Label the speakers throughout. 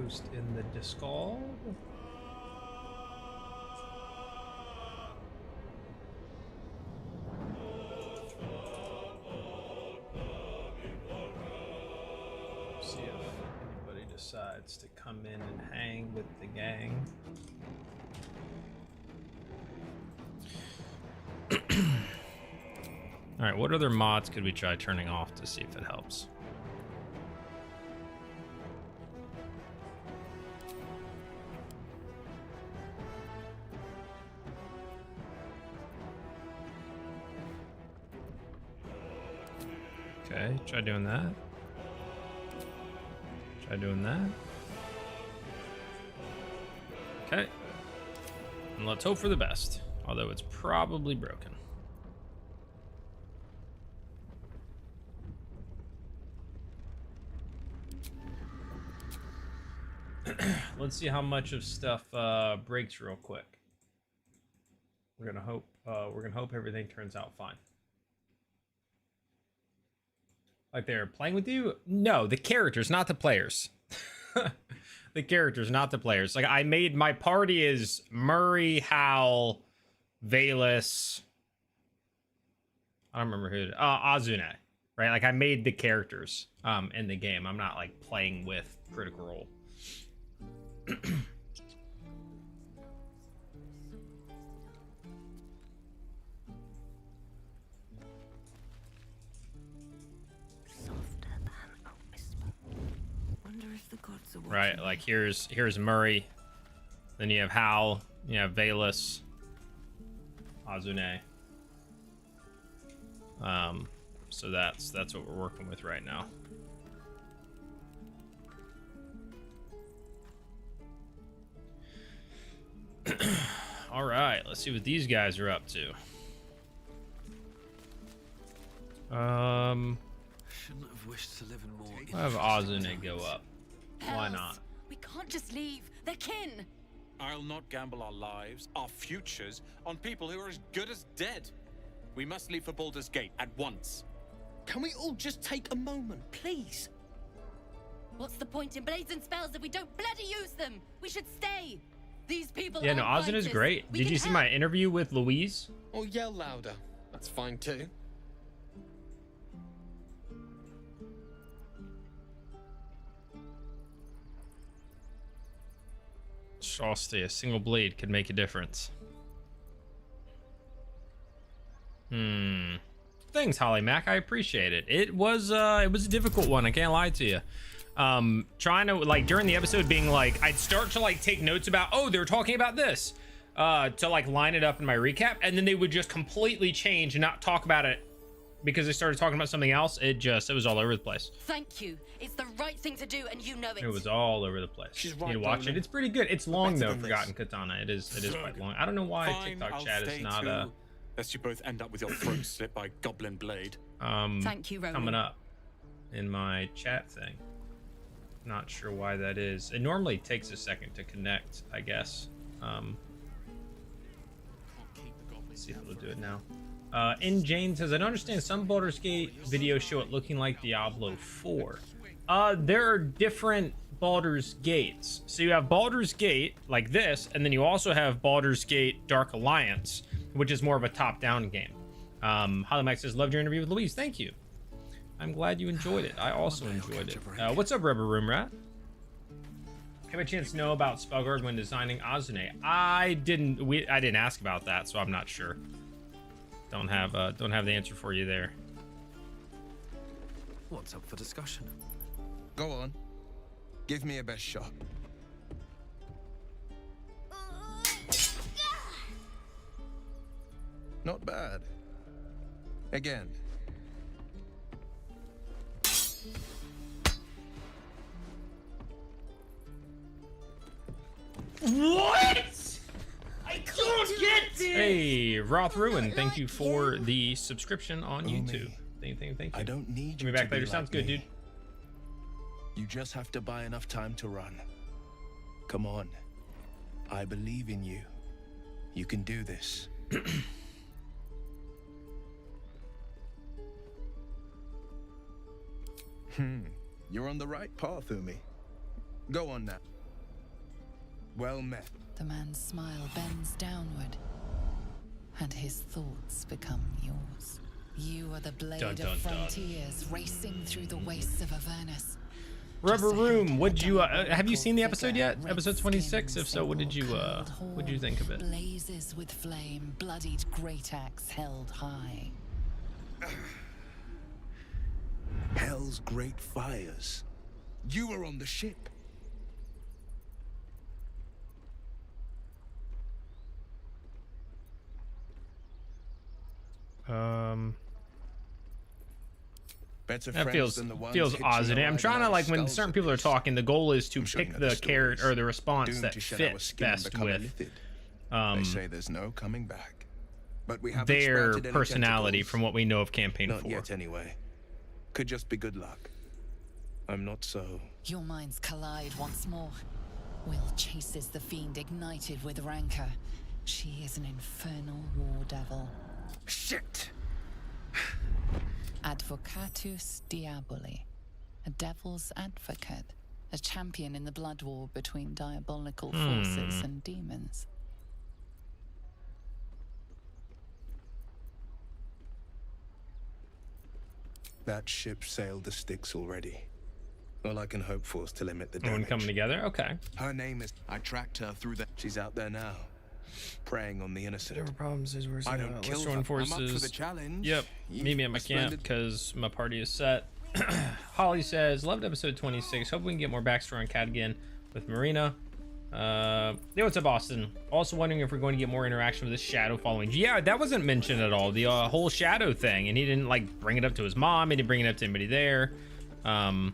Speaker 1: post in the Discord. See if anybody decides to come in and hang with the gang. All right, what other mods could we try turning off to see if it helps? Okay, try doing that. Try doing that. Okay. And let's hope for the best, although it's probably broken. Let's see how much of stuff breaks real quick. We're gonna hope everything turns out fine. Like they're playing with you? No, the characters, not the players. The characters, not the players. Like I made my party is Murray, Hal, Valus. I don't remember who. Azune, right? Like I made the characters in the game. I'm not like playing with Critical Role. Right, like here's Murray, then you have Hal, you have Valus, Azune. So that's what we're working with right now. All right, let's see what these guys are up to.
Speaker 2: Shouldn't have wished to live in more.
Speaker 1: I'll have Azune go up. Why not?
Speaker 3: We can't just leave. They're kin.
Speaker 4: I'll not gamble our lives, our futures, on people who are as good as dead. We must leave for Baldur's Gate at once.
Speaker 5: Can we all just take a moment, please?
Speaker 3: What's the point in blades and spells if we don't bloody use them? We should stay. These people.
Speaker 1: Yeah, no,
Speaker 3: aren't
Speaker 1: Azune is
Speaker 3: righteous.
Speaker 1: great.
Speaker 3: We
Speaker 1: Did
Speaker 3: can
Speaker 1: you see
Speaker 3: help.
Speaker 1: my interview with Louise?
Speaker 5: Or yell louder. That's fine too.
Speaker 1: Shawsty, a single blade could make a difference. Thanks, Holly Mac. I appreciate it. It was a difficult one. I can't lie to you. Trying to like during the episode being like, I'd start to like take notes about, oh, they were talking about this, to like line it up in my recap, and then they would just completely change and not talk about it because they started talking about something else. It was all over the place.
Speaker 3: Thank you. It's the right thing to do, and you know it.
Speaker 1: It was all over the place.
Speaker 5: She's
Speaker 1: You
Speaker 5: right,
Speaker 1: need to watch
Speaker 5: Ronan.
Speaker 1: it. It's pretty good. It's long
Speaker 5: Better
Speaker 1: though.
Speaker 5: than this.
Speaker 1: Forgotten Katana. It is quite long. I don't know why
Speaker 4: Fine,
Speaker 1: TikTok
Speaker 4: I'll
Speaker 1: chat is
Speaker 4: stay
Speaker 1: not
Speaker 4: too, lest you both end up with your throats slit by Goblin Blade.
Speaker 3: Thank you, Ronan.
Speaker 1: coming up in my chat thing. Not sure why that is. It normally takes a second to connect, I guess. Let's see if it'll do it now. In Jane says, I don't understand. Some Baldur's Gate videos show it looking like Diablo 4. There are different Baldur's Gates. So you have Baldur's Gate like this, and then you also have Baldur's Gate Dark Alliance, which is more of a top-down game. Holly Max says, loved your interview with Louise. Thank you. I'm glad you enjoyed it. I also enjoyed it. What's up, Rubber Room Rat? Have a chance to know about Spellguard when designing Azune? I didn't ask about that, so I'm not sure. Don't have the answer for you there.
Speaker 2: What's up for discussion?
Speaker 5: Go on. Give me a best shot. Not bad. Again.
Speaker 1: What? I don't get it. Hey, Roth Ruin, thank you for the subscription on YouTube. Thank you.
Speaker 6: I don't need
Speaker 1: Give
Speaker 6: you
Speaker 1: me back
Speaker 6: to be
Speaker 1: later. Sounds
Speaker 6: like
Speaker 1: good,
Speaker 6: me.
Speaker 1: dude.
Speaker 6: You just have to buy enough time to run. Come on. I believe in you. You can do this.
Speaker 5: You're on the right path, Umi. Go on now. Well met.
Speaker 7: The man's smile bends downward, and his thoughts become yours. You are the blade
Speaker 1: Dun, dun,
Speaker 7: of
Speaker 1: dun.
Speaker 7: frontiers racing through the wastes of Avernus.
Speaker 1: Rubber
Speaker 7: Just
Speaker 1: Room.
Speaker 7: ahead,
Speaker 1: What'd
Speaker 7: a
Speaker 1: you? Have you
Speaker 7: diabolical
Speaker 1: seen the episode
Speaker 7: figure,
Speaker 1: yet?
Speaker 7: red
Speaker 1: Episode 26.
Speaker 7: skin,
Speaker 1: If so, what did you?
Speaker 7: single-curled
Speaker 1: What'd you think of it?
Speaker 7: Blazes with flame, bloodied great axe held high.
Speaker 6: Hell's great fires.
Speaker 5: You were on the ship.
Speaker 6: Better
Speaker 1: That
Speaker 6: friends
Speaker 1: feels
Speaker 6: than the ones
Speaker 1: feels
Speaker 6: hitching
Speaker 1: odd.
Speaker 6: a
Speaker 1: I'm
Speaker 6: ride
Speaker 1: trying
Speaker 6: in
Speaker 1: to
Speaker 6: our
Speaker 1: like when
Speaker 6: skulls
Speaker 1: certain
Speaker 6: at
Speaker 1: people are
Speaker 6: least.
Speaker 1: talking, the goal is to
Speaker 6: I'm sure you
Speaker 1: pick
Speaker 6: know
Speaker 1: the carrot
Speaker 6: stories.
Speaker 1: or the response
Speaker 6: Doomed
Speaker 1: that
Speaker 6: to shed our
Speaker 1: fits
Speaker 6: skin and
Speaker 1: best
Speaker 6: become
Speaker 1: with
Speaker 6: illithid. They say there's no coming back. But we haven't
Speaker 1: their
Speaker 6: sprouted any
Speaker 1: personality
Speaker 6: tentacles.
Speaker 1: from what we know of campaign
Speaker 6: Not
Speaker 1: 4.
Speaker 6: yet, anyway. Could just be good luck. I'm not so.
Speaker 7: Your minds collide once more. Will chases the fiend ignited with rancor. She is an infernal war devil.
Speaker 6: Shit!
Speaker 7: Advocatus Diaboli. A devil's advocate. A champion in the blood war between diabolical forces and demons.
Speaker 6: That ship sailed the Styx already. All I can hope for is to limit the
Speaker 1: Everyone
Speaker 6: damage.
Speaker 1: coming together. Okay.
Speaker 6: Her name is. I tracked her through the. She's out there now, preying on the innocent.
Speaker 1: Problems is where's
Speaker 6: I don't kill them.
Speaker 1: forces.
Speaker 6: I'm up for the challenge.
Speaker 1: Yep. Meet me at my camp because my party is set. Holly says, loved episode 26. Hope we can get more backstory on Cadigan with Marina. Yeah, what's up, Austin? Also wondering if we're going to get more interaction with this shadow following. Yeah, that wasn't mentioned at all. The whole shadow thing, and he didn't like bring it up to his mom. He didn't bring it up to anybody there. I mean,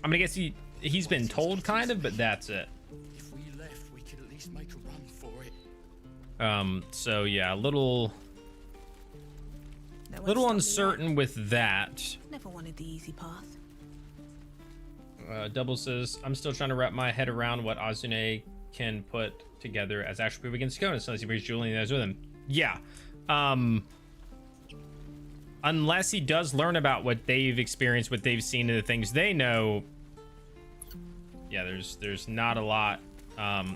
Speaker 1: I guess he's been told kind of, but that's it.
Speaker 2: If we left, we could at least make a run for it.
Speaker 1: So yeah, a little uncertain with that.
Speaker 8: Never wanted the easy path.
Speaker 1: Double says, I'm still trying to wrap my head around what Azune can put together as actual proof against Conan unless he brings Julian and with him. Yeah. Unless he does learn about what they've experienced, what they've seen, and the things they know. Yeah, there's not a lot.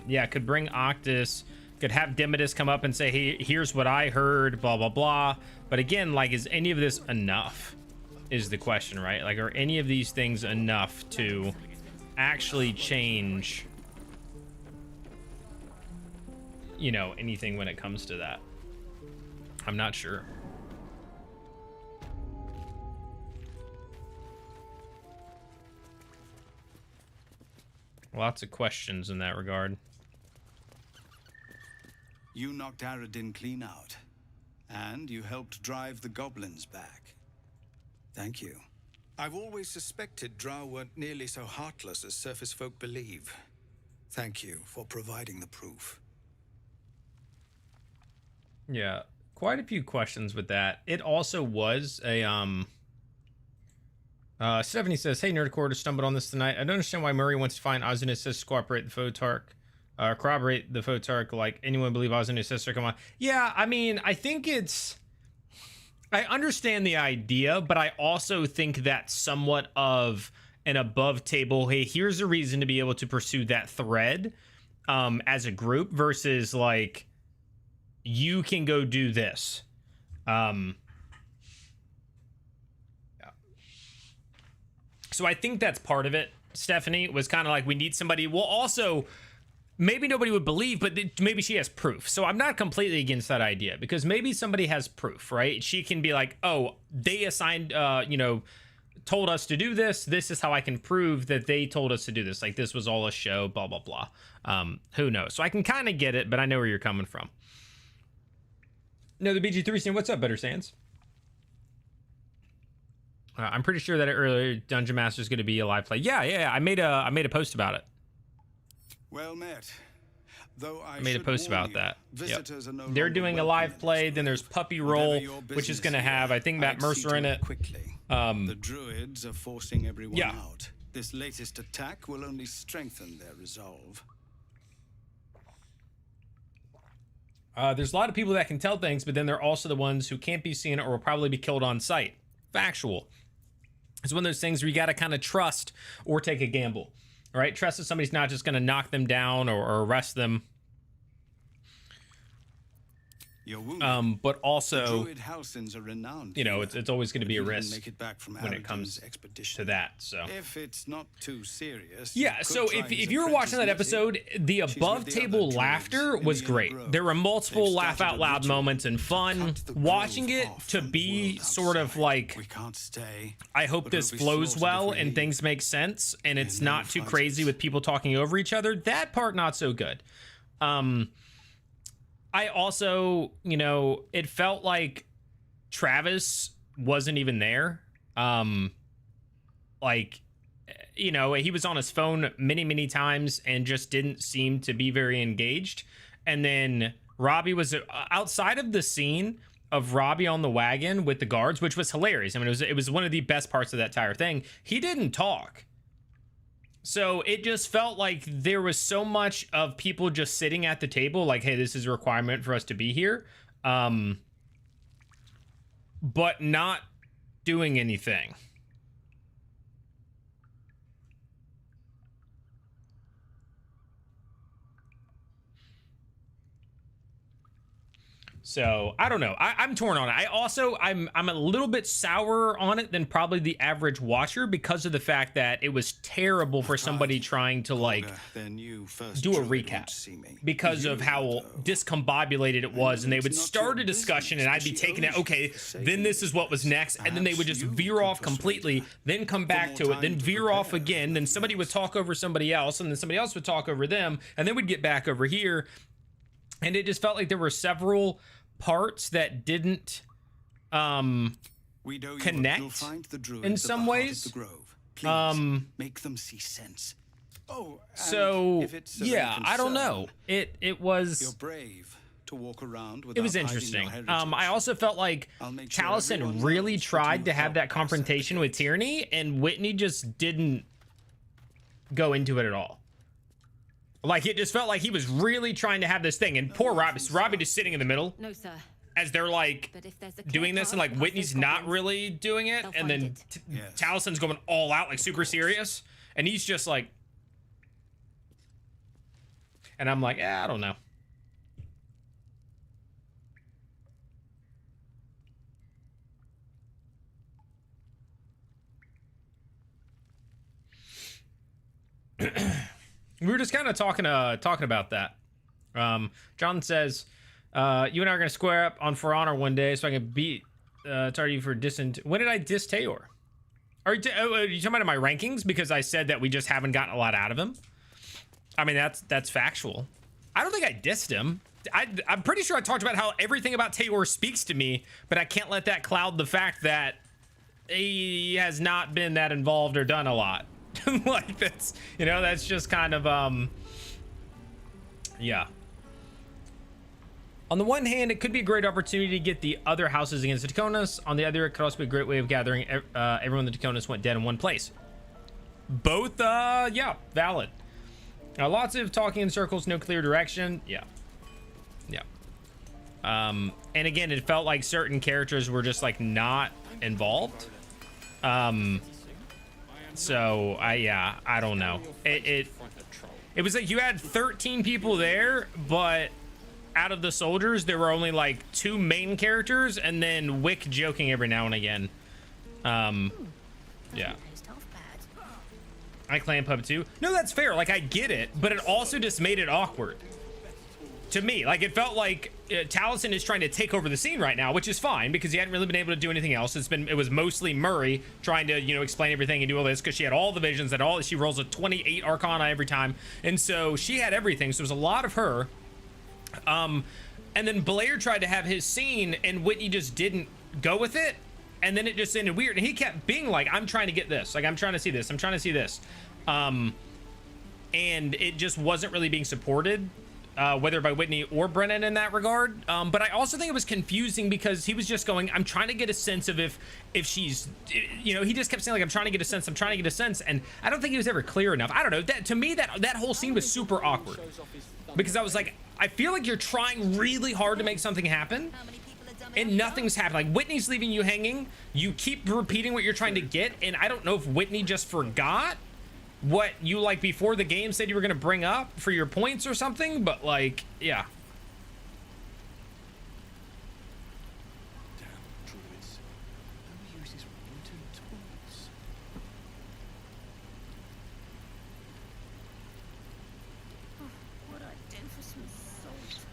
Speaker 1: Yeah, could bring Octus, could have Demodus come up and say, hey, here's what I heard, blah, blah, blah. But again, like, is any of this enough? Is the question, right? Like, are any of these things enough to actually change, you know, anything when it comes to that? I'm not sure. Lots of questions in that regard.
Speaker 9: You knocked Aradin clean out, and you helped drive the goblins back. Thank you. I've always suspected Drow weren't nearly so heartless as surface folk believe. Thank you for providing the proof.
Speaker 1: Yeah, quite a few questions with that. It also was a Stephanie says, hey, Nerdcore, stumbled on this tonight. I don't understand why Murray wants to find Azune says to cooperate the Photarch. Corroborate the Photarch, like anyone believe Azune's sister. Come on. Yeah, I mean, I think it's, I understand the idea, but I also think that's somewhat of an above table, hey, here's a reason to be able to pursue that thread as a group versus like, you can go do this. Yeah. So I think that's part of it. Stephanie was kind of like, we need somebody. Well, also, maybe nobody would believe, but maybe she has proof. So I'm not completely against that idea because maybe somebody has proof, right? She can be like, oh, they assigned, you know, told us to do this. This is how I can prove that they told us to do this. Like this was all a show, blah, blah, blah. Who knows? So I can kind of get it, but I know where you're coming from. No, the BG3 saying, what's up, Better Sands? I'm pretty sure that earlier Dungeon Master is going to be a live play. Yeah. I made a post about it.
Speaker 9: Well met. Though I
Speaker 1: made a
Speaker 9: should
Speaker 1: post
Speaker 9: warn
Speaker 1: about
Speaker 9: you,
Speaker 1: that.
Speaker 9: visitors are no
Speaker 1: They're
Speaker 9: longer
Speaker 1: doing a
Speaker 9: welcome
Speaker 1: live
Speaker 9: in
Speaker 1: play.
Speaker 9: this
Speaker 1: Then there's
Speaker 9: group.
Speaker 1: Puppy
Speaker 9: Whatever
Speaker 1: Roll,
Speaker 9: your
Speaker 1: which is
Speaker 9: business
Speaker 1: going to have, I think, Matt
Speaker 9: I'd see
Speaker 1: Mercer
Speaker 9: to
Speaker 1: in it.
Speaker 9: Quickly. The druids are forcing everyone
Speaker 1: Yeah.
Speaker 9: out. This latest attack will only strengthen their resolve.
Speaker 1: There's a lot of people that can tell things, but then there are also the ones who can't be seen or will probably be killed on sight. Factual. It's one of those things where you got to kind of trust or take a gamble. right? Trust that somebody's not just going to knock them down or arrest them. But also,
Speaker 9: Druid Halcyons are renowned.
Speaker 1: you know, it's always going to be a risk
Speaker 9: Make it back from
Speaker 1: when it comes to that. So
Speaker 9: if it's not too serious.
Speaker 1: yeah, so if you were watching that episode, the above table laughter was great. There were multiple laugh out loud moments and fun. Watching it to be sort of like,
Speaker 9: We can't stay.
Speaker 1: I hope this flows well and things make sense and it's not too crazy with people talking over each other. That part not so good. I also, you know, it felt like Travis wasn't even there. Like, you know, he was on his phone many times and just didn't seem to be very engaged. And then Robbie was outside of the scene of Robbie on the wagon with the guards, which was hilarious. I mean, it was one of the best parts of that entire thing. He didn't talk. So it just felt like there was so much of people just sitting at the table like, hey, this is a requirement for us to be here. But not doing anything. So I don't know. I'm torn on it. I'm a little bit sour on it than probably the average watcher because of the fact that it was terrible for somebody trying to like do a recap because of how discombobulated it was, and they would start a discussion and I'd be taking it, okay, then this is what was next, and then they would just veer off completely, then come back to it, then veer off again, then somebody would talk over somebody else, and then somebody else would talk over them, and then we'd get back over here. And it just felt like there were several parts that didn't connect in some ways.
Speaker 9: Make them see sense.
Speaker 1: So yeah, I don't know. It was.
Speaker 9: You're brave to walk around.
Speaker 1: It was interesting. I also felt like Taliesin really tried to have that confrontation with Tierney, and Whitney just didn't go into it at all. Like, it just felt like he was really trying to have this thing, and poor Robbie just sitting in the middle.
Speaker 3: No, sir.
Speaker 1: As they're like doing this, and like Whitney's not really doing it, and then Taliesin's going all out, like super serious, and he's just like, and I'm like, I don't know. We were just kind of talking about that. John says, you and I are going to square up on For Honor one day so I can beat Tardy for dissing. When did I diss Tayor? Are you talking about in my rankings? Because I said that we just haven't gotten a lot out of him. I mean, that's factual. I don't think I dissed him. I'm pretty sure I talked about how everything about Tayor speaks to me, but I can't let that cloud the fact that he has not been that involved or done a lot. Like, that's, you know, that's just kind of yeah. On the one hand, it could be a great opportunity to get the other houses against the Dakonas. On the other, it could also be a great way of gathering everyone the Dakonas went dead in one place. Both yeah, valid. Lots of talking in circles, no clear direction. Yeah. And again, it felt like certain characters were just like not involved. So I don't know. It was like you had 13 people there, but out of the soldiers there were only like 2 main characters and then Wick joking every now and again. Yeah. I clan pub too. No, that's fair. Like, I get it, but it also just made it awkward to me. Like, it felt like Taliesin is trying to take over the scene right now, which is fine because he hadn't really been able to do anything else. It was mostly Murray trying to, you know, explain everything and do all this because she had all the visions, that she rolls a 28 Arcana every time, and so she had everything. So it was a lot of her. And then Blair tried to have his scene, and Whitney just didn't go with it, and then it just ended weird. And he kept being like, "I'm trying to get this. Like, I'm trying to see this. I'm trying to see this," and it just wasn't really being supported. Whether by Whitney or Brennan in that regard. But I also think it was confusing because he was just going, I'm trying to get a sense of if she's, you know, he just kept saying like, I'm trying to get a sense. And I don't think he was ever clear enough. I don't know. That to me, that whole scene was super awkward because I was like, I feel like you're trying really hard to make something happen and nothing's happening. Like, Whitney's leaving you hanging. You keep repeating what you're trying to get. And I don't know if Whitney just forgot what you like before the game said you were gonna bring up for your points or something, but like, yeah.
Speaker 2: Damn druids. Who uses wooden tools?
Speaker 3: What I did for some salt.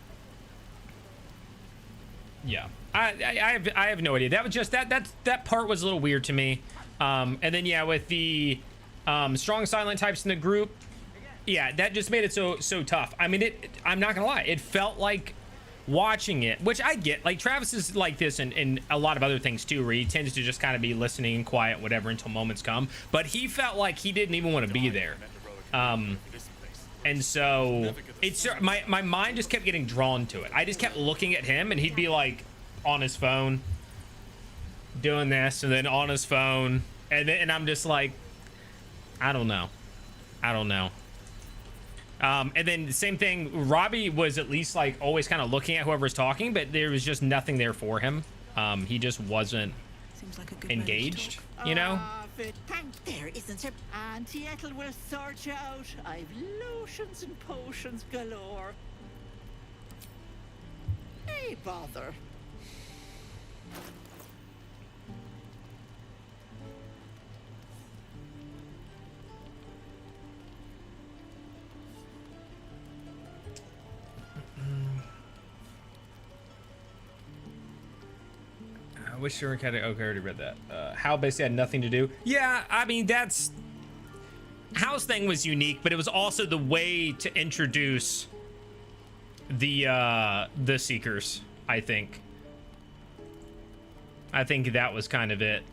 Speaker 1: Yeah, I have no idea. That was just that part was a little weird to me. And then yeah, with the strong silent types in the group, yeah, that just made it so tough. I mean, I'm not gonna lie, it felt like watching it, which I get. Like Travis is like this and a lot of other things too, where he tends to just kind of be listening and quiet, whatever, until moments come. But he felt like he didn't even want to be there. And so it's my mind just kept getting drawn to it. I just kept looking at him, and he'd be like on his phone doing this, and then on his phone, and I'm just like, I don't know. And then the same thing, Robbie was at least like always kind of looking at whoever's talking, but there was just nothing there for him. He just wasn't engaged, you know?
Speaker 8: There isn't a... Auntie Ethel will sort you out. I've lotions and potions galore. Hey, bother.
Speaker 1: I wish you were kind of okay. I already read that. Hal basically had nothing to do. Yeah, I mean that's Hal's thing was unique, but it was also the way to introduce the Seekers. I think that was kind of it.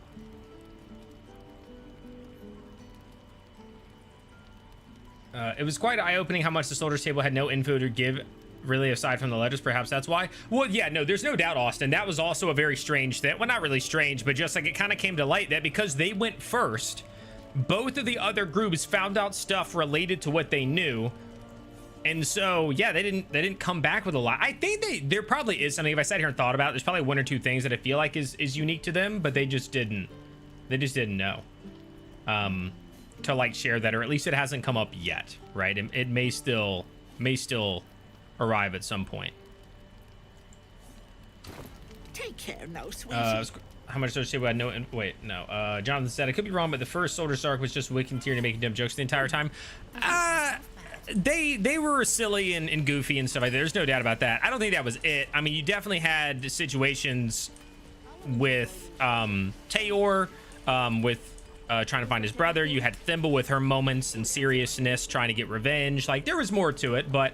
Speaker 1: It was quite eye-opening how much the soldiers table had no info to give, really, aside from the letters. Perhaps that's why. Well, yeah, no, there's no doubt, Austin. That was also a very strange thing. Well, not really strange, but just like it kind of came to light that because they went first, both of the other groups found out stuff related to what they knew. And so, yeah, they didn't come back with a lot. I think there probably is something. If I sat here and thought about it, there's probably one or two things that I feel like is unique to them, but they just didn't know. To like share that, or at least it hasn't come up yet, right? It may still arrive at some point.
Speaker 8: Take care now, sweetie.
Speaker 1: How much soldiers say we had no? Wait, no. Jonathan said I could be wrong, but the first Soldier Stark was just wicked Tyrion making dumb jokes the entire time. They were silly and goofy and stuff like that. There's no doubt about that. I don't think that was it. I mean, you definitely had situations with Tayor, with trying to find his brother. You had Thimble with her moments and seriousness, trying to get revenge. Like, there was more to it, but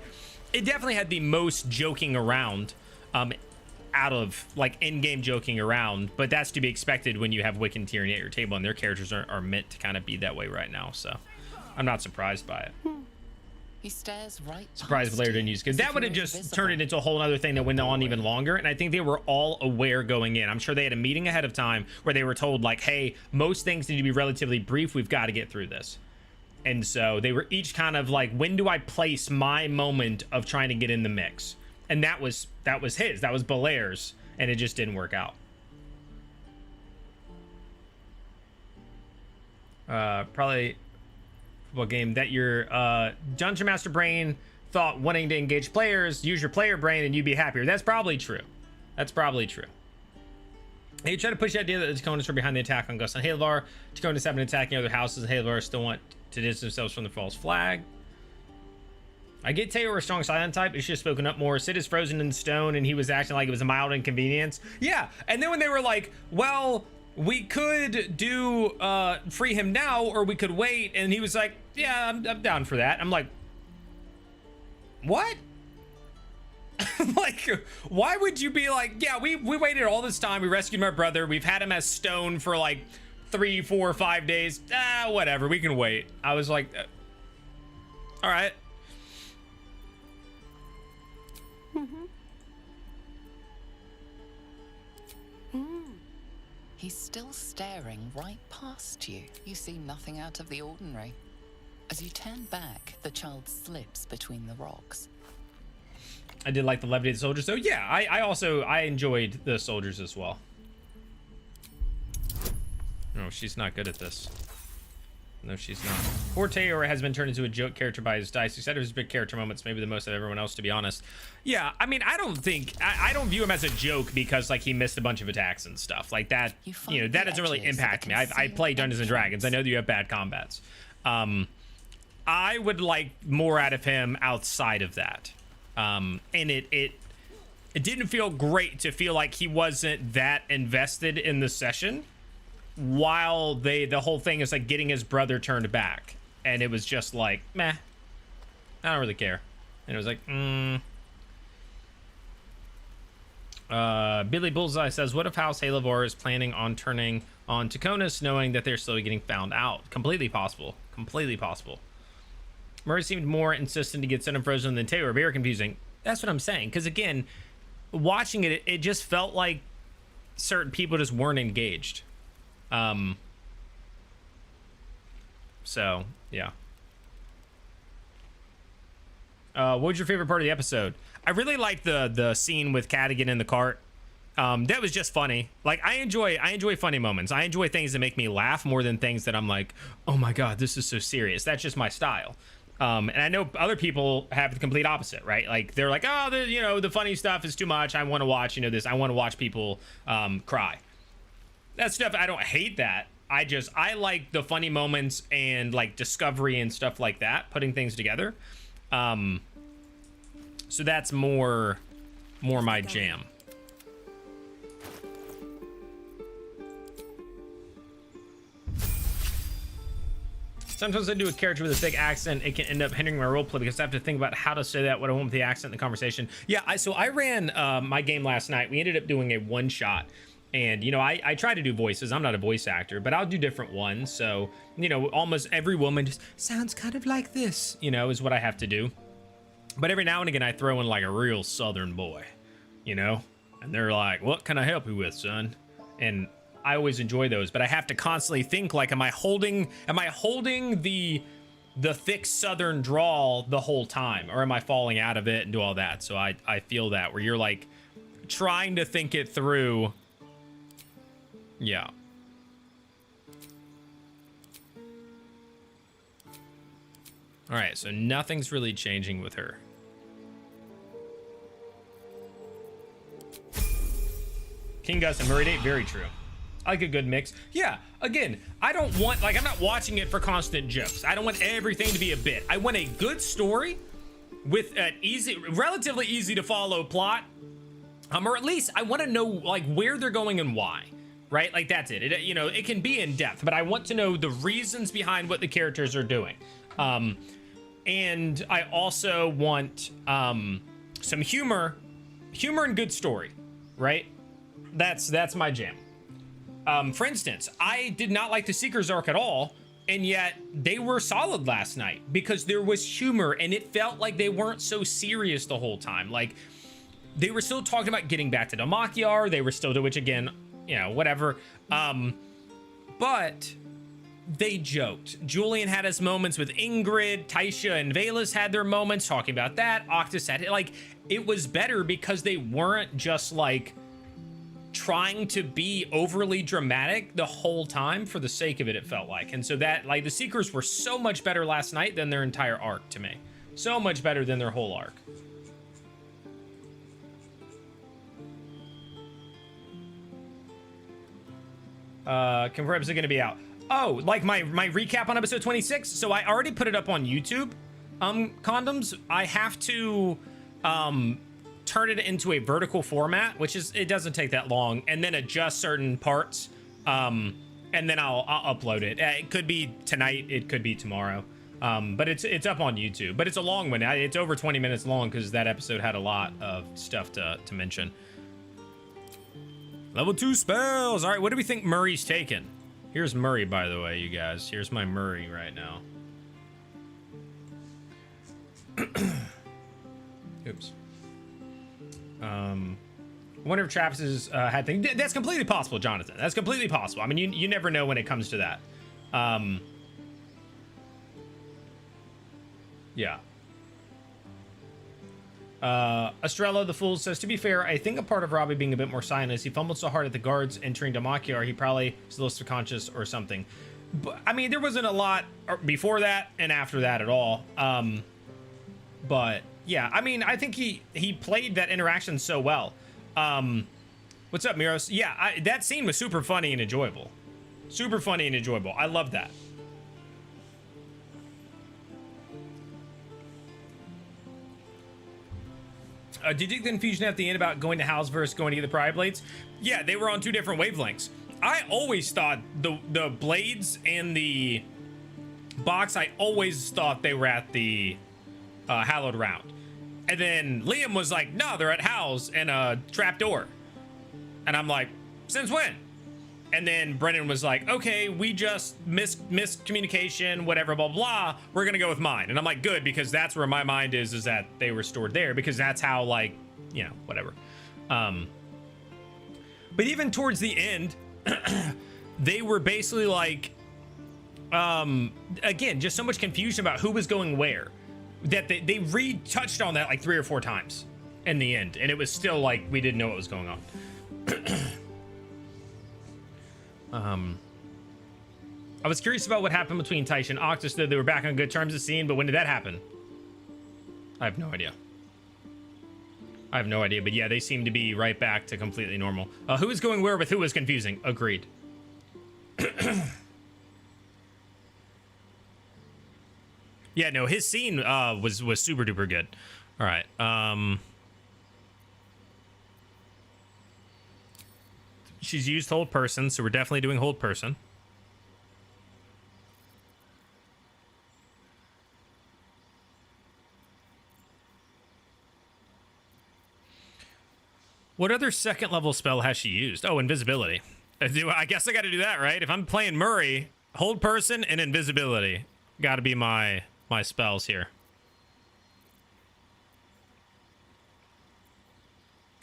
Speaker 1: it definitely had the most joking around out of, like, in-game joking around. But that's to be expected when you have Wick and Tyrion at your table, and their characters are meant to kind of be that way right now. So I'm not surprised by it.
Speaker 7: He stares right.
Speaker 1: Surprised Blair didn't use, because that would have just turned it into a whole other thing that went on even longer. And I think they were all aware going in. I'm sure they had a meeting ahead of time where they were told, like, hey, most things need to be relatively brief. We've got to get through this. And so they were each kind of like, when do I place my moment of trying to get in the mix? And that was his. That was Belair's, and it just didn't work out. Probably. What game that your Dungeon Master brain thought wanting to engage players, use your player brain and you'd be happier. That's probably true. That's probably true. They try to push the idea that the Taconas were behind the attack on Gus and Halvar. Taconas have been attacking other houses, and Halvar still want to distance themselves from the false flag. I get Taylor a strong silent type. He should have spoken up more. Sid is frozen in stone, and he was acting like it was a mild inconvenience. Yeah, and then when they were like, well, we could do free him now, or we could wait, and he was like, yeah, I'm down for that. I'm like, what? Like, why would you be like, yeah, we waited all this time, we rescued my brother, we've had him as stone for like 3, 4, 5 days, whatever, we can wait. I was like, all right.
Speaker 7: He's still staring right past you. You see nothing out of the ordinary. As you turn back, the child slips between the rocks.
Speaker 1: I did like the levity of the soldiers, so yeah, I enjoyed the soldiers as well. No, she's not good at this. No, she's not. Poor Taylor has been turned into a joke character by his dice. He said it was big character moments, maybe the most of everyone else, to be honest. Yeah, I mean, I don't view him as a joke because, like, he missed a bunch of attacks and stuff. Like, that, you know, that doesn't really impact me. I play Dungeons and Dragons. I know that you have bad combats. I would like more out of him outside of that. And it didn't feel great to feel like he wasn't that invested in the session while the whole thing is like getting his brother turned back, and it was just like, meh, I don't really care. And it was like, Billy Bullseye says, what if House Halavor is planning on turning on Taconis, knowing that they're slowly getting found out? Completely possible. Completely possible. Murray seemed more insistent to get sent unfrozen than Taylor. Very confusing. That's what I'm saying, because again, watching it just felt like certain people just weren't engaged. So yeah. What was your favorite part of the episode? I really liked the scene with Cadigan in the cart. That was just funny. Like, I enjoy funny moments. I enjoy things that make me laugh more than things that I'm like, oh my god, this is so serious. That's just my style. And I know other people have the complete opposite, right? Like, they're like, oh, the funny stuff is too much. I want to watch, this. I want to watch people cry. That stuff, I don't hate that. I like the funny moments and like discovery and stuff like that, putting things together. So that's more my jam. Sometimes I do a character with a thick accent, it can end up hindering my roleplay because I have to think about how to say that, what I want with the accent in the conversation. Yeah, so I ran my game last night. We ended up doing a one shot. And, I try to do voices. I'm not a voice actor, but I'll do different ones. So, almost every woman just sounds kind of like this, is what I have to do. But every now and again, I throw in like a real Southern boy, and they're like, what can I help you with, son? And I always enjoy those, but I have to constantly think like, am I holding the thick Southern drawl the whole time? Or am I falling out of it and do all that? So I feel that where you're like trying to think it through. Yeah. All right, so nothing's really changing with her. King Gus and Murray Date, very true. I like a good mix. Yeah, again, I don't want, I'm not watching it for constant jokes. I don't want everything to be a bit. I want a good story with an relatively easy to follow plot. Or at least I want to know where they're going and why. Right? Like, that's it. It can be in depth, but I want to know the reasons behind what the characters are doing. And I also want some humor and good story, right? That's my jam. For instance, I did not like the Seeker's arc at all, and yet they were solid last night because there was humor and it felt like they weren't so serious the whole time. Like, they were still talking about getting back to Damakiar. They were still, which again, whatever. But they joked. Julian had his moments with Ingrid. Taisha and Velas had their moments talking about that. Octus had it. It was better because they weren't just trying to be overly dramatic the whole time for the sake of it, it felt like. And so that, the Seekers were so much better last night than their entire arc to me. So much better than their whole arc. Confirm episode gonna be out. Oh, my recap on episode 26. So I already put it up on YouTube. Condoms. I have to turn it into a vertical format, which it doesn't take that long, and then adjust certain parts. And then I'll upload it. It could be tonight. It could be tomorrow. But it's up on YouTube. But it's a long one. It's over 20 minutes long because that episode had a lot of stuff to mention. Level 2 spells. All right, what do we think Murray's taken? Here's Murray, by the way, you guys. Here's my Murray right now. Oops. I wonder if Travis has had things. That's completely possible, Jonathan. That's completely possible. I mean, you never know when it comes to that. Yeah. Estrella the Fool says, to be fair, I think a part of Robbie being a bit more silent is he fumbled so hard at the guards entering Damakiar, he probably still subconscious or something. But I mean, there wasn't a lot before that and after that at all. But yeah, I mean, I think he played that interaction so well. What's up, Miros? Yeah, that scene was super funny and enjoyable. Super funny and enjoyable. I love that. Did you get the confusion at the end about going to house versus going to get the pry blades? Yeah, they were on 2 different wavelengths. I always thought the blades and the box, I always thought they were at the hallowed round. And then Liam was like, no, they're at house and a trapdoor. And I'm like, since when? And then Brennan was like, okay, we just miscommunication, whatever, blah, blah, we're gonna go with mine. And I'm like, good, because that's where my mind is that they were stored there, because that's how, like, you know, whatever. But even towards the end, they were basically like, again, just so much confusion about who was going where, that they retouched on that like 3 or 4 times in the end. And it was still like, we didn't know what was going on. I was curious about what happened between Taish and Octus, though they were back on good terms this scene, but when did that happen? I have no idea. I have no idea, but yeah, they seem to be right back to completely normal. Who was going where with who was confusing? Agreed. Yeah, no, his scene was super duper good. All right. She's used hold person, so we're definitely doing hold person. What other second level spell has she used? Oh, invisibility. I guess I got to do that, right? If I'm playing Murray, hold person and invisibility got to be my spells here.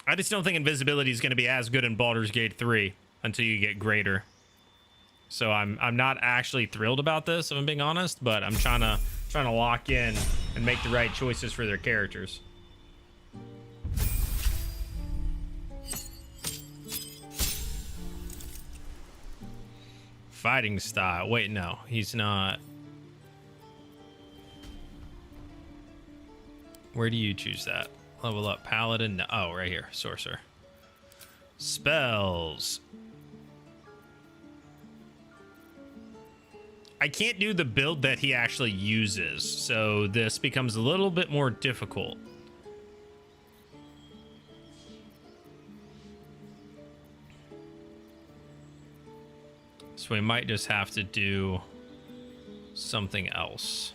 Speaker 1: I just don't think invisibility is going to be as good in Baldur's Gate 3 until you get greater. So I'm not actually thrilled about this, if I'm being honest, but I'm trying to lock in and make the right choices for their characters. Fighting style. Wait, no, he's not. Where do you choose that? Level up paladin. No. Oh, right here. Sorcerer. Spells. I can't do the build that he actually uses, so this becomes a little bit more difficult. So we might just have to do something else.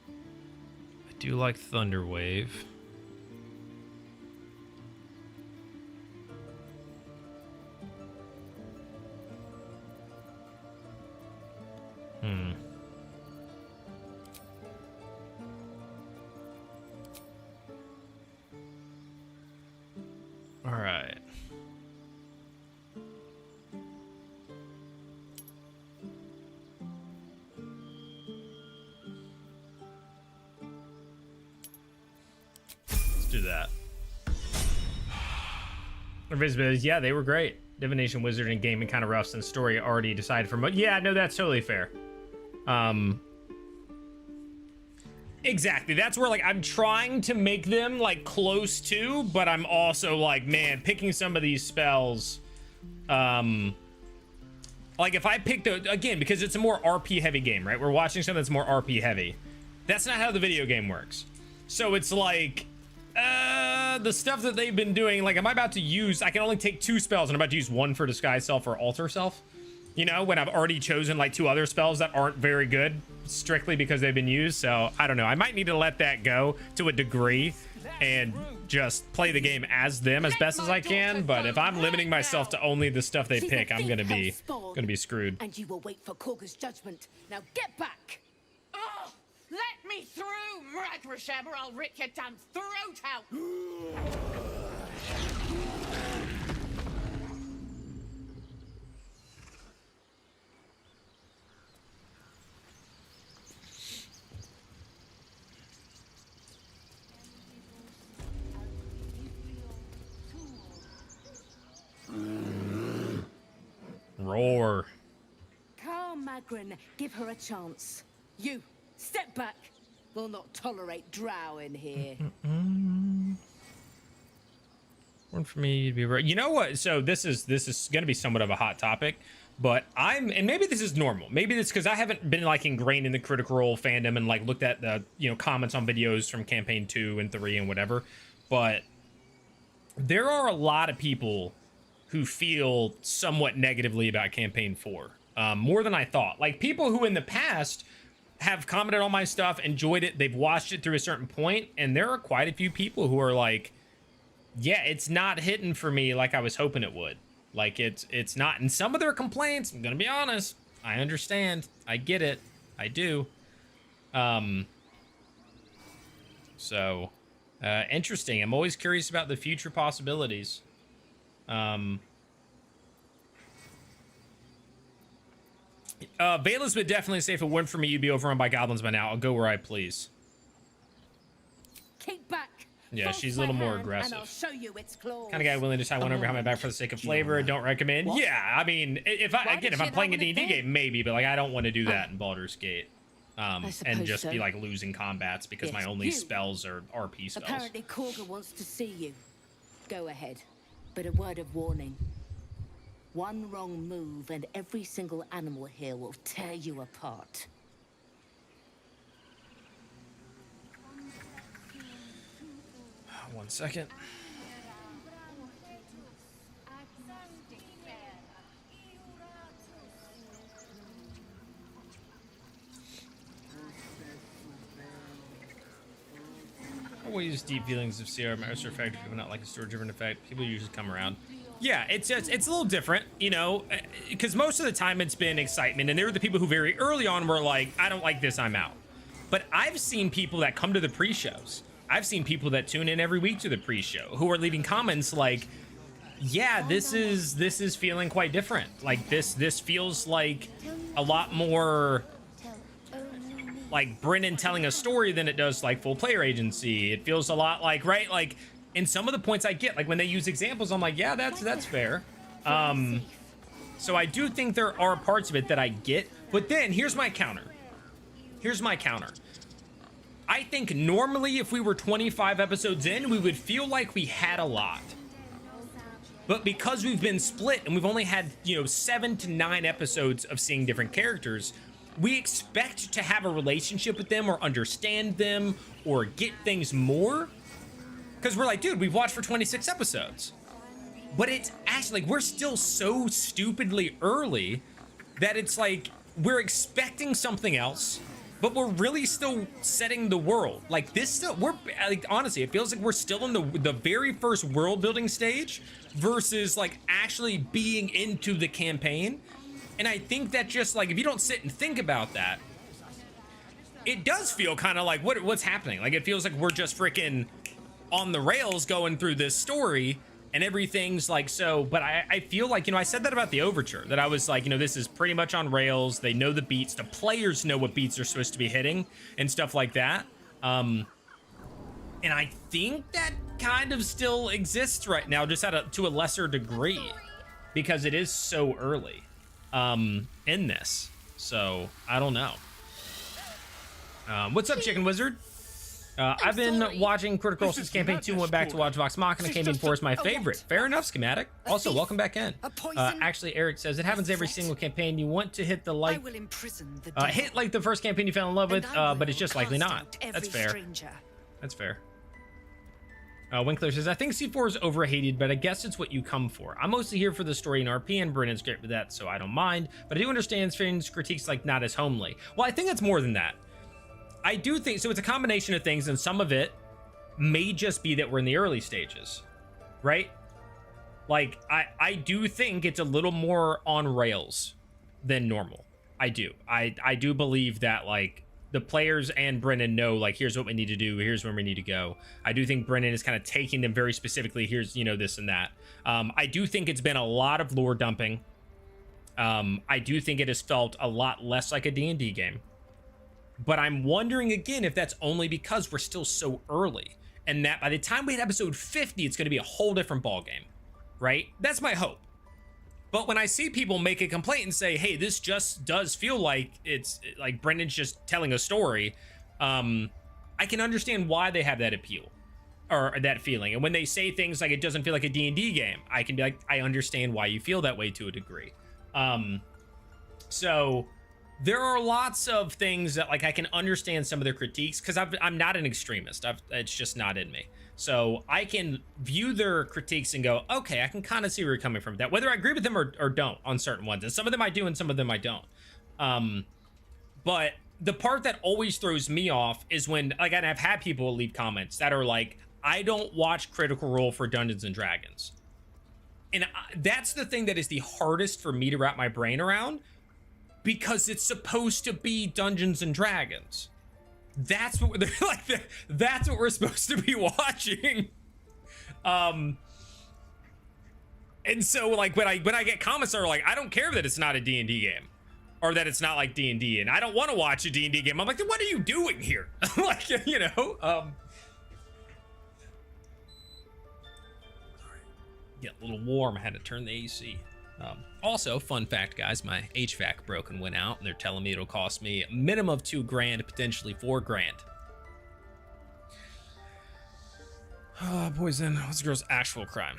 Speaker 1: I do like Thunder Wave. All right. Let's do that. Invisibilities, yeah, they were great. Divination, Wizard, and Gaming kind of rough since story already decided for yeah, no, that's totally fair. Exactly. That's where, like, I'm trying to make them, like, close to, but I'm also, like, man, picking some of these spells, like, if I pick the, again, because it's a more RP heavy game, right? We're watching something that's more RP heavy. That's not how the video game works. So it's like, the stuff that they've been doing, like, am I about to use, I can only take 2 spells, and I'm about to use 1 for Disguise Self or Alter Self. You know, when I've already chosen like 2 other spells that aren't very good strictly because they've been used. So I don't know. I might need to let that go to a degree and just play the game as them as best as I can. But if I'm limiting myself to only the stuff they pick, I'm gonna be screwed.
Speaker 3: And you will wait for Kagha's judgment. Now get back!
Speaker 8: Oh, let me through, Mragrasham, or I'll rip your damn throat out!
Speaker 1: Roar.
Speaker 3: Agron, give her a chance. You, step back. We'll not tolerate drow in here.
Speaker 1: One for me to be right. You know what? So this is going to be somewhat of a hot topic, but and maybe this is normal. Maybe it's because I haven't been like ingrained in the Critical Role fandom and like looked at the comments on videos from campaign 2 and 3 and whatever. But there are a lot of people who feel somewhat negatively about campaign 4, more than I thought. Like people who in the past have commented on my stuff, enjoyed it, they've watched it through a certain point, and there are quite a few people who are like, yeah, it's not hitting for me like I was hoping it would. Like it's not. And some of their complaints, I'm gonna be honest, I understand, I get it, I do. So interesting. I'm always curious about the future possibilities. Bayless would definitely say if it weren't for me, you'd be overrun by goblins by now. I'll go where I please.
Speaker 3: Keep back.
Speaker 1: Yeah, she's a little more aggressive.
Speaker 3: And I'll show you its claws.
Speaker 1: Kind of guy willing to tie one over behind my back for the sake of flavor. Don't recommend. What? Yeah, I mean, if I'm playing a D&D game, maybe, but like I don't want to do that in Baldur's Gate. And just be like losing combats because my only spells are RP spells.
Speaker 3: Apparently Kagha wants to see you. Go ahead, but a word of warning. One wrong move and every single animal here will tear you apart.
Speaker 1: One second. Always deep feelings of CR master effect, but not like a story-driven effect. People usually come around. Yeah, it's a little different, you know, because most of the time it's been excitement, and there were the people who very early on were like, I don't like this, I'm out. But I've seen people that come to the pre-shows. I've seen people that tune in every week to the pre-show who are leaving comments like, yeah, this is feeling quite different. Like this feels like a lot more like Brennan telling a story than it does like full player agency. It feels a lot like, right? Like in some of the points I get, like when they use examples, I'm like, yeah, that's fair. So I do think there are parts of it that I get, but then here's my counter. I think normally if we were 25 episodes in, we would feel like we had a lot. But because we've been split and we've only had, 7 to 9 episodes of seeing different characters, we expect to have a relationship with them or understand them or get things more. Because we're like, dude, we've watched for 26 episodes. But it's actually like we're still so stupidly early that it's like we're expecting something else, but we're really still setting the world. Like this still, we're like, honestly, it feels like we're still in the very first world building stage versus like actually being into the campaign. And I think that just like, if you don't sit and think about that, it does feel kind of like what's happening. Like it feels like we're just freaking on the rails going through this story and everything's like so. But I feel like, I said that about the Overture, that I was like, this is pretty much on rails. They know the beats. The players know what beats they're supposed to be hitting and stuff like that. And I think that kind of still exists right now, just to a lesser degree, because it is so early in this. So I don't know. What's up, Chicken Wizard? I've been watching Critical Role since campaign 2 and went back to watch Vox Machina. Campaign 4 is my favorite. Fair enough, Schematic. Also, welcome back in. Actually, Eric says it happens every single campaign. You want to hit the like, hit like the first campaign you fell in love with, but it's just likely not. That's fair. That's fair. Winkler says, I think C4 is overhated, but I guess it's what you come for. I'm mostly here for the story and RP, and Brennan's great with that, so I don't mind. But I do understand Finn's critiques like not as homely. Well, I think it's more than that. I do think, so it's a combination of things, and some of it may just be that we're in the early stages, right? Like, I do think it's a little more on rails than normal. I do. I do believe that, like, the players and Brennan know, like, here's what we need to do, here's where we need to go. I do think Brennan is kind of taking them very specifically, here's, this and that. I do think it's been a lot of lore dumping. I do think it has felt a lot less like a D&D game. But I'm wondering again if that's only because we're still so early, and that by the time we hit episode 50, it's going to be a whole different ballgame, right? That's my hope. But when I see people make a complaint and say, hey, this just does feel like it's like Brendan's just telling a story, I can understand why they have that appeal or that feeling. And when they say things like it doesn't feel like a D&D game, I can be like, I understand why you feel that way to a degree. So there are lots of things that like I can understand some of their critiques because I'm not an extremist. It's just not in me. So I can view their critiques and go, okay, I can kind of see where you're coming from with that, whether I agree with them or don't on certain ones. And some of them I do and some of them I don't. But the part that always throws me off is when, like, and I've had people leave comments that are like, I don't watch Critical Role for Dungeons and Dragons. And that's the thing that is the hardest for me to wrap my brain around, because it's supposed to be Dungeons and Dragons. That's what they're like. That's what we're supposed to be watching. And so like when I get comments that are like, I don't care that it's not a D&D game, or that it's not like D&D, and I don't want to watch a D&D game. I'm like, then what are you doing here? Like, you know. Sorry, get a little warm. I had to turn the AC. Also, fun fact, guys, my HVAC broke and went out, and they're telling me it'll cost me a minimum of $2,000, potentially $4,000. Oh, poison. What's the girl's actual crime?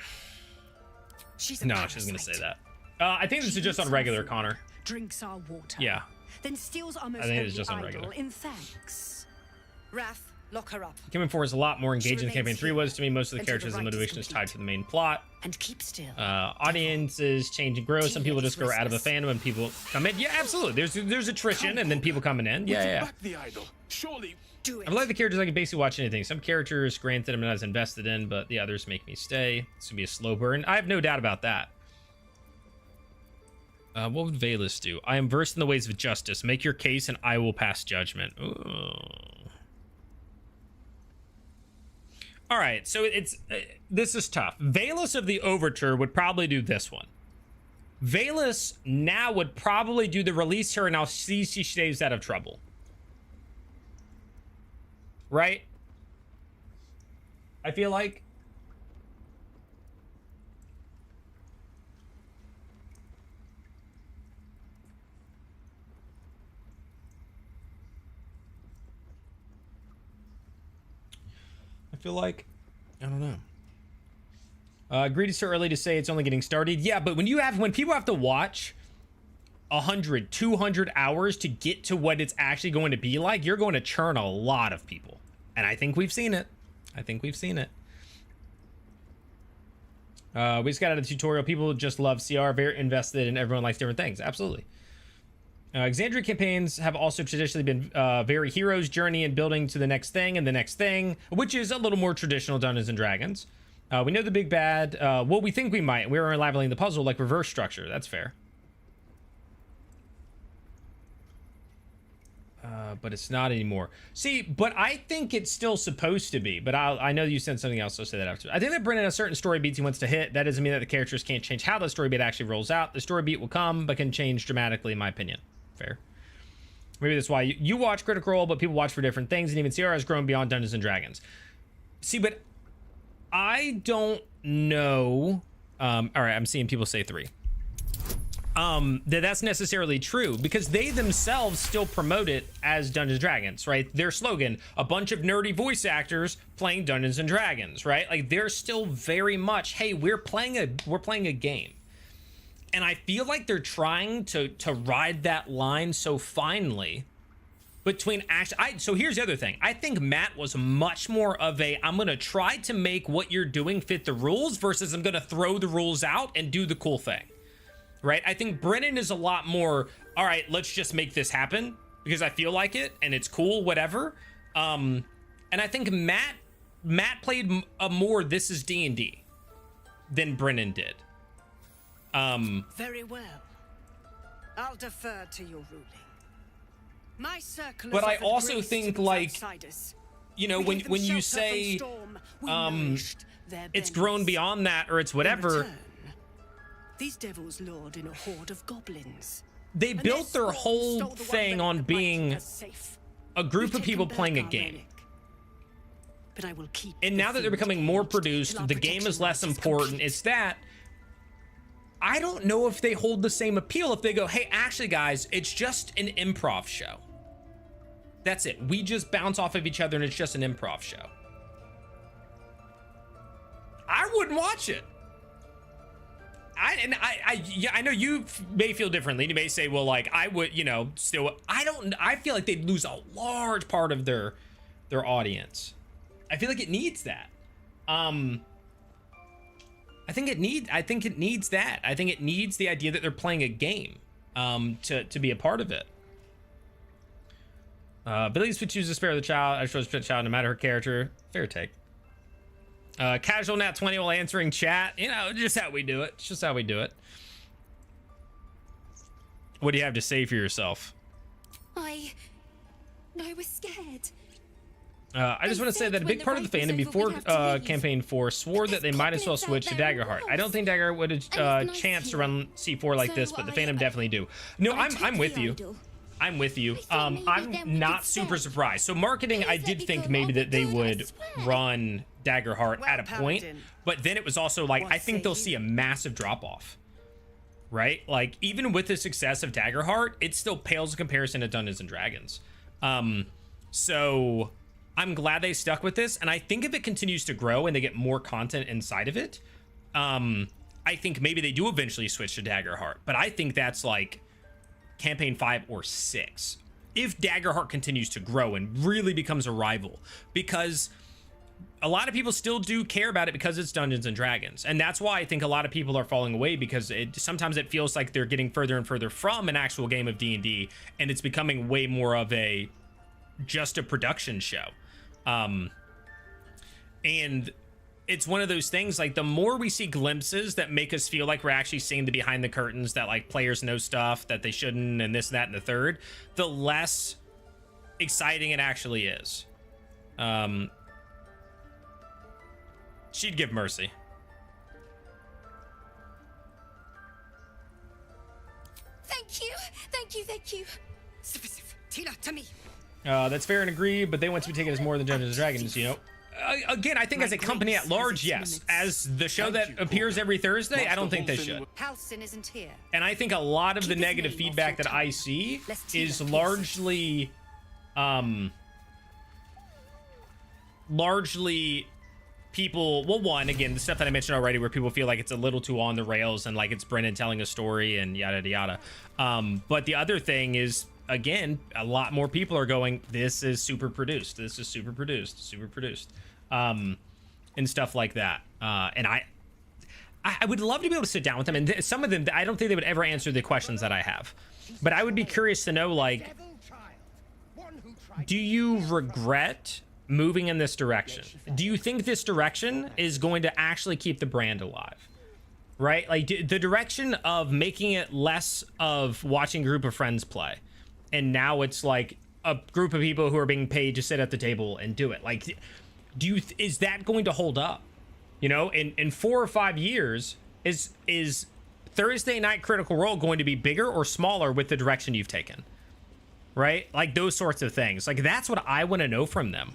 Speaker 10: She's a
Speaker 1: no,
Speaker 10: parasite.
Speaker 1: she's gonna say that. I think this is just on regular, Connor.
Speaker 10: Drinks our water.
Speaker 1: Yeah.
Speaker 10: Then steals our most
Speaker 1: I think it's
Speaker 10: holy
Speaker 1: just on
Speaker 10: idol
Speaker 1: regular.
Speaker 10: in thanks. Wrath, lock her up.
Speaker 1: Campaign 4 is a lot more engaging than
Speaker 10: remains
Speaker 1: Campaign 3 was to me. Most of the
Speaker 10: until
Speaker 1: characters
Speaker 10: the
Speaker 1: and
Speaker 10: rite is
Speaker 1: motivation is tied
Speaker 10: complete.
Speaker 1: to the main plot.
Speaker 10: And keep still.
Speaker 1: Audiences change and grow. Some people just grow out of the fandom and people come in. Yeah, absolutely. There's attrition and then people coming in. Yeah.
Speaker 6: Back the idol. Surely.
Speaker 10: Do it.
Speaker 1: I like the characters. I can basically watch anything. Some characters, granted, I'm not as invested in, but the others make me stay. This would be a slow burn. I have no doubt about that. What would Valus do? I am versed in the ways of justice. Make your case and I will pass judgment. Ooh. All right, so it's this is tough. Valus of the Overture would probably do this one. Valus now would probably do the release her and I'll see she stays out of trouble. Right? I feel like. I don't know. Greedy so early to say it's only getting started. Yeah, but when people have to watch 100, 200 hours to get to what it's actually going to be like, you're going to churn a lot of people. And I think we've seen it. We just got out of the tutorial. People just love CR, very invested, and everyone likes different things. Absolutely. Exandria campaigns have also traditionally been very hero's journey and building to the next thing and the next thing, which is a little more traditional Dungeons and Dragons. We know the big bad. Well, we think we might. We're unraveling the puzzle like reverse structure. That's fair. But it's not anymore. See, but I think it's still supposed to be. But I know you said something else, so I'll say that after. I think that Brennan has certain story beats he wants to hit. That doesn't mean that the characters can't change how the story beat actually rolls out. The story beat will come, but can change dramatically, in my opinion. Fair. Maybe that's why you watch Critical Role, but people watch for different things, and even CR has grown beyond Dungeons and Dragons. See, but I don't know. All right, I'm seeing people say 3. That's necessarily true because they themselves still promote it as Dungeons and Dragons, right? Their slogan: a bunch of nerdy voice actors playing Dungeons and Dragons, right? Like they're still very much, hey, we're playing a game. And I feel like they're trying to ride that line so finely between so here's the other thing. I think Matt was much more of I'm going to try to make what you're doing fit the rules versus I'm going to throw the rules out and do the cool thing. Right? I think Brennan is a lot more, all right, let's just make this happen because I feel like it and it's cool, whatever. And I think Matt played a more this is D&D than Brennan did.
Speaker 10: Very well. I'll defer to your ruling. My circle.
Speaker 1: But I also think, like, you know, when you say it's grown beyond that or it's whatever,
Speaker 10: these devils lord in a horde of goblins.
Speaker 1: They built their whole thing on being a group of people playing a game.
Speaker 10: But I will keep.
Speaker 1: And now that they're becoming more produced, the game is less important. It's that
Speaker 11: I don't know if they hold the same appeal if they go, hey, actually, guys, it's just an improv show. That's it. We just bounce off of each other and it's just an improv show. I wouldn't watch it. I know you may feel differently. You may say, well, like, I would, you know, still, I feel like they'd lose a large part of their audience. I feel like it needs that. I think it needs that. I think it needs the idea that they're playing a game, to be a part of it. Billy's would choose to spare the child. I chose the child no matter her character. Fair take. Casual Nat 20 while answering chat. You know, just how we do it. It's just how we do it. What do you have to say for yourself?
Speaker 12: I was scared.
Speaker 11: I just want to say that a big part of the fandom before campaign 4 swore that they might as well switch to Daggerheart. I don't think Daggerheart would have chance to run C4 like this, but the fandom definitely do. No, I'm with you. I'm with you. I'm not super surprised. So marketing, I did think maybe that they would run Daggerheart at a point, but then it was also like, I think they'll see a massive drop off, right? Like even with the success of Daggerheart, it still pales in comparison to Dungeons and Dragons. So I'm glad they stuck with this. And I think if it continues to grow and they get more content inside of it, I think maybe they do eventually switch to Daggerheart, but I think that's like campaign 5 or 6 if Daggerheart continues to grow and really becomes a rival, because a lot of people still do care about it because it's Dungeons and Dragons, and that's why I think a lot of people are falling away, because sometimes it feels like they're getting further and further from an actual game of D&D, and it's becoming way more of just a production show. And it's one of those things, like the more we see glimpses that make us feel like we're actually seeing the behind the curtains, that like players know stuff that they shouldn't, and this, that, and the third, the less exciting it actually is. She'd give mercy.
Speaker 12: Thank you.
Speaker 10: Tina, to me.
Speaker 11: That's fair and agree, but they want to be taken as more than Dungeons and Dragons, you know? Again, I think as a company at large, yes. As the show that appears every Thursday, I don't think they should.
Speaker 10: Halcyon isn't here.
Speaker 11: And I think a lot of the negative feedback that I see is largely people, well, one, again, the stuff that I mentioned already, where people feel like it's a little too on the rails and like it's Brennan telling a story and yada yada. But the other thing is, again, a lot more people are going, this is super produced, and stuff like that. And I would love to be able to sit down with them, and some of them, I don't think they would ever answer the questions that I have, but I would be curious to know, like, do you regret moving in this direction? Do you think this direction is going to actually keep the brand alive? Right? Like the direction of making it less of watching a group of friends play, and now it's like a group of people who are being paid to sit at the table and do it. Like, is that going to hold up? You know, in 4 or 5 years, is Thursday Night Critical Role going to be bigger or smaller with the direction you've taken? Right? Like those sorts of things. Like that's what I want to know from them.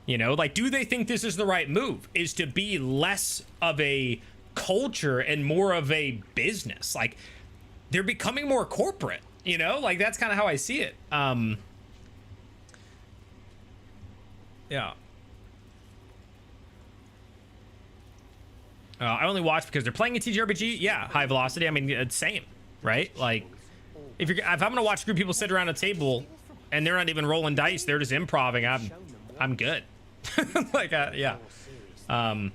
Speaker 11: You know, like, do they think this is the right move? Is to be less of a culture and more of a business? Like, they're becoming more corporate, you know? Like, that's kind of how I see it. Yeah. I only watch because they're playing a TTRPG. Yeah, high velocity. I mean, it's same, right? Like, if I'm gonna watch a group of people sit around a table and they're not even rolling dice, they're just improvising, I'm good. Like, yeah. I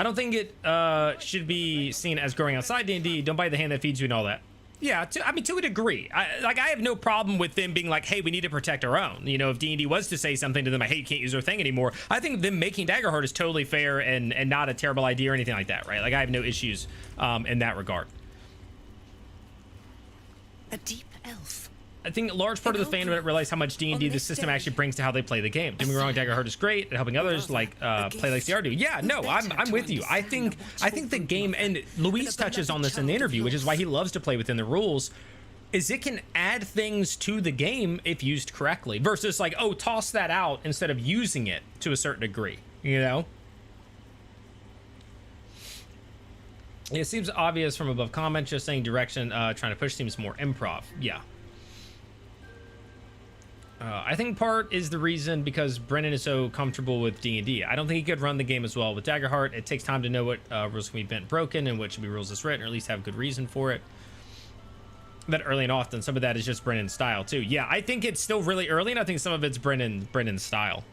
Speaker 11: don't think it should be seen as growing outside D&D. Don't bite the hand that feeds you and all that. Yeah, I mean, to a degree. I have no problem with them being like, hey, we need to protect our own. You know, if D&D was to say something to them, like, hey, you can't use their thing anymore, I think them making Daggerheart is totally fair and not a terrible idea or anything like that, right? Like, I have no issues in that regard.
Speaker 10: A deep elf.
Speaker 11: I think a large part of the fandom realize how much D&D the system actually brings to how they play the game. Don't get me wrong, Daggerheart is great at helping others like play like CR do. Yeah, no, I'm with you. I think the game, and Luis touches on this in the interview, which is why he loves to play within the rules, is it can add things to the game if used correctly, versus like, oh, toss that out instead of using it to a certain degree, you know? It seems obvious from above comment, just saying direction, trying to push seems more improv. Yeah. I think part is the reason because Brennan is so comfortable with D&D. I don't think he could run the game as well with Daggerheart. It takes time to know what rules can be bent broken and what should be rules as written, or at least have good reason for it. That early and often, some of that is just Brennan's style too. Yeah, I think it's still really early, and I think some of it's Brennan's style.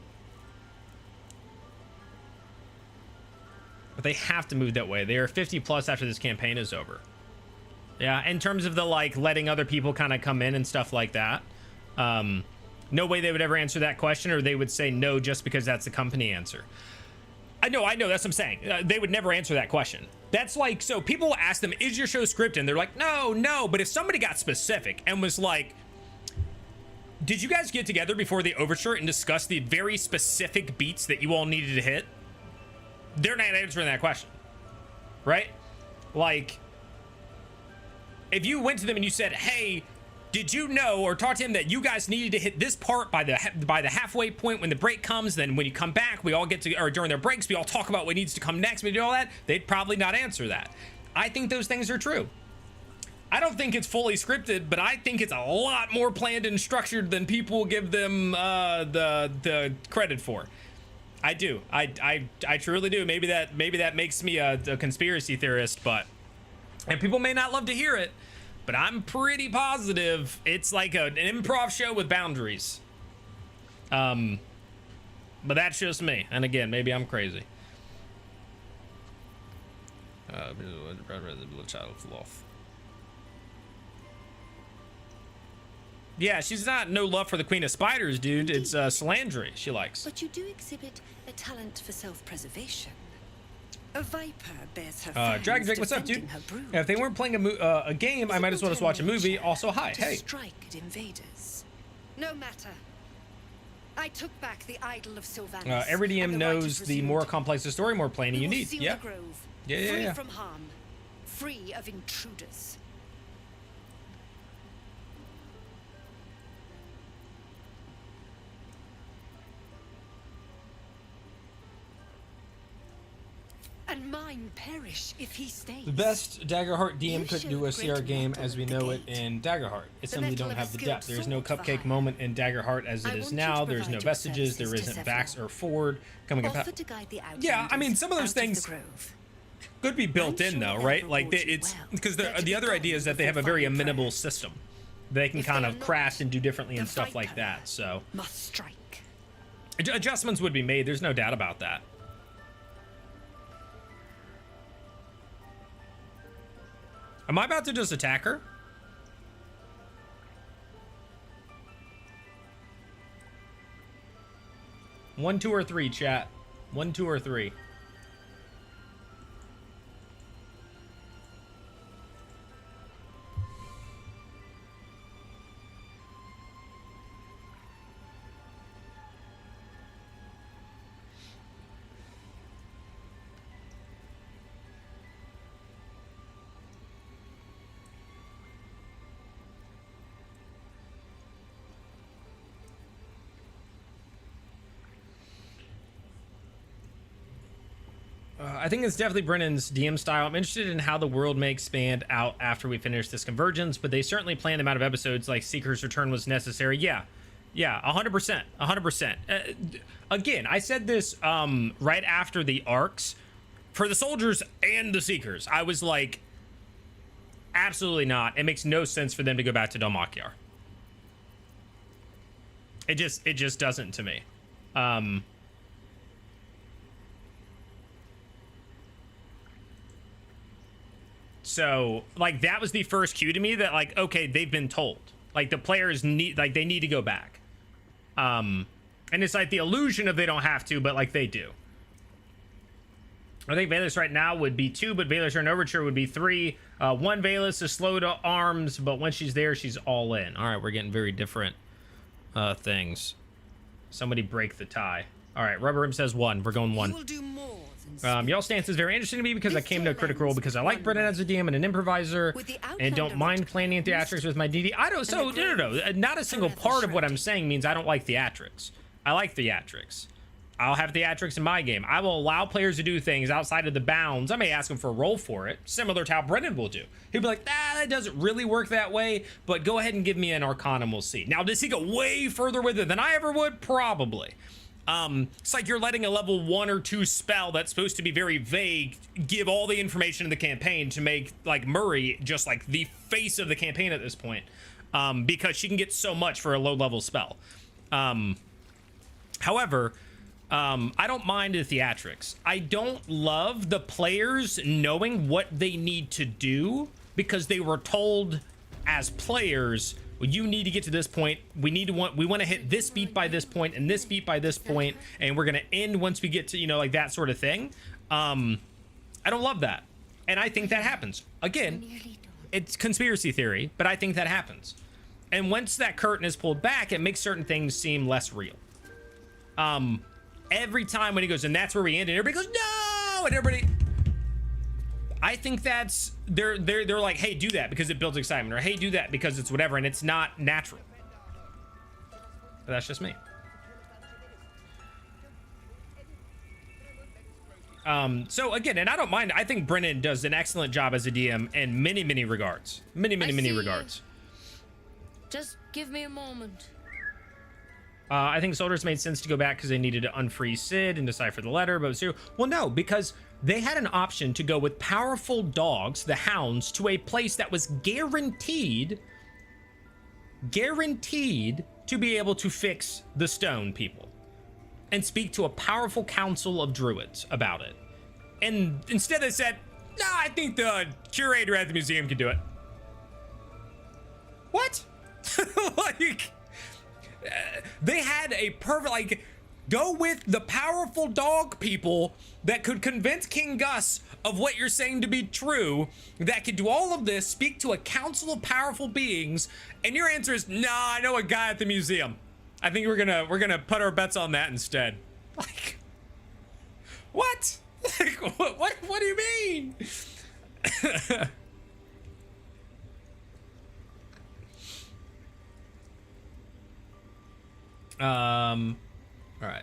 Speaker 11: But they have to move that way. They are 50 plus after this campaign is over. Yeah, in terms of the like letting other people kind of come in and stuff like that. No way they would ever answer that question, or they would say no just because that's the company answer. I know, that's what I'm saying. They would never answer that question. That's like, so people will ask them, is your show scripted? And they're like, no. But if somebody got specific and was like, did you guys get together before the overture and discuss the very specific beats that you all needed to hit? They're not answering that question, right? Like, if you went to them and you said, hey, did you know, or talk to him that you guys needed to hit this part by the halfway point when the break comes, then when you come back, we all get to, or during their breaks, we all talk about what needs to come next, we do all that, they'd probably not answer that. I think those things are true. I don't think it's fully scripted, but I think it's a lot more planned and structured than people give them the credit for. I do. I truly do. Maybe that makes me a conspiracy theorist, but, and people may not love to hear it, but I'm pretty positive it's like an improv show with boundaries. But that's just me. And again, maybe I'm crazy. Yeah, she's not no love for the Queen of Spiders, dude. It's Salandri she likes.
Speaker 10: But you do exhibit a talent for self-preservation. A viper bears her
Speaker 11: Dragon Drake, what's up, dude? If they weren't playing a game, I might as well just watch a movie. Also, hi, hey.
Speaker 10: Strike at invaders. No matter. I took back the idol of Sylvanus.
Speaker 11: Every DM knows the more complex the story, more planning you need. Yeah.
Speaker 10: Free from harm, free of intruders. And mine perish if he stays.
Speaker 11: The best Daggerheart DM could do a CR game as we know it in Daggerheart. It simply don't have the depth. There's no cupcake moment in Daggerheart as it is now. There's no vestiges. There isn't backs or forward coming up. Yeah, I mean, some of those things could be built in though, right? Like it's because the other idea is that they have a very amenable system. They can kind of crash and do differently and stuff like that. So
Speaker 10: must strike.
Speaker 11: Adjustments would be made. There's no doubt about that. Am I about to just attack her? 1, 2, or 3, chat. 1, 2, or 3. I think it's definitely Brennan's DM style. I'm interested in how the world may expand out after we finish this convergence, but they certainly plan the amount of episodes like Seeker's Return was necessary. Yeah, 100%, 100%. Again, I said this right after the arcs for the soldiers and the Seekers. I was like, absolutely not. It makes no sense for them to go back to Dalmakyar. It just doesn't to me. So like that was the first cue to me that like, okay, they've been told, like the players need, like they need to go back. And it's like the illusion of they don't have to, but like they do. I think Valus right now would be 2, but Valus or an overture would be 3. 1 Valus is slow to arms, but when she's there, she's all in. All right, we're getting very different things. Somebody break the tie. All right, Rubber Rim says 1. We're going 1. Y'all stance is very interesting to me because I came to a Critical Role because I like Brennan as a DM and an improviser and don't mind planning and theatrics with my DD. I don't, so no. Not a single part of what I'm saying means I don't like theatrics. I like theatrics. I'll have theatrics in my game. I will allow players to do things outside of the bounds. I may ask them for a roll for it, similar to how Brennan will do. He'll be like, that doesn't really work that way, but go ahead and give me an Arcana and we'll see. Now, does he go way further with it than I ever would? Probably. It's like you're letting a level 1 or 2 spell that's supposed to be very vague give all the information in the campaign to make, like, Murray just, like, the face of the campaign at this point, because she can get so much for a low-level spell. However... I don't mind the theatrics. I don't love the players knowing what they need to do because they were told as players, well, you need to get to this point. We want to hit this beat by this point and this beat by this point, and we're going to end once we get to, you know, like that sort of thing. I don't love that. And I think that happens. Again, it's conspiracy theory, but I think that happens. And once that curtain is pulled back, it makes certain things seem less real. Every time when he goes, and that's where we end, and everybody goes, no, and everybody, I think that's, they're like, hey, do that because it builds excitement, or hey, do that because it's whatever, and it's not natural. But that's just me. So again, and I don't mind, I think Brennan does an excellent job as a DM in many, many regards. Many regards.
Speaker 3: Just give me a moment.
Speaker 11: I think soldiers made sense to go back because they needed to unfreeze Sid and decipher the letter, but well, no, because they had an option to go with powerful dogs, the hounds, to a place that was guaranteed to be able to fix the stone people and speak to a powerful council of druids about it. And instead they said, no, I think the curator at the museum can do it. What? Like... they had a perfect, like, go with the powerful dog people that could convince King Gus of what you're saying to be true, that could do all of this, speak to a council of powerful beings, and your answer is, nah, I know a guy at the museum. I think we're gonna put our bets on that instead. Like, what? Like, what do you mean? All right.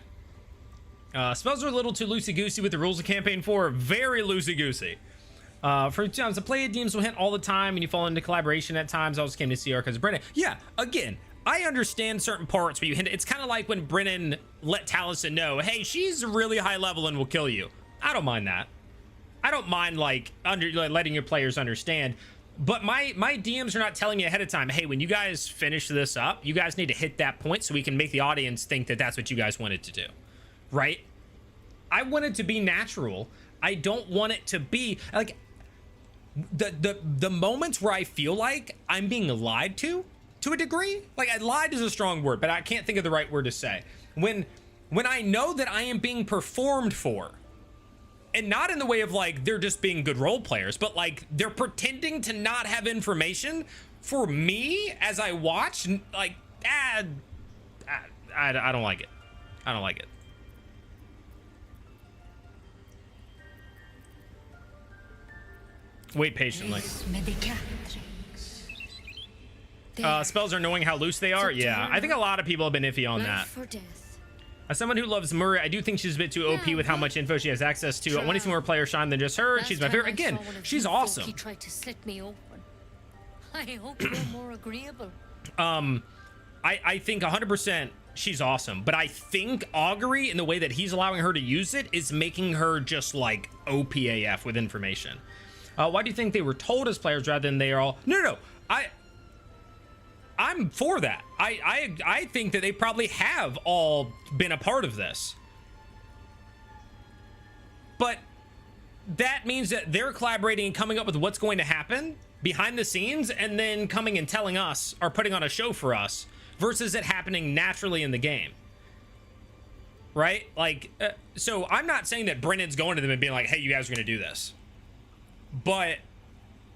Speaker 11: Spells are a little too loosey-goosey with the rules of campaign 4. Very loosey-goosey. For times the play DMs will hint all the time and you fall into collaboration at times. I also came to CR because of Brennan. Yeah, again, I understand certain parts where you hint. It's kind of like when Brennan let Taliesin know, hey, she's really high level and will kill you. I don't mind that. I don't mind like letting your players understand. But my DMs are not telling me ahead of time, hey, when you guys finish this up, you guys need to hit that point so we can make the audience think that that's what you guys wanted to do, right? I want it to be natural. I don't want it to be like the moments where I feel like I'm being lied to a degree. Like, lied is a strong word, but I can't think of the right word to say. When I know that I am being performed for. And not in the way of like they're just being good role players, but like they're pretending to not have information for me as I watch. Like, I don't like it. I don't like it. Wait patiently. Spells are knowing how loose they are. Yeah, I think a lot of people have been iffy on that. As someone who loves Murray, I do think she's a bit too OP with how much info she has access to. I want to see more players shine than just her. She's my favorite. Again, she's awesome.
Speaker 3: He tried to slit me open. I hope you're more agreeable.
Speaker 11: I think 100% she's awesome, but I think Augury, in the way that he's allowing her to use it, is making her just like OPAF with information. Why do you think they were told as players rather than they are all? No. I'm for that. I think that they probably have all been a part of this. But that means that they're collaborating and coming up with what's going to happen behind the scenes and then coming and telling us or putting on a show for us versus it happening naturally in the game. Right? Like, so I'm not saying that Brennan's going to them and being like, hey, you guys are going to do this. But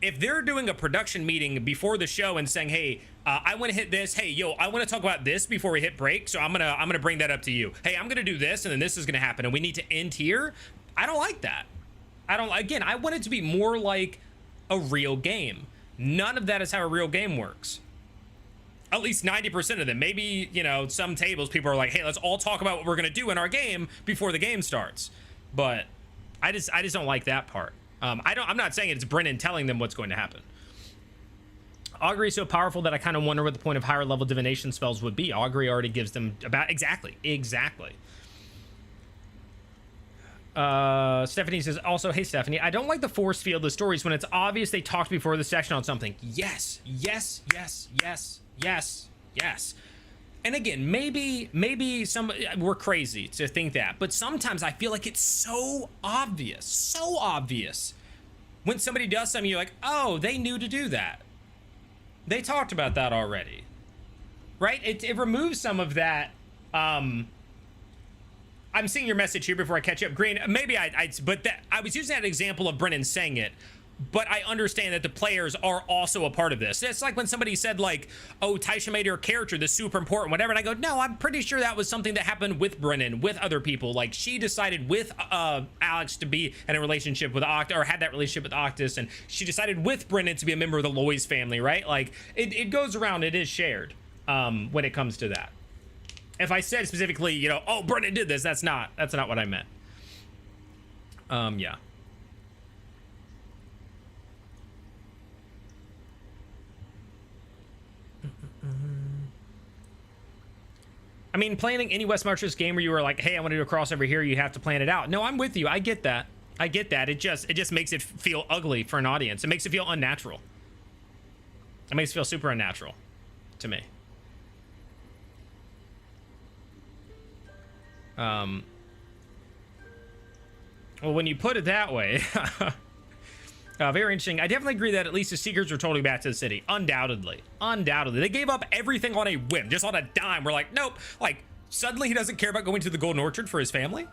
Speaker 11: if they're doing a production meeting before the show and saying, hey, I want to hit this. Hey, yo, I want to talk about this before we hit break. So I'm gonna bring that up to you. Hey, I'm gonna do this, and then this is gonna happen, and we need to end here. I don't like that. Again, I want it to be more like a real game. None of that is how a real game works. at least 90% of them. Maybe, you know, some tables people are like, hey, let's all talk about what we're gonna do in our game before the game starts. But I just don't like that part. I'm not saying it's Brennan telling them what's going to happen. Augury is so powerful that I kind of wonder what the point of higher level divination spells would be. Augury already gives them about exactly. Stephanie says also, hey Stephanie, I don't like the force field of the stories when it's obvious they talked before the section on something. Yes. And again, maybe we're crazy to think that, but sometimes I feel like it's so obvious when somebody does something, you're like, oh, they knew to do that. They talked about that already, right? It removes some of that. I'm seeing your message here before I catch up. Green, maybe I was using that example of Brennan saying it, but I understand that the players are also a part of this. It's like when somebody said like, oh, Taisha made her character this super important, whatever. And I go, no, I'm pretty sure that was something that happened with Brennan, with other people. Like she decided with Alex to be in a relationship with Octus, or had that relationship with Octus. And she decided with Brennan to be a member of the Lois family, right? Like it goes around, it is shared when it comes to that. If I said specifically, you know, oh, Brennan did this, that's not what I meant. Yeah. I mean, planning any West Marches game where you were like, hey, I want to do a crossover here, you have to plan it out. No, I'm with you. I get that. It just makes it feel ugly for an audience. It makes it feel unnatural. It makes it feel super unnatural to me. Well, when you put it that way, very interesting. I definitely agree that at least the Seekers were totally back to the city. Undoubtedly. They gave up everything on a whim, just on a dime. We're like, nope. Like, suddenly he doesn't care about going to the Golden Orchard for his family,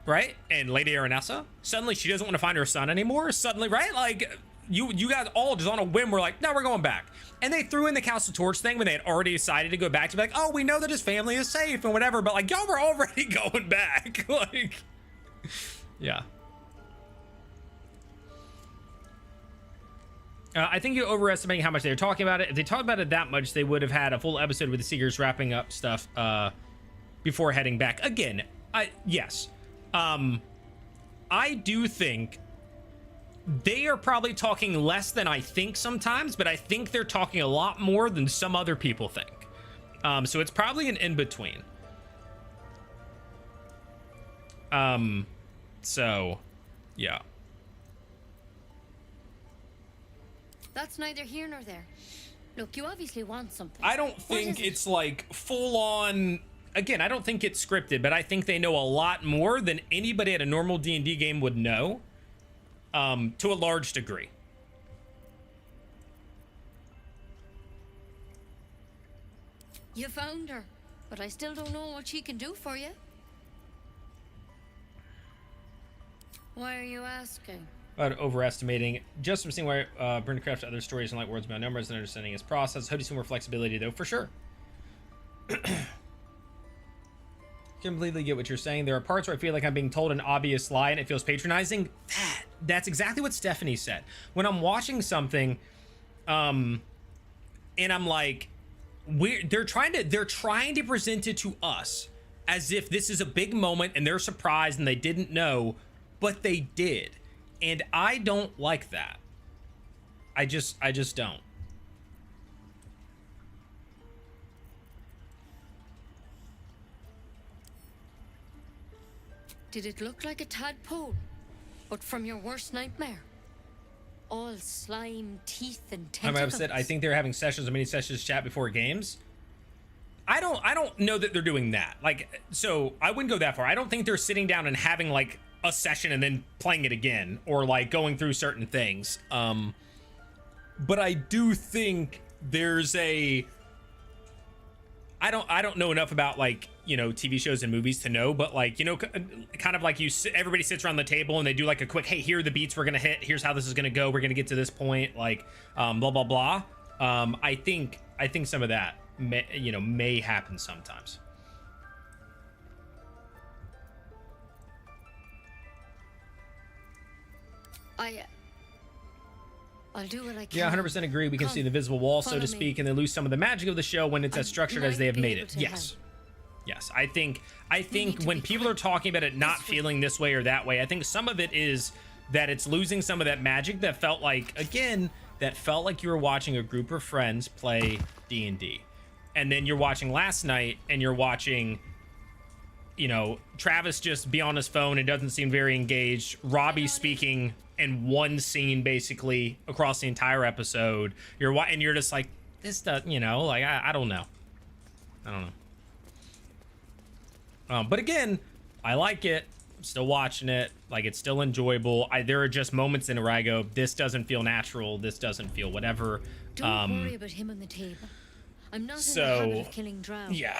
Speaker 11: right? And Lady Aranessa, suddenly she doesn't want to find her son anymore. Suddenly, right? Like, you guys all just on a whim were like, no, we're going back. And they threw in the Council Torch thing when they had already decided to go back to be like, oh, we know that his family is safe and whatever, but like, y'all were already going back. Like, yeah. I think you're overestimating how much they're talking about it. If they talked about it that much, they would have had a full episode with the Seekers wrapping up stuff before heading back. Again, yes. I do think they are probably talking less than I think sometimes, but I think they're talking a lot more than some other people think. So it's probably an in-between. So, yeah.
Speaker 12: That's neither here nor there. Look, you obviously want something.
Speaker 11: I don't think it's like full on. Again, I don't think it's scripted, but I think they know a lot more than anybody at a normal D&D game would know, to a large degree.
Speaker 12: You found her, but I still don't know what she can do for you. Why are you asking?
Speaker 11: About overestimating. Just from seeing why Brendan crafts other stories and like words about numbers and understanding his process. Hope you see more flexibility though, for sure. Completely get what you're saying. There are parts where I feel like I'm being told an obvious lie and it feels patronizing. That's exactly what Stephanie said. When I'm watching something, and I'm like, they're trying to present it to us as if this is a big moment and they're surprised and they didn't know, but they did. And I don't like that. I just don't.
Speaker 12: Did it look like a tadpole? But from your worst nightmare? All slime, teeth, and tentacles.
Speaker 11: I think they're having sessions or mini sessions chat before games. I don't know that they're doing that. Like, so I wouldn't go that far. I don't think they're sitting down and having like a session and then playing it again or like going through certain things. But I do think there's a, I don't know enough about like, you know, TV shows and movies to know, but like, you know, kind of like everybody sits around the table and they do like a quick, hey, here are the beats we're going to hit. Here's how this is going to go. We're going to get to this point, like, blah, blah, blah. I think some of that may happen sometimes.
Speaker 12: I'll do what I can.
Speaker 11: Yeah, 100% agree. We can see the visible wall, so to
Speaker 12: follow
Speaker 11: speak,
Speaker 12: me.
Speaker 11: and they lose some of the magic of the show when it's as structured as they have made it. Yes. Yes, I think when people are talking about it not feeling this way or that way, I think some of it is that it's losing some of that magic that felt like, again, that felt like you were watching a group of friends play D&D. And then you're watching last night and you're watching, you know, Travis just be on his phone and doesn't seem very engaged. Robbie speaking in one scene basically across the entire episode. And you're just like, this does, you know, like, I don't know. I don't know. But again, I like it. I'm still watching it. Like, it's still enjoyable. There are just moments in it where I go, this doesn't feel natural. This doesn't feel whatever.
Speaker 12: Don't worry about him on the table. I'm not in the habit of killing drow.
Speaker 11: Yeah.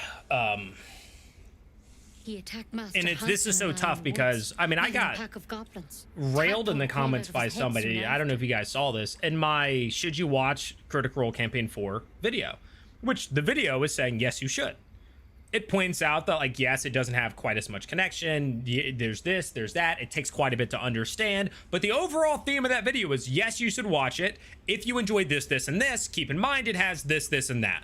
Speaker 12: He attacked Master
Speaker 11: And this is so
Speaker 12: Hansen
Speaker 11: tough
Speaker 12: and
Speaker 11: because, I mean, I got
Speaker 12: pack of goblins.
Speaker 11: railed in the
Speaker 12: Tadpole
Speaker 11: comments
Speaker 12: crawled out
Speaker 11: by
Speaker 12: of his head
Speaker 11: somebody.
Speaker 12: soon
Speaker 11: I don't know if you guys saw this in my Should You Watch Critical Role Campaign 4 video, which the video is saying, yes, you should. It points out that, like, yes, it doesn't have quite as much connection. There's this, there's that. It takes quite a bit to understand. But the overall theme of that video is, yes, you should watch it. If you enjoyed this, this, and this, keep in mind it has this, this, and that.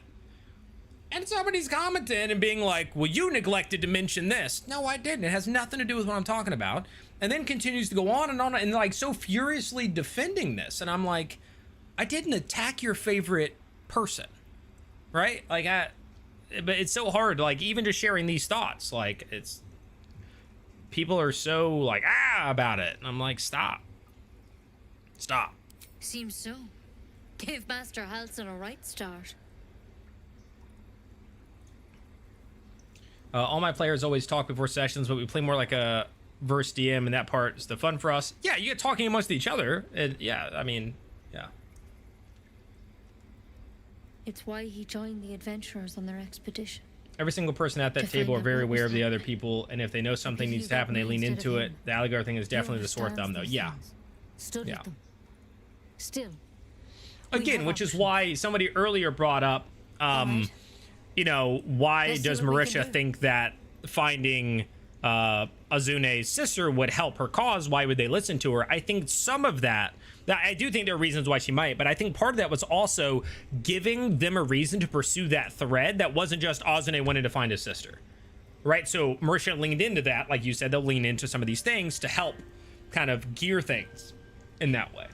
Speaker 11: And somebody's commenting and being like, well, you neglected to mention this. No, I didn't. It has nothing to do with what I'm talking about. And then continues to go on and like so furiously defending this. And I'm like, I didn't attack your favorite person, right? Like, but it's so hard, like, even just sharing these thoughts, like, it's, people are so like, about it. And I'm like, stop.
Speaker 12: Seems so. Gave Master Halsin a right start.
Speaker 11: All my players always talk before sessions, but we play more like a verse DM, and that part is the fun for us. Yeah, you get talking amongst each other. And yeah, I mean, yeah.
Speaker 12: It's why he joined the adventurers on their expedition.
Speaker 11: Every single person at that table are very aware of the other people, and if they know something needs to happen, they lean into it. The Alligar thing is definitely the sore thumb, though. Yeah.
Speaker 12: Studied them. Still.
Speaker 11: Again, which is why somebody earlier brought up, you know, why does Marisha think that finding Azune's sister would help her cause? Why would they listen to her? I think some of that, I do think there are reasons why she might, but I think part of that was also giving them a reason to pursue that thread that wasn't just Azune wanted to find his sister, right? So Marisha leaned into that. Like you said, they'll lean into some of these things to help kind of gear things in that way.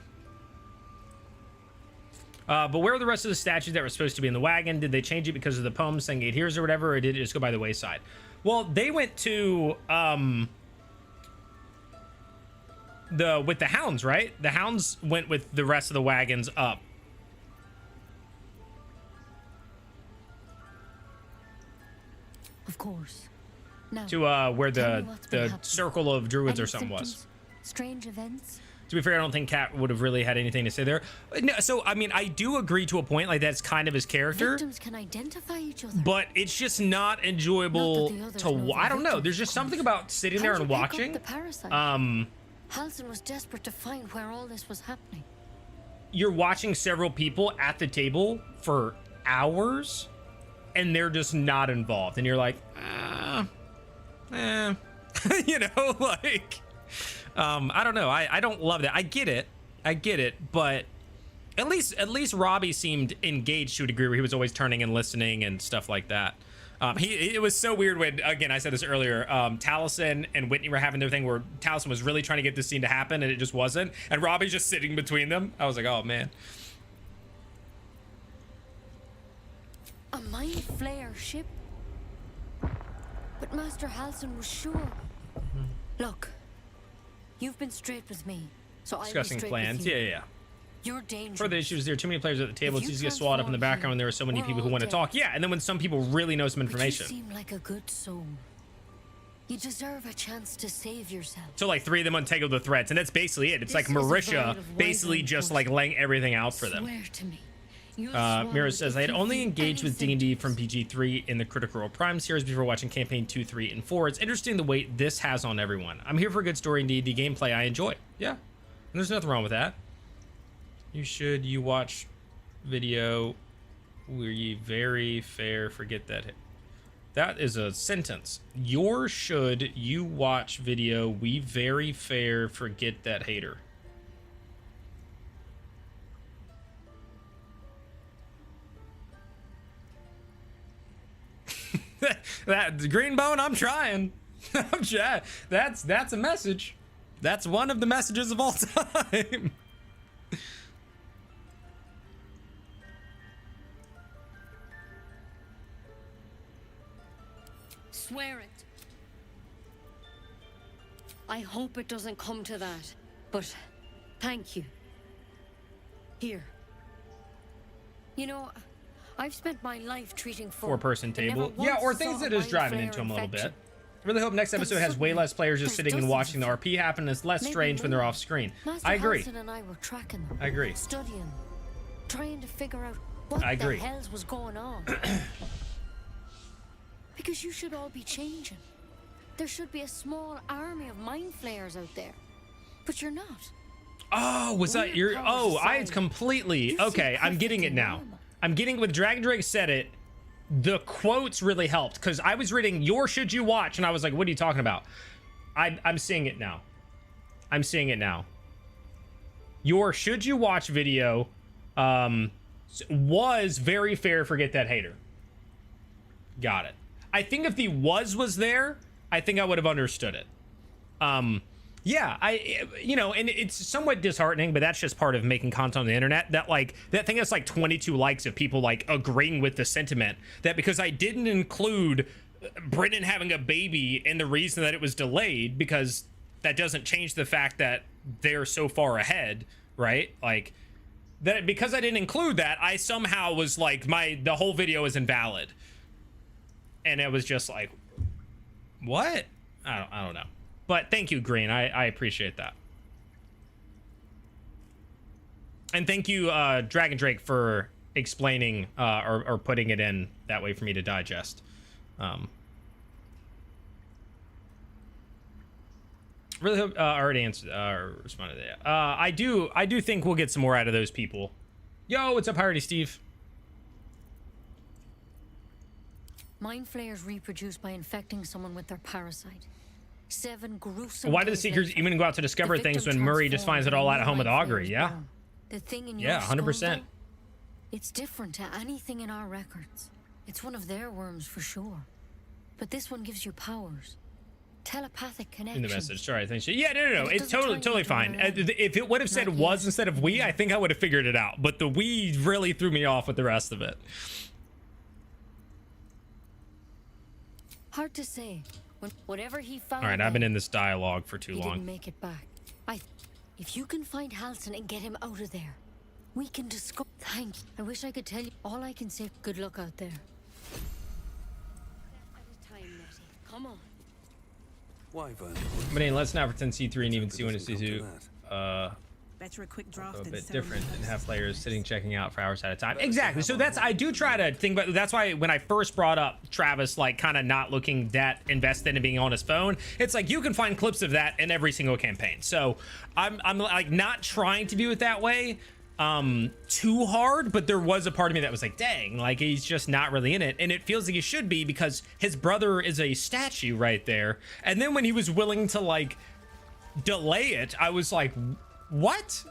Speaker 11: But where are the rest of the statues that were supposed to be in the wagon? Did they change it because of the poem saying 8 here's or whatever, or did it just go by the wayside? Well, they went to with the hounds, right? The hounds went with the rest of the wagons up.
Speaker 12: Of course. Now,
Speaker 11: to where the circle of druids or something was.
Speaker 12: Strange events.
Speaker 11: To be fair, I don't think Kat would have really had anything to say there. No, so, I mean, I do agree to a point, like, that's kind of his character.
Speaker 12: Victims can identify each other.
Speaker 11: But it's just not enjoyable to... I don't know. There's just something about sitting there and watching.
Speaker 12: The parasite? Halsin was desperate to find where all this was happening.
Speaker 11: You're watching several people at the table for hours, and they're just not involved. And you're like, you know, like... I don't know. I don't love that. I get it, but at least Robbie seemed engaged to a degree where he was always turning and listening and stuff like that. It was so weird when, again, I said this earlier, Taliesin and Whitney were having their thing where Taliesin was really trying to get this scene to happen and it just wasn't, and Robbie's just sitting between them. I was like, oh man.
Speaker 12: A mind flayer ship? But Master Halsin was sure. Look. You've been straight with me, so I'll be
Speaker 11: discussing
Speaker 12: straight
Speaker 11: plans.
Speaker 12: with you.
Speaker 11: Yeah.
Speaker 12: You're dangerous.
Speaker 11: For the issues, there are too many players at the table. It's easy to get swallowed up in the background when there are so many people who want to talk. Yeah, and then when some people really know some information.
Speaker 12: But you seem like a good soul. You deserve a chance to save yourself.
Speaker 11: So like 3 of them untangled the threads, and that's basically it. It's like Marisha basically just like laying everything out for them.
Speaker 12: Swear to me.
Speaker 11: Mira says, I had only engaged with D&D from PG3 in the Critical Role Prime series before watching Campaign 2, 3, and 4. It's interesting the weight this has on everyone. I'm here for a good story and D&D gameplay I enjoy. Yeah, and there's nothing wrong with that. You watch video where ye very fair forget that. That is a sentence. You watch video we very fair forget that hater. That green bone, I'm trying. I'm trying. That's a message. That's one of the messages of all time.
Speaker 12: Swear it. I hope it doesn't come to that, but thank you. Here. You know, I've spent my life treating
Speaker 11: four-person table. Yeah, or things that is driving into him a little bit. I really hope next episode has way less players just sitting and watching the RP happen. It's less strange when they're off screen. I agree.
Speaker 12: Master Halsin and I were tracking them.
Speaker 11: I agree.
Speaker 12: Studying, trying to figure out what
Speaker 11: I agree.
Speaker 12: the hells was going on. Because you should all be changing. There should be a small army of mind flayers out there, but you're not.
Speaker 11: Oh, was that your? Oh, I completely. Okay, I'm getting it now. I'm getting with Dragon Drake said it. The quotes really helped because I was reading your should you watch and I was like, what are you talking about? I'm seeing it now. I'm seeing it now. Your should you watch video was very fair. Forget that hater. Got it. I think if the was there, I think I would have understood it. Yeah, you know, and it's somewhat disheartening, but that's just part of making content on the internet. That thing that's like 22 likes of people like agreeing with the sentiment that because I didn't include Brennan having a baby and the reason that it was delayed, because that doesn't change the fact that they're so far ahead, right? Like that because I didn't include that, I somehow was like the whole video is invalid, and it was just like, what? I don't know. But thank you, Green. I appreciate that. And thank you, Dragon Drake, for explaining or putting it in that way for me to digest. Really hope I already answered or responded to that. I do think we'll get some more out of those people. Yo, what's up, Hardy Steve?
Speaker 12: Mind flayers reproduce by infecting someone with their parasite. 7 gruesome.
Speaker 11: Why do the Seekers even go out to discover things when Murray just finds it all out at home with Augury? Yeah.
Speaker 12: The thing in your
Speaker 11: 100%.
Speaker 12: It's different to anything in our records. It's one of their worms for sure. But this one gives you powers. Telepathic connection.
Speaker 11: In the message. Sorry, thanks. Yeah, no. It's totally fine. If it would have said was instead of we, I think I would have figured it out. But the we really threw me off with the rest of it.
Speaker 12: Hard to say. Whatever he found.
Speaker 11: All right, I've been in this dialogue for too long.
Speaker 12: Didn't make it back. If you can find Halsin and get him out of there, we can discuss. Thank you. I wish I could tell you. All I can say. Good luck out there. At a time, Nettie. Come on.
Speaker 11: But let's not pretend C3 and even C1 and C2
Speaker 8: Better a quick draft
Speaker 11: a bit different and have players sitting checking out for hours at a time. Exactly. So that's, I do try to think about, that's why when I first brought up Travis like kind of not looking that invested in being on his phone, it's like you can find clips of that in every single campaign. So I'm like not trying to do it that way too hard, but there was a part of me that was like, dang, like he's just not really in it, and it feels like he should be because his brother is a statue right there. And then when he was willing to like delay it, I was like, what?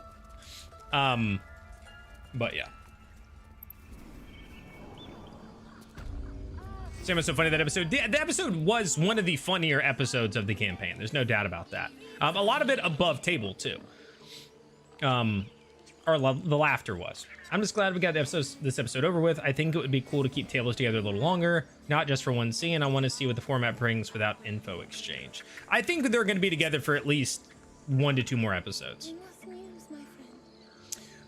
Speaker 11: But yeah. Sam, it's so funny that episode. The episode was one of the funnier episodes of the campaign. There's no doubt about that. A lot of it above table too. Or the laughter was. I'm just glad we got this episode over with. I think it would be cool to keep tables together a little longer, not just for one scene. I want to see what the format brings without info exchange. I think that they're going to be together for at least 1 to 2 more episodes.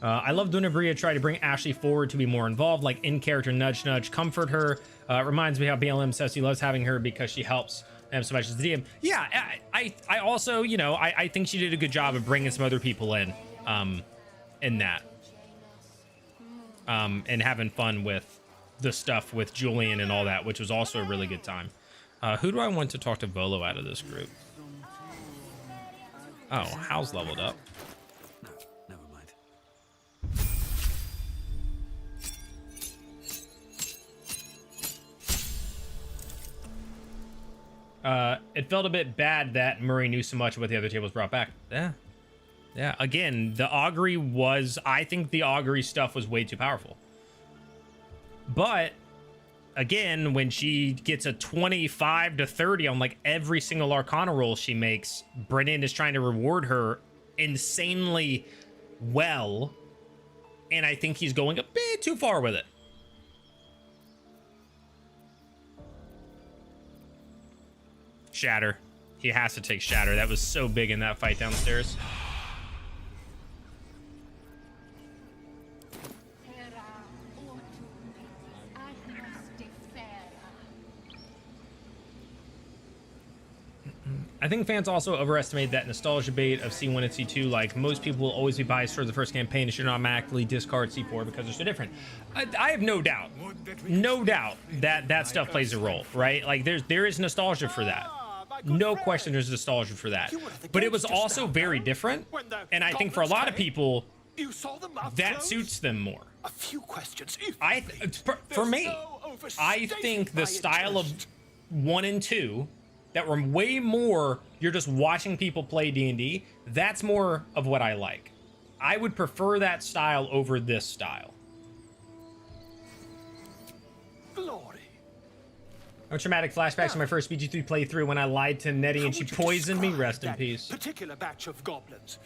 Speaker 11: I loved when Bria tried to bring Ashley forward to be more involved, like in character nudge, comfort her. It reminds me how BLM says he loves having her because she helps him so much as the DM. Yeah, I also, you know, I think she did a good job of bringing some other people in that. And having fun with the stuff with Julian and all that, which was also a really good time. Who do I want to talk to Volo out of this group? Oh, Hal's leveled up.
Speaker 2: No, never mind.
Speaker 11: It felt a bit bad that Murray knew so much of what the other tables brought back. Yeah, again, the augury was, I think the augury stuff was way too powerful. But again, when she gets a 25 to 30 on like every single Arcana roll she makes, Brennan is trying to reward her insanely well. And I think he's going a bit too far with it. Shatter. He has to take Shatter. That was so big in that fight downstairs. I think fans also overestimate that nostalgia bait of C1 and C2. Like, most people will always be biased towards the first campaign and should automatically discard C4 because they're so different. I have no doubt that that stuff plays a role, right? Like, there is nostalgia for that. No question there's nostalgia for that. But it was also very different, and I think for a lot of people, that suits them more.
Speaker 13: A few questions.
Speaker 11: For me, I think the style of 1 and 2 that were way more, you're just watching people play D&D, that's more of what I like. I would prefer that style over this style.
Speaker 13: Glory.
Speaker 11: No traumatic flashbacks to my first BG3 playthrough when I lied to Nettie and she poisoned me. Rest in peace.
Speaker 13: Particular batch of goblins.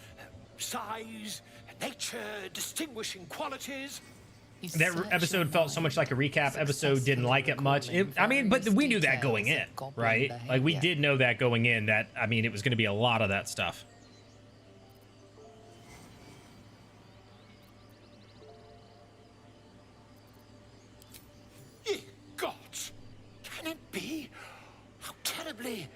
Speaker 13: Size, nature, distinguishing qualities.
Speaker 11: That episode felt so much like a recap episode. Didn't like it much. I mean, but we knew that going in, right? Like, we did know that going in, that, I mean, it was going to be a lot of that stuff.
Speaker 13: Ye gods! Can it be? How terribly...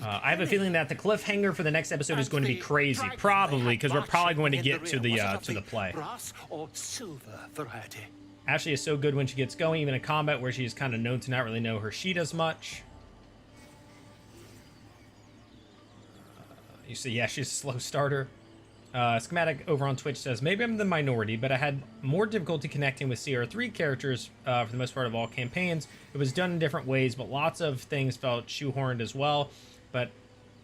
Speaker 11: I have a feeling that the cliffhanger for the next episode is going to be crazy, probably because we're probably going to get to the play.
Speaker 13: Brass or silver variety.
Speaker 11: Ashley is so good when she gets going, even in combat where she's kind of known to not really know her sheet as much. You see, yeah, she's a slow starter. Schematic over on Twitch says, maybe I'm the minority, but I had more difficulty connecting with CR3 characters for the most part of all campaigns. It was done in different ways, but lots of things felt shoehorned as well. But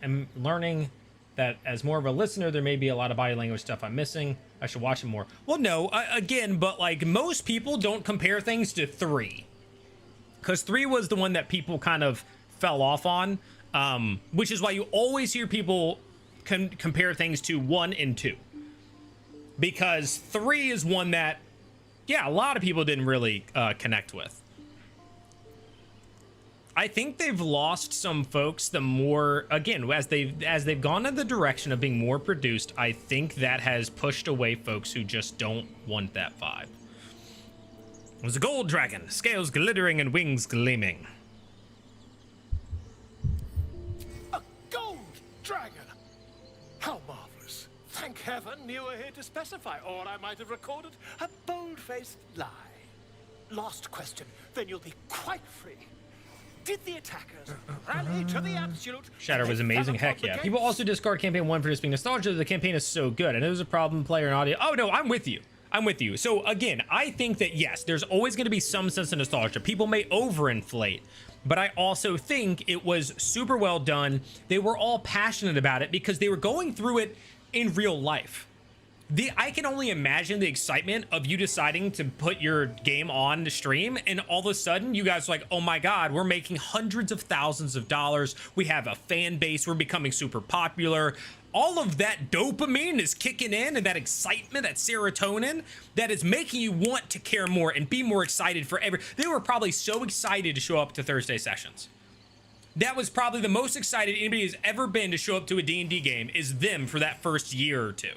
Speaker 11: I'm learning that as more of a listener, there may be a lot of body language stuff I'm missing. I should watch it more. Well, no, again, but like, most people don't compare things to 3. Because 3 was the one that people kind of fell off on, which is why you always hear people compare things to 1 and 2. Because 3 is one that, yeah, a lot of people didn't really connect with. I think they've lost some folks the more, again, as they've gone in the direction of being more produced. I think that has pushed away folks who just don't want that vibe. It was a gold dragon, scales glittering and wings gleaming.
Speaker 13: A gold dragon! How marvelous. Thank heaven you were here to specify, or I might have recorded a bold-faced lie. Last question, then you'll be quite free. Did the attackers rally to the absolute?
Speaker 11: Shatter was amazing. Heck yeah. People also discard campaign 1 for just being nostalgia. The campaign is so good. I know there's a problem, player and audio. Oh no, I'm with you. I'm with you. So again, I think that yes, there's always going to be some sense of nostalgia. People may overinflate, but I also think it was super well done. They were all passionate about it because they were going through it in real life. I can only imagine the excitement of you deciding to put your game on the stream and all of a sudden you guys are like, oh my God, we're making hundreds of thousands of dollars. We have a fan base. We're becoming super popular. All of that dopamine is kicking in, and that excitement, that serotonin, that is making you want to care more and be more excited for they were probably so excited to show up to Thursday sessions. That was probably the most excited anybody has ever been to show up to a D&D game, is them for that first year or two.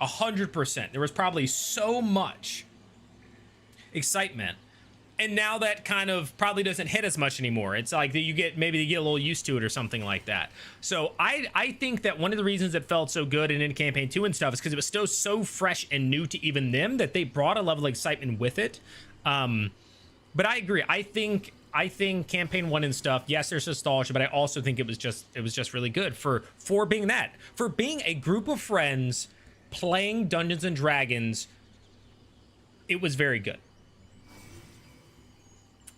Speaker 11: 100%. There was probably so much excitement, and now that kind of probably doesn't hit as much anymore. It's like that maybe you get a little used to it or something like that. So I think that one of the reasons it felt so good in campaign 2 and stuff is because it was still so fresh and new to even them that they brought a level of excitement with it. But I agree. I think campaign 1 and stuff, yes, there's nostalgia, but I also think it was just really good for being a group of friends playing Dungeons and Dragons. It was very good.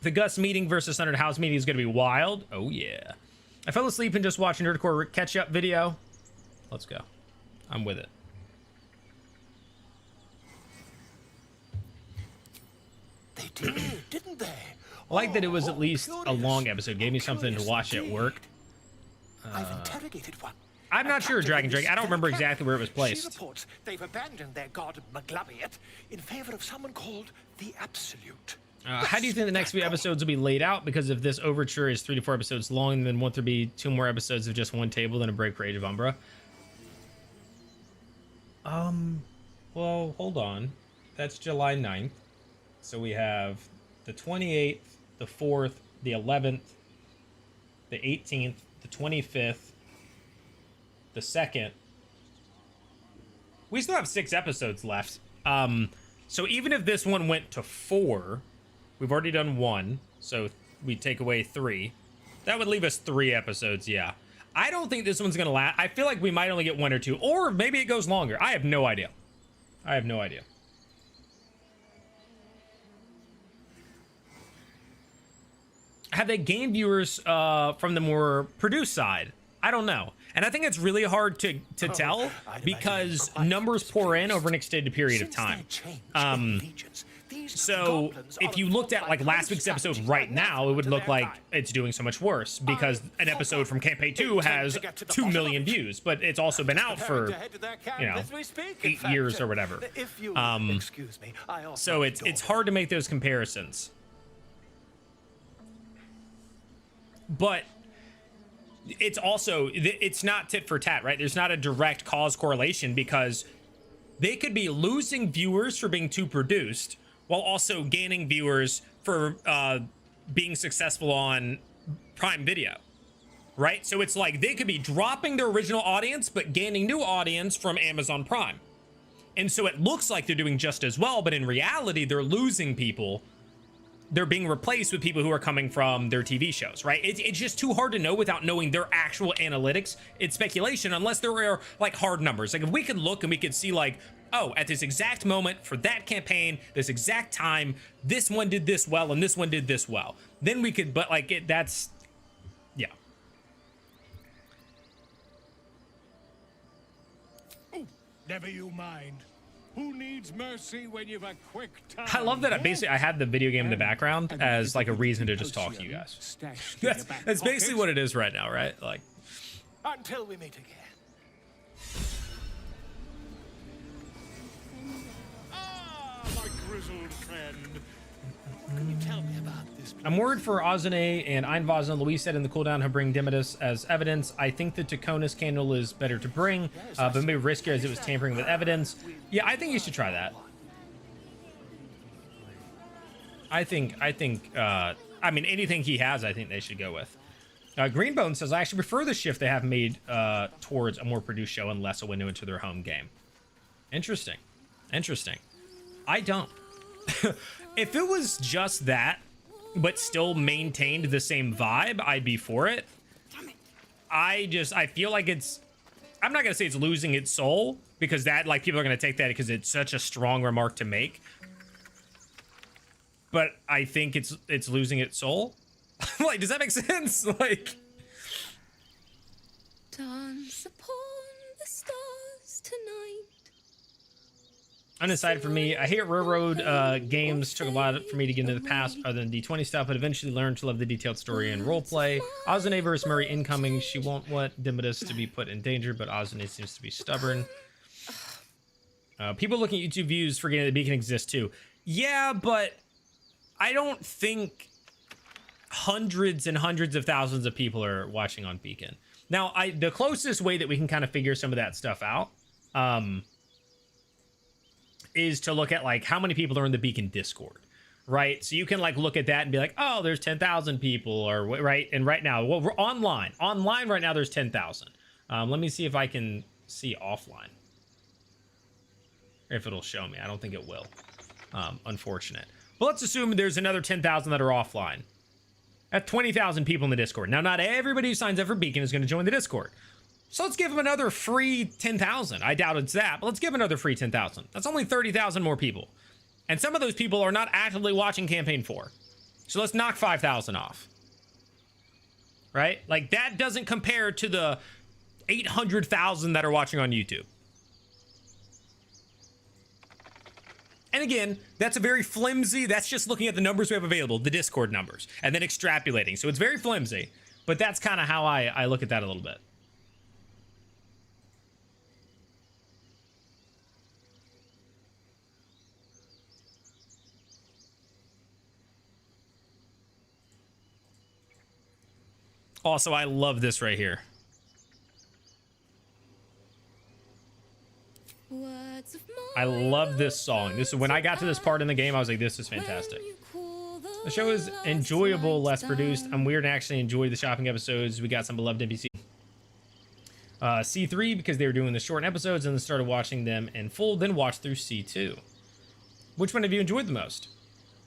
Speaker 11: The Gus meeting versus Thunder House meeting is going to be wild. Oh yeah. I fell asleep and just watched a Nerdcore catch-up video. Let's go. I'm with it.
Speaker 13: They did, didn't they?
Speaker 1: I like that it was at least a long episode. Gave me something to watch at work.
Speaker 13: I've interrogated one.
Speaker 1: I'm not sure, Dragon Drake. I don't remember exactly where it was
Speaker 13: She
Speaker 1: placed.
Speaker 13: reports they've abandoned their god Maglabiet in favor of someone called the Absolute.
Speaker 1: How do you think the next few episodes will be laid out? Because if this overture is 3 to 4 episodes long, then won't there be 2 more episodes of just one table, then a break for Age of Umbra? Well, hold on. That's July 9th. So we have the 28th, the 4th, the 11th, the 18th, the 25th, the 2nd. We still have 6 episodes left. So even if this one went to 4, we've already done 1, so we take away 3. That would leave us 3 episodes, yeah. I don't think this one's gonna last. I feel like we might only get 1 or 2, or maybe it goes longer. I have no idea. I have no idea. Have they gained viewers from the more produced side? I don't know. And I think it's really hard to tell because numbers pour in over an extended period of time. So if you looked at like last week's episode right now, it would look like it's doing so much worse because an episode from Campaign 2 has 2 million views, but it's also been out for, you know, 8 years or whatever. So it's hard to make those comparisons. But it's also, it's not tit for tat, right? There's not a direct cause correlation because they could be losing viewers for being too produced while also gaining viewers for being successful on Prime Video, right? So it's like they could be dropping their original audience but gaining new audience from Amazon Prime. And so it looks like they're doing just as well, but in reality, they're losing people. They're being replaced with people who are coming from their TV shows, right? It's just too hard to know without knowing their actual analytics. It's speculation unless there are like hard numbers. Like if we could look and we could see like, oh, at this exact moment for that campaign, this exact time, this one did this well and this one did this well. Then we could, but like that's, yeah.
Speaker 13: Never you mind. Who needs mercy when you've a quick time?
Speaker 1: I love that I had the video game in the background as like a reason to just talk to you guys. That's basically what it is right now, right? Like,
Speaker 13: until we meet again. My grizzled friend. What can you tell me about this place?
Speaker 1: I'm worried for Ozane and Einvazen. Louise said in the cooldown he'll bring Dimitis as evidence. I think the Taconis candle is better to bring, but maybe riskier as it was tampering with evidence. Yeah, I think you should try that. I mean, anything he has, I think they should go with. Greenbone says, I actually prefer the shift they have made towards a more produced show and less a window into their home game. Interesting. Interesting. I don't. If it was just that, but still maintained the same vibe, I'd be for it. I feel like it's, I'm not gonna say it's losing its soul because that, like, people are gonna take that because it's such a strong remark to make. But I think it's losing its soul. Like, does that make sense? Like,
Speaker 12: dance upon the stars tonight.
Speaker 1: undecided for me. I hate railroad games. Took a lot for me to get into the past other than D20 stuff, but eventually learned to love the detailed story and roleplay. Ozane versus Murray incoming. She won't want Dimitis to be put in danger, but Ozane seems to be stubborn. People looking at YouTube views forgetting that Beacon exists too. Yeah, but I don't think hundreds and hundreds of thousands of people are watching on Beacon. Now, the closest way that we can kind of figure some of that stuff out is to look at like how many people are in the Beacon Discord, right? So you can like look at that and be like, oh, there's 10,000 people, or right. And right now, well, we're online right now. There's 10,000. Let me see if I can see offline, if it'll show me. I don't think it will. Unfortunate. But let's assume there's another 10,000 that are offline. That's 20,000 people in the Discord. Now, not everybody who signs up for Beacon is going to join the Discord. So let's give them another free 10,000. I doubt it's that, but let's give them another free 10,000. That's only 30,000 more people. And some of those people are not actively watching Campaign 4. So let's knock 5,000 off. Right? Like, that doesn't compare to the 800,000 that are watching on YouTube.
Speaker 11: And again, that's a very flimsy, that's just looking at the numbers we have available, the Discord numbers, and then extrapolating. So it's very flimsy, but that's kind of how I look at that a little bit. Also, I love this right here. I love this song. This is when I got to this part in the game, I was like, this is fantastic. The show is enjoyable, less produced. I'm weird and actually enjoy the shopping episodes. We got some beloved NPC. C3 because they were doing the short episodes and then started watching them in full, then watched through C2. Which one have you enjoyed the most?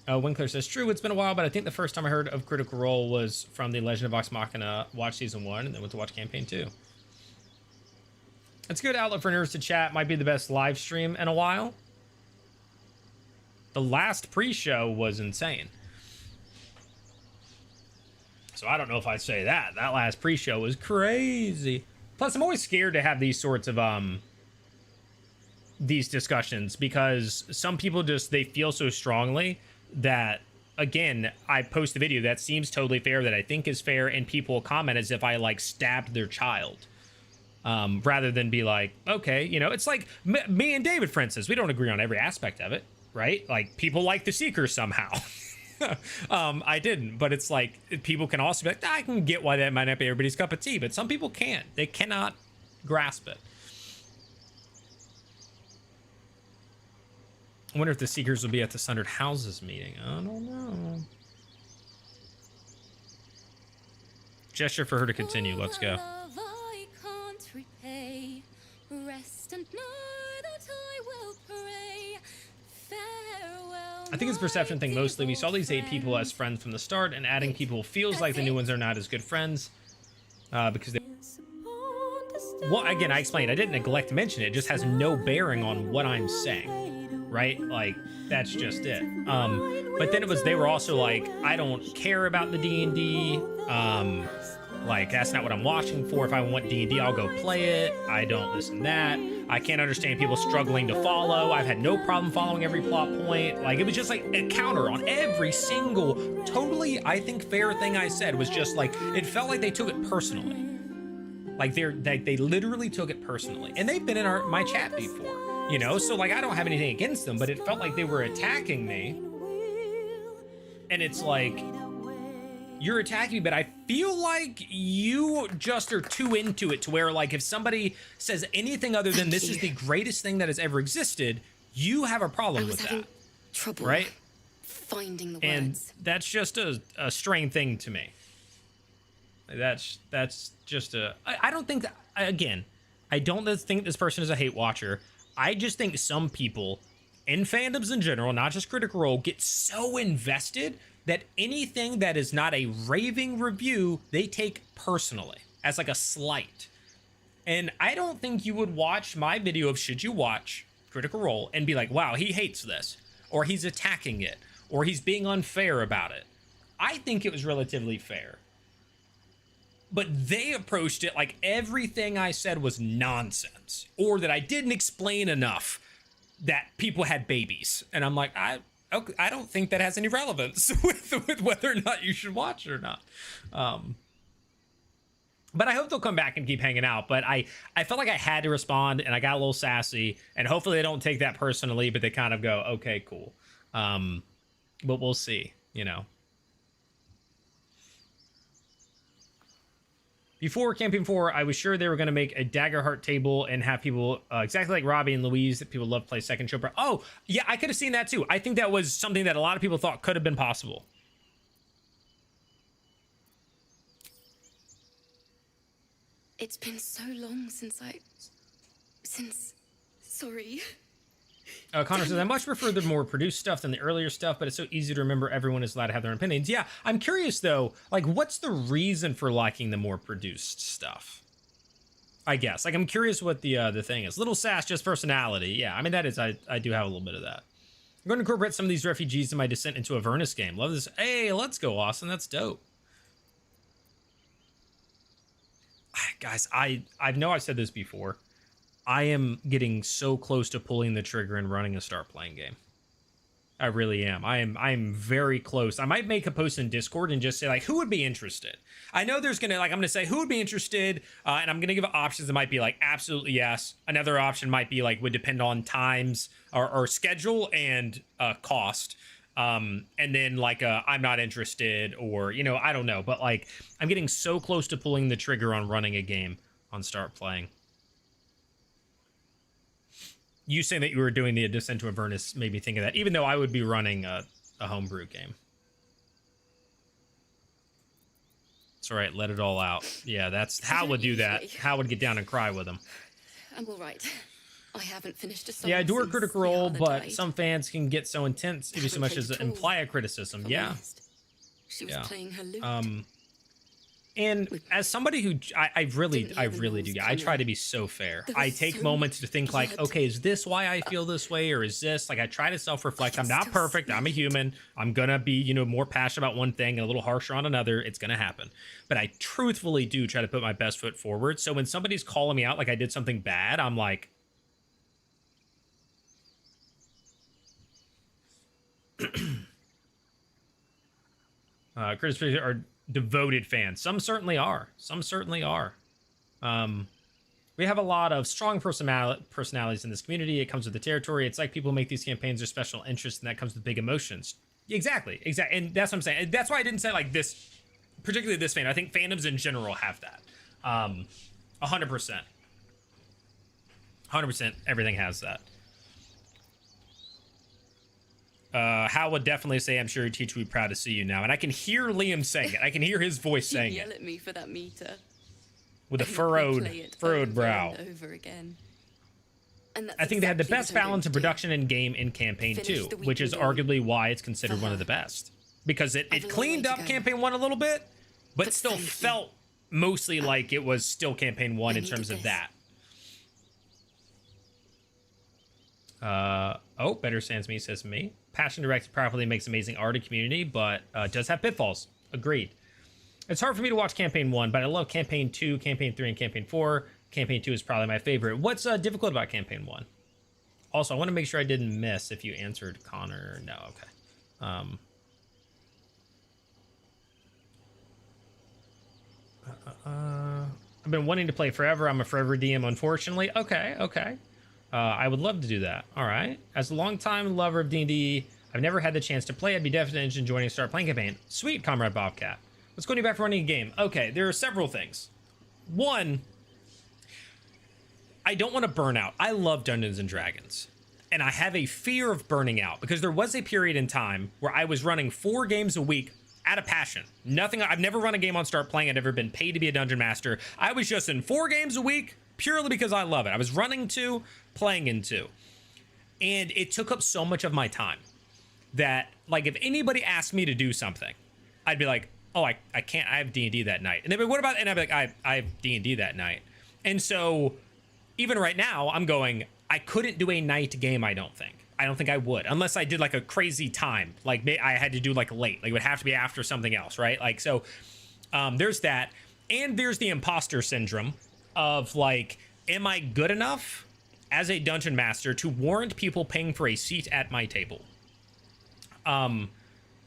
Speaker 11: Winkler says, true, it's been a while, but I think the first time I heard of Critical Role was from the Legend of Vox Machina watch season 1 and then went to watch campaign 2. It's a good outlet for nerds to chat. Might be the best live stream in a while. The last pre-show was insane. So I don't know if I'd say that. That last pre-show was crazy. Plus, I'm always scared to have these sorts of these discussions because some people just, they feel so strongly that, again, I post a video that seems totally fair, that I think is fair, and people will comment as if I like stabbed their child. Rather than be like, okay, you know, it's like me and David, for instance, we don't agree on every aspect of it, right? Like, people like The Seeker somehow. I didn't, but it's like, people can also be like, I can get why that might not be everybody's cup of tea, but some people can't. They cannot grasp it. I wonder if the Seekers will be at the Sundered Houses meeting. I don't know. Gesture for her to continue. Let's go. I think it's a perception thing mostly. We saw these 8 people as friends from the start, and adding people feels like the new ones are not as good friends because they... Well, again, I explained, I didn't neglect to mention it. It just has no bearing on what I'm saying, right? Like, that's just it. But then it was, they were also like, I don't care about the D&D. Like, that's not what I'm watching for. If I want D&D, I'll go play it. I don't this and that. I can't understand people struggling to follow. I've had no problem following every plot point. Like, it was just like a counter on every single totally, I think, fair thing I said. Was just like, it felt like they took it personally. Like, they literally took it personally. And they've been in my chat before, you know? So, like, I don't have anything against them, but it felt like they were attacking me. And it's like, you're attacking me, but I feel like you just are too into it to where, like, if somebody says anything other than this is the greatest thing that has ever existed, you have a problem with that.
Speaker 12: Trouble,
Speaker 11: right?
Speaker 12: Finding the
Speaker 11: and
Speaker 12: words.
Speaker 11: That's just a strange thing to me. That's just a... I don't think that... Again, I don't think this person is a hate watcher. I just think some people in fandoms in general, not just Critical Role, get so invested that anything that is not a raving review, they take personally as like a slight. And I don't think you would watch my video of should you watch Critical Role and be like, wow, he hates this, or he's attacking it, or he's being unfair about it. I think it was relatively fair. But they approached it like everything I said was nonsense, or that I didn't explain enough that people had babies. And I'm like, I don't think that has any relevance with whether or not you should watch it or not. But I hope they'll come back and keep hanging out. But I felt like I had to respond, and I got a little sassy, and hopefully they don't take that personally, but they kind of go, okay, cool. But we'll see, you know. Before Campaign 4, I was sure they were going to make a Daggerheart table and have people exactly like Robbie and Louise that people love to play second show. Oh, yeah, I could have seen that too. I think that was something that a lot of people thought could have been possible.
Speaker 12: It's been so long since sorry.
Speaker 11: Connor says, I much prefer the more produced stuff than the earlier stuff, but it's so easy to remember everyone is allowed to have their own opinions. Yeah, I'm curious, though, like, what's the reason for liking the more produced stuff? I guess. Like, I'm curious what the thing is. Little sass, just personality. Yeah, I mean, that is, I do have a little bit of that. I'm going to incorporate some of these refugees in my descent into Avernus game. Love this. Hey, let's go, Austin. That's dope. Guys, I know I've said this before. I am getting so close to pulling the trigger and running a start playing game. I really am. I'm very close. I might make a post in Discord and just say like, who would be interested? I know there's gonna I'm gonna say who would be interested, and I'm gonna give options that might be like absolutely yes. Another option might be like would depend on times or schedule and cost. And then like I'm not interested, or I don't know, but like I'm getting so close to pulling the trigger on running a game on Start Playing. You saying that you were doing the Descent to Avernus made me think of that, even though I would be running a homebrew game. It's all right, let it all out. Yeah, that's Hal would do that. Hal would get down and cry with him.
Speaker 12: I'm all right. I haven't finished a song.
Speaker 11: Yeah, I do a
Speaker 12: since
Speaker 11: critical role,
Speaker 12: Rihanna
Speaker 11: but
Speaker 12: died.
Speaker 11: some fans can get so intense, even so much as imply a criticism. Yeah.
Speaker 12: She was playing her lute.
Speaker 11: And as somebody who I really do, I try to be so fair. I take moments to think like, okay, is this why I feel this way, or is this like I try to self-reflect. I'm not perfect. I'm a human. I'm gonna be more passionate about one thing and a little harsher on another. It's gonna happen. But I truthfully do try to put my best foot forward. So when somebody's calling me out like I did something bad, I'm like, critics are devoted fans. Some certainly are. We have a lot of strong personalities in this community. It comes with the territory. It's like people make these campaigns their special interest, and that comes with big emotions. Exactly. And that's what I'm saying. That's why I didn't say like this, particularly this fan. I think fandoms in general have that. 100%. 100%. Everything has that. Hal would definitely say, I'm sure your teacher would be proud to see you now. And I can hear Liam saying it. I can hear his voice saying
Speaker 12: Yell
Speaker 11: it.
Speaker 12: at me for that meter.
Speaker 11: With a furrowed brow.
Speaker 12: Over again.
Speaker 11: I think they had the best balance of production and game in campaign 2, which is arguably why it's considered one of the best. Because it cleaned up campaign 1 a little bit, but still felt mostly like it was still campaign 1 in terms of that. Oh, Better Sans Me says me. Passion directed properly makes amazing art and community, but does have pitfalls. Agreed. It's hard for me to watch campaign 1, but I love campaign 2, campaign 3, and campaign 4. Campaign 2 is probably my favorite. What's difficult about campaign 1? Also, I want to make sure I didn't miss if you answered Connor. No, okay. I've been wanting to play forever. I'm a forever DM, unfortunately. Okay. I would love to do that. All right. As a longtime lover of D&D, I've never had the chance to play. I'd be definitely interested in joining a Start Playing campaign. Sweet, Comrade Bobcat. What's going to be back for running a game? Okay, there are several things. One, I don't want to burn out. I love Dungeons and Dragons. And I have a fear of burning out because there was a period in time where I was running 4 games a week out of passion. I've never run a game on Start Playing. I've never been paid to be a dungeon master. I was just in 4 games a week purely because I love it. I was running 2, playing in 2. And it took up so much of my time that, like, if anybody asked me to do something, I'd be like, oh, I can't, I have D&D that night. And they'd be like, what about, and I'd be like, I have D&D that night. And so even right now, I'm going, I couldn't do a night game, I don't think. I don't think I would, unless I did like a crazy time. Like I had to do like late, like it would have to be after something else, right? Like, so there's that. And there's the imposter syndrome of like, am I good enough as a dungeon master to warrant people paying for a seat at my table?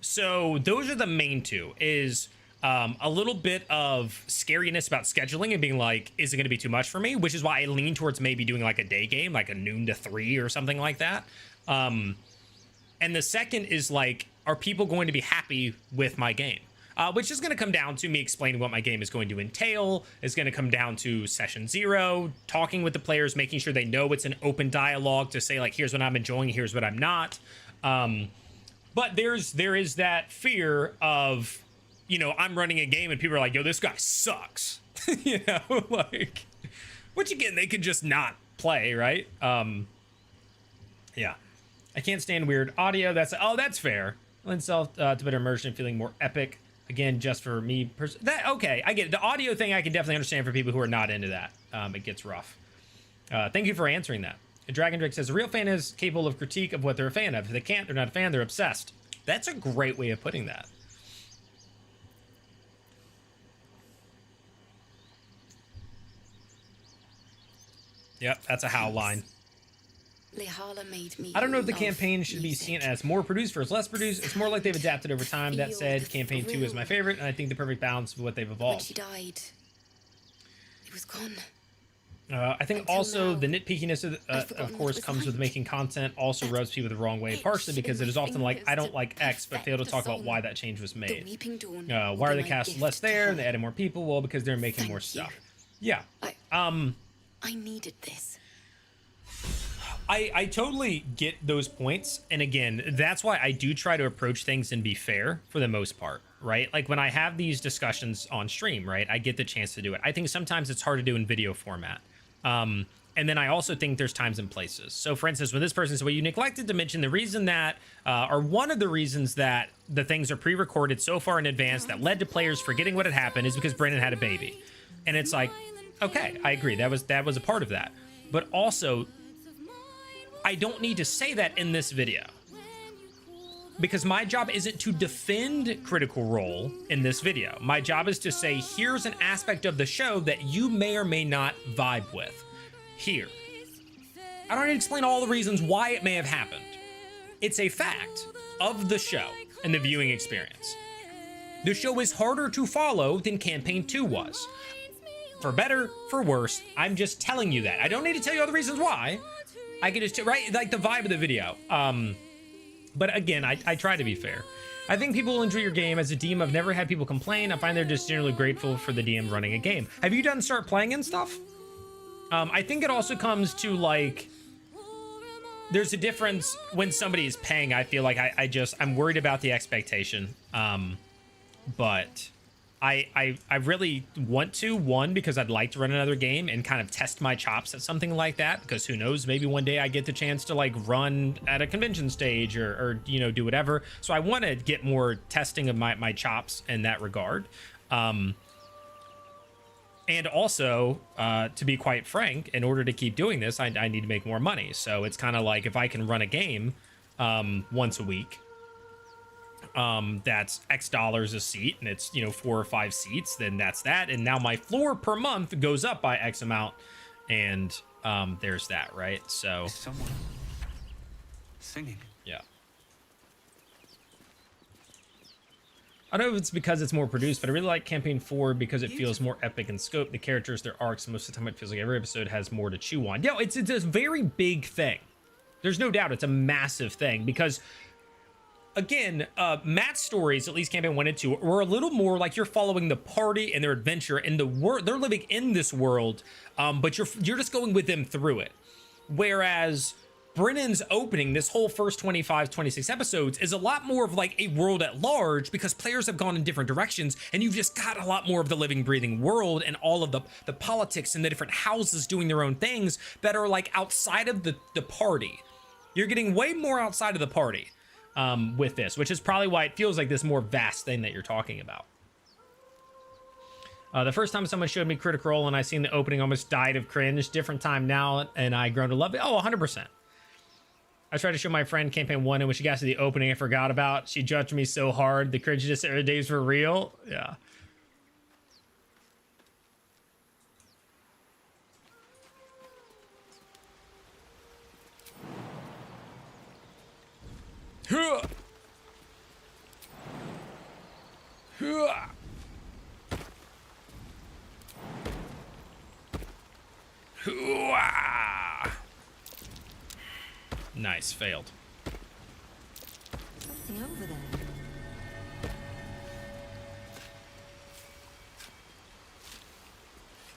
Speaker 11: So those are the main two, is a little bit of scariness about scheduling and being like, is it going to be too much for me? Which is why I lean towards maybe doing like a day game, like a noon to 3 or something like that. And the second is like, are people going to be happy with my game? Which is going to come down to me explaining what my game is going to entail. Is going to come down to session 0, talking with the players, making sure they know it's an open dialogue to say like, here's what I'm enjoying, here's what I'm not. But there is that fear of, you know, I'm running a game and people are like, yo, this guy sucks. You know, like, which again, they could just not play, right? Yeah. I can't stand weird audio. That's fair. Lends itself to better immersion, feeling more epic. Again, just for me, okay, I get it. The audio thing I can definitely understand for people who are not into that. It gets rough. Thank you for answering that. Dragon Drake says, a real fan is capable of critique of what they're a fan of. If they can't, they're not a fan, they're obsessed. That's a great way of putting that. Yep, that's a Hal line.
Speaker 12: Lehala made me.
Speaker 11: I don't know if the
Speaker 12: love
Speaker 11: campaign should be seen as more produced versus less produced. It's more like they've adapted over time. That said, campaign 2 is my favorite, and I think the perfect balance of what they've
Speaker 12: When
Speaker 11: evolved.
Speaker 12: she died, it was gone.
Speaker 11: I think
Speaker 12: Until
Speaker 11: also
Speaker 12: now,
Speaker 11: the nitpickiness of
Speaker 12: I've forgotten what
Speaker 11: course
Speaker 12: it was
Speaker 11: comes with
Speaker 12: like.
Speaker 11: making content also rubs people the wrong way, partially because it is often like I don't like X but fail to talk about why that change was
Speaker 12: The
Speaker 11: made.
Speaker 12: weeping dawn.
Speaker 11: Why
Speaker 12: will
Speaker 11: are
Speaker 12: be
Speaker 11: the
Speaker 12: my
Speaker 11: cast
Speaker 12: gift
Speaker 11: less
Speaker 12: to
Speaker 11: there
Speaker 12: her.
Speaker 11: and they added more people? Well, because they're making more
Speaker 12: Thank you.
Speaker 11: stuff. Yeah.
Speaker 12: I needed this.
Speaker 11: I totally get those points. And again, that's why I do try to approach things and be fair for the most part, right? Like when I have these discussions on stream, right, I get the chance to do it. I think sometimes it's hard to do in video format. And then I also think there's times and places. So for instance, when this person said, well, you neglected to mention the reason that, or one of the reasons that the things are pre-recorded so far in advance that led to players forgetting what had happened is because Brennan had a baby. And it's like, okay, I agree. That was a part of that. But also, I don't need to say that in this video, because my job isn't to defend Critical Role in this video. My job is to say, here's an aspect of the show that you may or may not vibe with. Here. I don't need to explain all the reasons why it may have happened. It's a fact of the show and the viewing experience. The show is harder to follow than Campaign 2 was. For better, for worse, I'm just telling you that. I don't need to tell you all the reasons why. I can just, right, like the vibe of the video. But again, I try to be fair. I think people will enjoy your game. As a DM, I've never had people complain. I find they're just generally grateful for the DM running a game. Have you done start playing and stuff? I think it also comes to like, there's a difference when somebody is paying. I feel like I'm worried about the expectation. But I really want to, one, because I'd like to run another game and kind of test my chops at something like that, because who knows, maybe one day I get the chance to like run at a convention stage or you know, do whatever. So I want to get more testing of my chops in that regard. And also, to be quite frank, in order to keep doing this, I need to make more money. So it's kind of like if I can run a game once a week, that's X dollars a seat, and it's, you know, 4 or 5 seats, then that's that. And now my floor per month goes up by X amount, and there's that, right? So
Speaker 2: someone singing.
Speaker 11: Yeah. I don't know if it's because it's more produced, but I really like Campaign 4 because it feels more epic in scope. The characters, their arcs, most of the time it feels like every episode has more to chew on. Yeah, it's a very big thing. There's no doubt it's a massive thing because, again, Matt's stories, at least Campaign 1 and 2, were a little more like you're following the party and their adventure and the world. They're living in this world, but you're just going with them through it. Whereas Brennan's opening, this whole first 25, 26 episodes, is a lot more of like a world at large because players have gone in different directions and you've just got a lot more of the living, breathing world and all of the politics and the different houses doing their own things that are like outside of the party. You're getting way more outside of the party with this, which is probably why it feels like this more vast thing that you're talking about. The first time someone showed me Critical Role and I seen the opening, almost died of cringe. Different time now, and I grown to love it. Oh, 100%. I tried to show my friend Campaign 1, and when she got to the opening, I forgot about. She judged me so hard. The cringiness days were real. Yeah. Huh. Huh. Huh. Nice, failed.
Speaker 12: Something over there.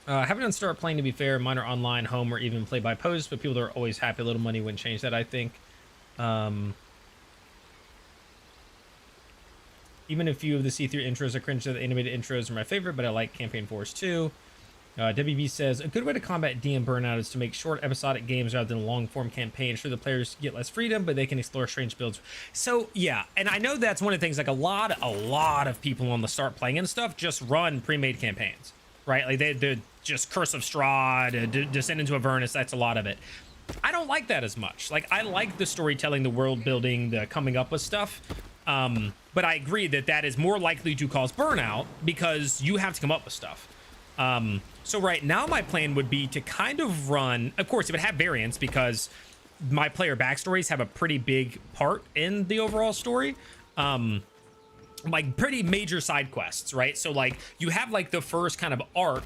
Speaker 11: I haven't done start playing, to be fair. Mine are online, home, or even play by post, but people are always happy. A little money wouldn't change that, I think. Even a few of the see-through intros are cringe. The animated intros are my favorite, but I like Campaign 4's too. WB says, a good way to combat DM burnout is to make short episodic games rather than long-form campaigns. Sure, the players get less freedom, but they can explore strange builds. So, yeah, and I know that's one of the things, like a lot of people on the start playing and stuff just run pre-made campaigns, right? Like, they're just Curse of Strahd, Descend into Avernus, that's a lot of it. I don't like that as much. Like, I like the storytelling, the world building, the coming up with stuff. But I agree that is more likely to cause burnout because you have to come up with stuff. So right now my plan would be to kind of run, of course it would have variance because my player backstories have a pretty big part in the overall story. Like pretty major side quests, right? So like you have like the first kind of arc,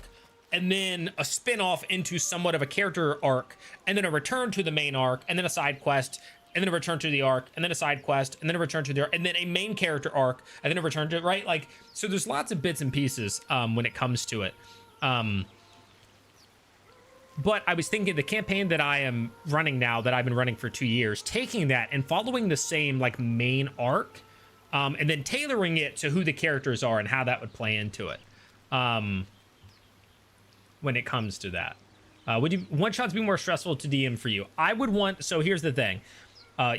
Speaker 11: and then a spin-off into somewhat of a character arc, and then a return to the main arc, and then a side quest, and then a return to the arc, and then a side quest, and then a return to the arc, and then a main character arc, and then a return to, right? Like, so there's lots of bits and pieces when it comes to it. But I was thinking the campaign that I am running now, that I've been running for 2 years, taking that and following the same like main arc, and then tailoring it to who the characters are and how that would play into it. When it comes to that, would you one-shots be more stressful to DM for you? I would want, so here's the thing.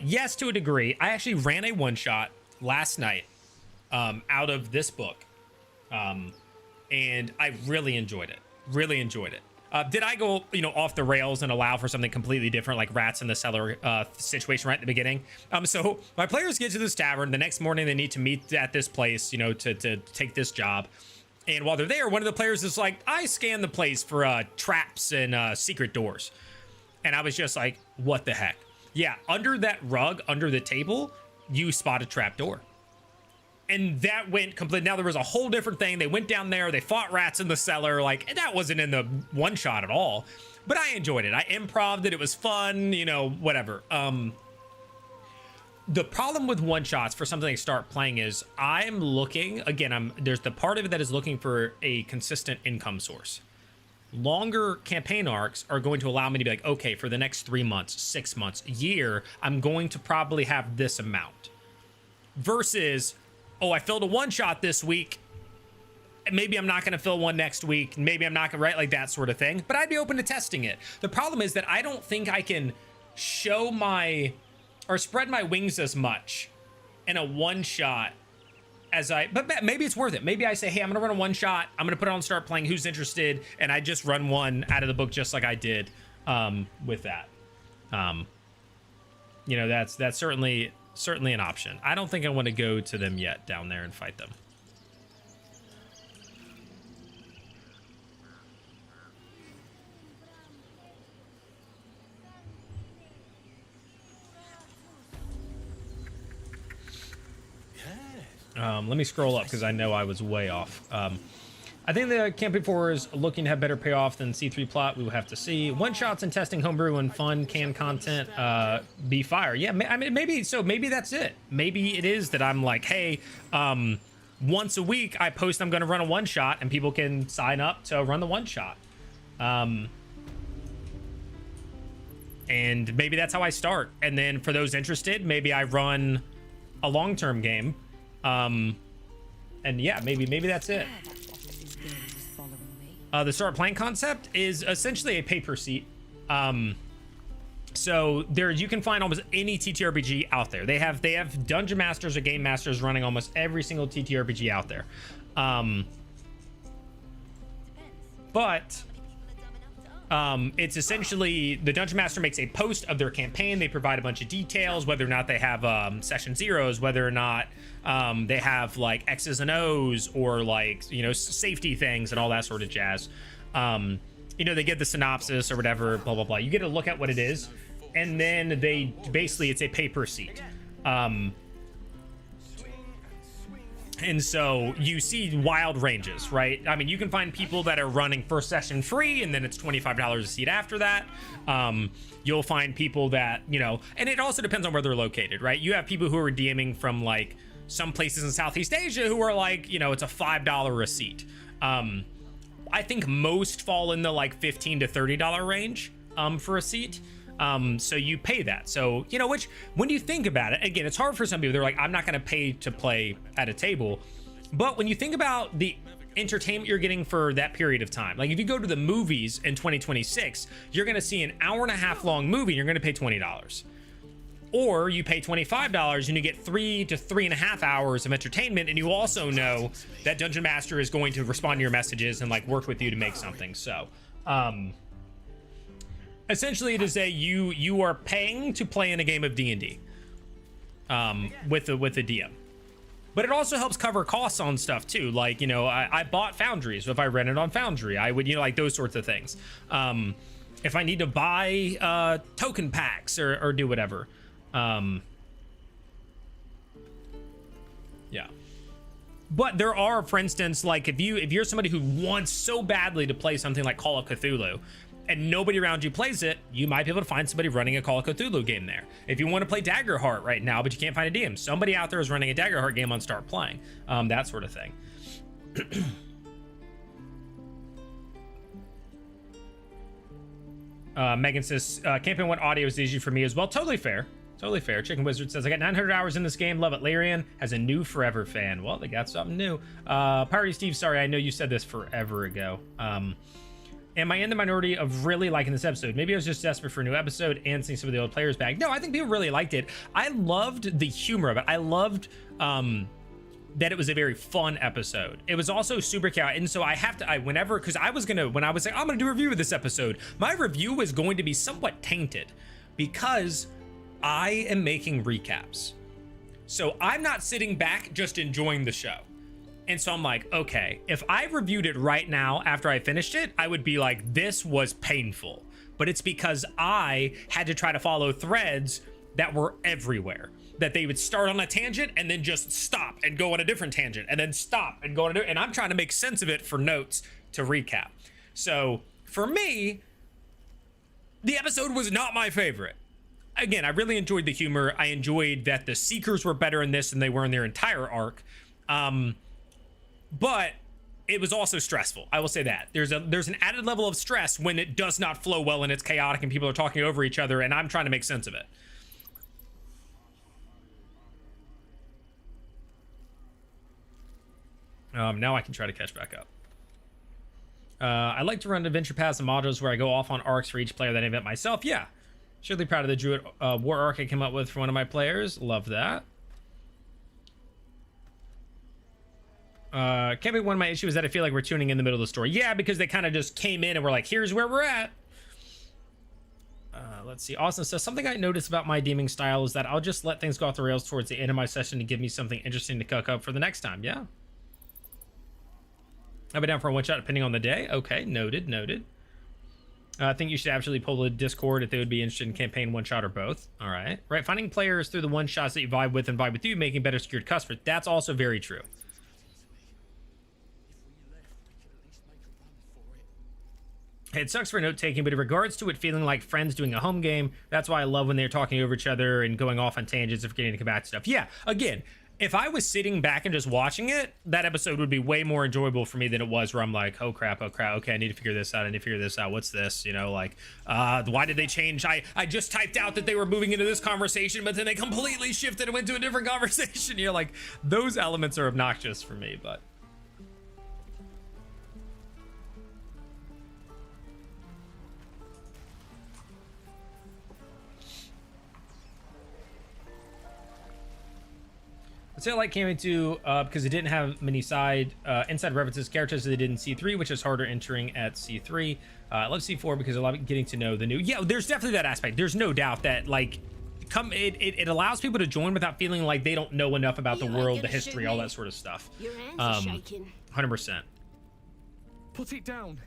Speaker 11: Yes, to a degree. I actually ran a one-shot last night out of this book, and I really enjoyed it. Really enjoyed it. Did I go, off the rails and allow for something completely different, like rats in the cellar situation right at the beginning? So my players get to this tavern. The next morning, they need to meet at this place, to take this job. And while they're there, one of the players is like, I scanned the place for traps and secret doors. And I was just like, what the heck? Yeah, under that rug, under the table, you spot a trap door. And that went complete. Now there was a whole different thing. They went down there, they fought rats in the cellar. Like, that wasn't in the one shot at all. But I enjoyed it. I improv'd it. It was fun, whatever. The problem with one shots for something to start playing is I'm looking, again, there's the part of it that is looking for a consistent income source. Longer campaign arcs are going to allow me to be like, okay, for the next 3 months, 6 months, a year, I'm going to probably have this amount. Versus, oh, I filled a one shot this week. Maybe I'm not going to fill one next week. Maybe I'm not going to write like that sort of thing. But I'd be open to testing it. The problem is that I don't think I can show or spread my wings as much in a one shot but maybe it's worth it. Maybe I say, hey, I'm gonna run a one shot, I'm gonna put it on start playing, who's interested, and I just run one out of the book just like I did with that. That's certainly an option. I don't think I want to go to them yet down there and fight them. Let me scroll up because I know I was way off. I think the campaign 4 is looking to have better payoff than C3 plot. We will have to see. One shots and testing homebrew and fun canned content be fire. Yeah, I mean, maybe so. Maybe that's it. Maybe it is that I'm like, hey, once a week I post I'm going to run a one shot and people can sign up to run the one shot. And maybe that's how I start. And then for those interested, maybe I run a long-term game. And yeah, maybe that's it. The start playing concept is essentially a pay per seat. So there you can find almost any TTRPG out there. They have dungeon masters or game masters running almost every single TTRPG out there. But it's essentially the dungeon master makes a post of their campaign. They provide a bunch of details, whether or not they have session zeros, whether or not they have like X's and O's or like, safety things and all that sort of jazz. They get the synopsis or whatever, blah, blah, blah. You get to look at what it is. And then it's a pay per seat. And so you see wild ranges, right? I mean, you can find people that are running first session free, and then it's $25 a seat after that. You'll find people that, and it also depends on where they're located, right? You have people who are DMing from like some places in Southeast Asia who are like, it's a $5 a seat. I think most fall in the like $15 to $30 range for a seat. So you pay that. So, which when you think about it, again, it's hard for some people. They're like, I'm not going to pay to play at a table. But when you think about the entertainment you're getting for that period of time, like if you go to the movies in 2026, you're going to see an hour-and-a-half long movie, and you're going to pay $20. Or you pay $25 and you get 3 to 3.5 hours of entertainment, and you also know that Dungeon Master is going to respond to your messages and like work with you to make something. So, essentially, it is you are paying to play in a game of D&D with the DM, but it also helps cover costs on stuff too. Like I bought Foundry, so if I rent it on Foundry, I would like those sorts of things. if I need to buy token packs or do whatever. Yeah. But there are, for instance, like if you're somebody who wants so badly to play something like Call of Cthulhu and nobody around you plays it, you might be able to find somebody running a Call of Cthulhu game there. If you want to play Daggerheart right now, but you can't find a DM, somebody out there is running a Daggerheart game on Start Playing. That sort of thing. Megan says, Campaign 1 audio is easy for me as well. Totally fair. Totally fair. Chicken Wizard says, I got 900 hours in this game. Love it. Lyrian has a new Forever fan. Well, they got something new. Party Steve, sorry, I know you said this forever ago. Am I in the minority of really liking this episode? Maybe I was just desperate for a new episode and seeing some of the old players back. No, I think people really liked it. I loved the humor of it. I loved that it was a very fun episode. It was also super chaotic. And so I have to, whenever, because I was going to, when I was like, I'm going to do a review of this episode, my review was going to be somewhat tainted because I am making recaps. So I'm not sitting back just enjoying the show. And so I'm like, okay, if I reviewed it right now after I finished it, I would be like, this was painful. But it's because I had to try to follow threads that were everywhere. That they would start on a tangent and then just stop and go on a different tangent and then stop and go on a different, and I'm trying to make sense of it for notes to recap. So for me, the episode was not my favorite. Again, I really enjoyed the humor. I enjoyed that the Seekers were better in this than they were in their entire arc. But it was also stressful. I will say that. There's an added level of stress when it does not flow well and it's chaotic and people are talking over each other and I'm trying to make sense of it. Now I can try to catch back up. I like to run adventure paths and modules where I go off on arcs for each player that I invent myself. Yeah. Surely proud of the Druid War arc I came up with for one of my players. Love that. Campaign 1, my issue is that I feel like we're tuning in the middle of the story. Yeah, because they kind of just came in and were like, here's where we're at. Let's see. Austin says, something I noticed about my DMing style is that I'll just let things go off the rails towards the end of my session to give me something interesting to cook up for the next time. Yeah. I'll be down for a one-shot depending on the day. Okay, noted, noted. I think you should absolutely pull the Discord if they would be interested in campaign one-shot or both. All right. Right, finding players through the one-shots that you vibe with and vibe with you, making better secured customers. That's also very true. It sucks for note-taking, but in regards to it feeling like friends doing a home game, that's why I love when they're talking over each other and going off on tangents and forgetting to come back to stuff. Yeah, again, if I was sitting back and just watching it, that episode would be way more enjoyable for me than it was where I'm like, oh crap, okay, I need to figure this out, what's this, you know, like, why did they change? I just typed out that they were moving into this conversation, but then they completely shifted and went to a different conversation. You're like, those elements are obnoxious for me, but... I'd say I like Campaign 2 because it didn't have many inside references, characters that they did in C3, which is harder entering at C3. I love C4 because I love getting to know the new. Yeah, there's definitely that aspect. There's no doubt that like, it allows people to join without feeling like they don't know enough about the world, the history, all that sort of stuff.
Speaker 12: Your hands are shaking.
Speaker 11: 100%.
Speaker 13: Put it down.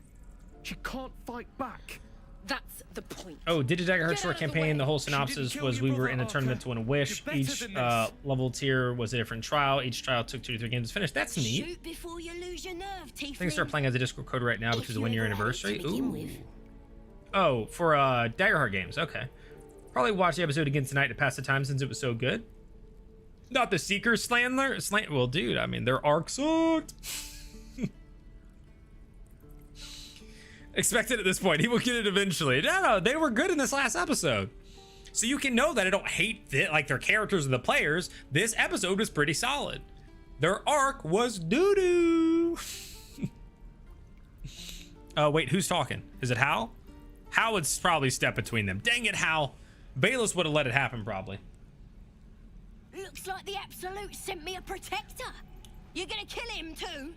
Speaker 13: She can't fight back.
Speaker 12: That's the point.
Speaker 11: Oh, Did a Daggerheart short campaign? The whole synopsis was we were in a tournament to win a wish. Each level tier was a different trial. Each trial took 2 to 3 games to finish. That's neat.
Speaker 12: Shoot before you lose your nerve, Tiefling.
Speaker 11: I think start playing as a Discord code right now because of the 1 year anniversary. Ooh. Oh, for Daggerheart games. Okay. Probably watch the episode again tonight to pass the time since it was so good. Not the Seeker Slander. Well, dude, I mean, their arc sucked. Expect it at this point. He will get it eventually. No, they were good in this last episode. So you can know that I don't hate like their characters or the players. This episode was pretty solid. Their arc was doo-doo. Wait, who's talking? Is it Hal? Hal would probably step between them. Dang it, Hal. Bayless would have let it happen, probably.
Speaker 12: Looks like the Absolute sent me a protector. You're gonna kill him too?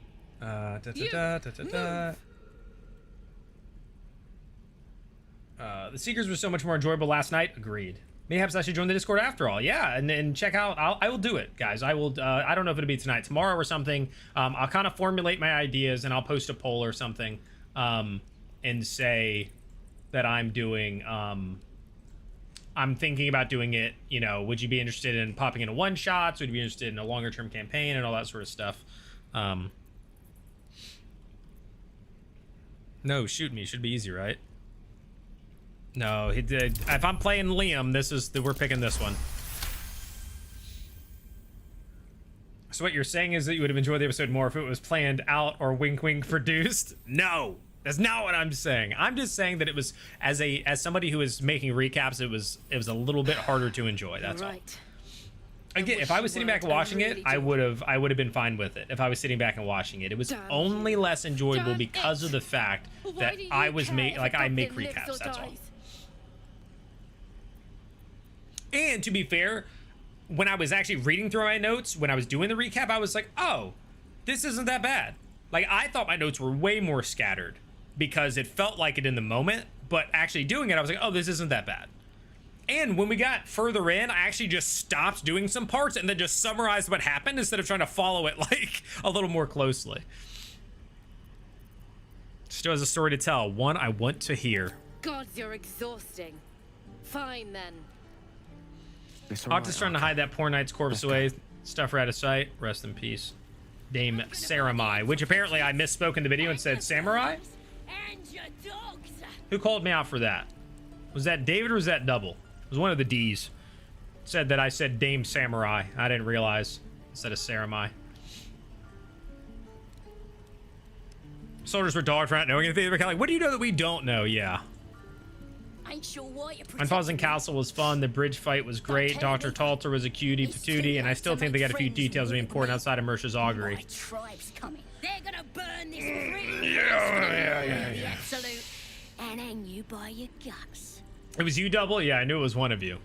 Speaker 11: The Seekers were so much more enjoyable last night. Agreed. Mayhaps I should join the Discord after all. Yeah, and check out. I will do it, guys. I will. I don't know if it'll be tonight, tomorrow, or something. I'll kind of formulate my ideas and I'll post a poll or something, and say,
Speaker 1: that I'm doing. I'm thinking about doing it, you know, would you be interested in popping into one-shots? Would you be interested in a longer-term campaign and all that sort of stuff? No, shoot me. Should be easy, right? No, he did. If I'm playing Liam, we're picking this one. So what you're saying is that you would have enjoyed the episode more if it was planned out or wink wink produced? No, that's not what I'm saying. I'm just saying that it was, as somebody who is making recaps, it was a little bit harder to enjoy. That's all. Again, if I was sitting back and watching it, I would have been fine with it. If I was sitting back and watching it, it was only less enjoyable because of the fact that I make recaps. That's all. And to be fair, when I was actually reading through my notes, when I was doing the recap, I was like, oh, this isn't that bad. Like, I thought my notes were way more scattered because it felt like it in the moment, but actually doing it, I was like, oh, this isn't that bad. And when we got further in, I actually just stopped doing some parts and then just summarized what happened instead of trying to follow it like a little more closely. Still has a story to tell, one I want to hear.
Speaker 12: God, you're exhausting. Fine then.
Speaker 1: Octa's trying to hide that poor knight's corpse away. Stuff her out of sight. Rest in peace. Dame Saramai, which apparently I misspoke in the video and said Samurai? Who called me out for that? Was that David or was that Double? It was one of the D's. Said that I said Dame Samurai. I didn't realize. Instead of Saramai. Soldiers were dogged for not knowing anything. They're kind of like, what do you know that we don't know? Yeah.
Speaker 12: Ain't sure why you're
Speaker 1: Unpausing Castle was fun. The bridge fight was great. Dr. Talter was a cutie patootie, and I still think they got a few details to be important outside of Mercer's augury.
Speaker 12: My tribe's coming. They're gonna burn this bridge.
Speaker 1: Yeah.
Speaker 12: Absolute, and hang you by your guts.
Speaker 1: It was you, Double? Yeah, I knew it was one of you.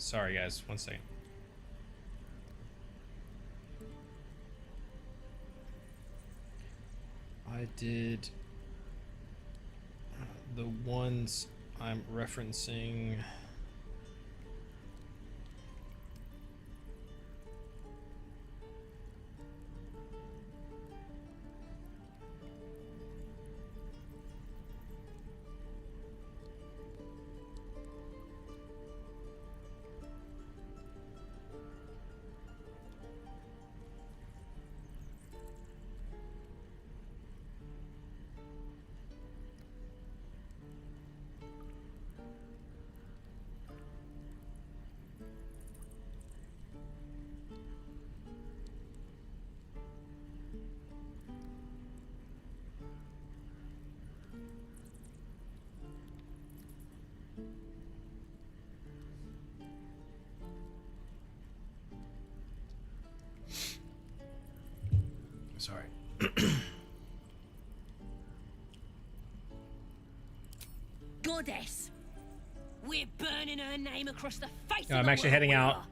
Speaker 1: Sorry, guys. One second. I did the ones I'm referencing. Sorry.
Speaker 12: Goddess, we're burning her name across the face of the
Speaker 1: I'm actually heading out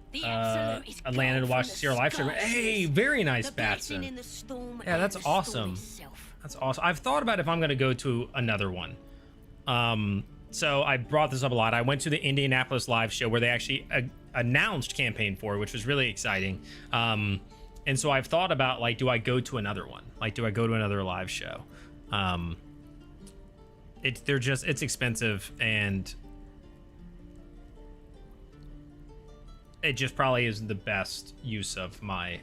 Speaker 1: Atlanta to watch the Sierra live stream. Hey, very nice, Batson. Yeah, that's awesome. That's awesome. I've thought about if I'm going to go to another one. So I brought this up a lot. I went to the Indianapolis live show where they actually announced Campaign 4, which was really exciting. And so I've thought about, like, do I go to another one? Like, do I go to another live show? It's expensive, and it just probably isn't the best use of my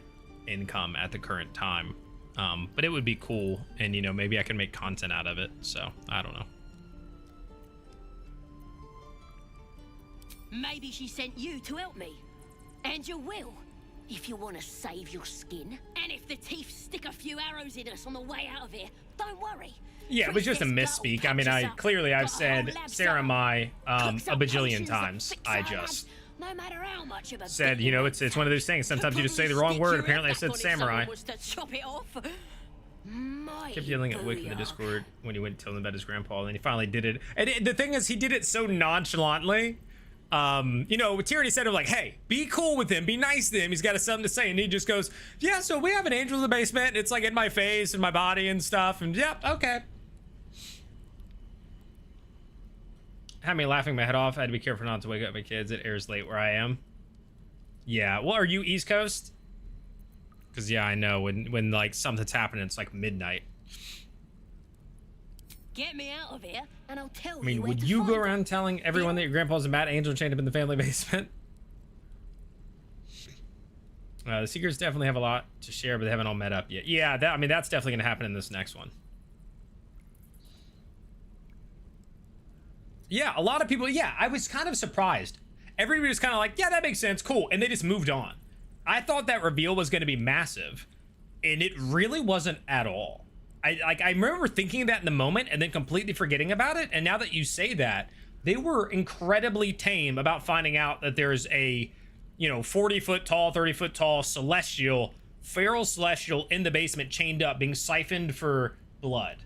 Speaker 1: income at the current time. But it would be cool, and, you know, maybe I can make content out of it. So I don't know.
Speaker 12: Maybe she sent you to help me. And you will, if you want to save your skin. And if the teeth stick a few arrows in us on the way out of here, don't worry.
Speaker 1: Yeah, it was just a misspeak. I mean, I've said Saramai a bajillion times. I just said, you know, it's one of those things. Sometimes you just say the wrong word. Apparently I said samurai. Kept yelling at Wick in the Discord when he went telling about his grandpa, and then he finally did it. And the thing is, he did it so nonchalantly
Speaker 11: You know, Tyranny said, like, hey, be cool with him, be nice to him, he's got something to say, and he just goes, yeah, so we have an angel in the basement, it's like in my face and my body and stuff, and yeah, okay. Had me laughing my head off. I had to be careful not to wake up my kids. It airs late where I am. Yeah, well, are you East Coast? Because yeah, I know when like something's happening, it's like midnight.
Speaker 3: Get me out of here, and I'll tell you.
Speaker 11: I mean, would you go around telling everyone that your grandpa's a mad angel chained up in the family basement? The Seekers definitely have a lot to share, but they haven't all met up yet. Yeah, I mean, that's definitely gonna happen in this next one. Yeah, a lot of people. Yeah, I was kind of surprised. Everybody was kind of like, yeah, that makes sense, cool, and they just moved on. I thought that reveal was going to be massive, and it really wasn't at all. I remember thinking that in the moment and then completely forgetting about it, and now that you say that, they were incredibly tame about finding out that there's a, you know, 40-foot tall, 30-foot tall celestial, feral celestial in the basement chained up, being siphoned for blood.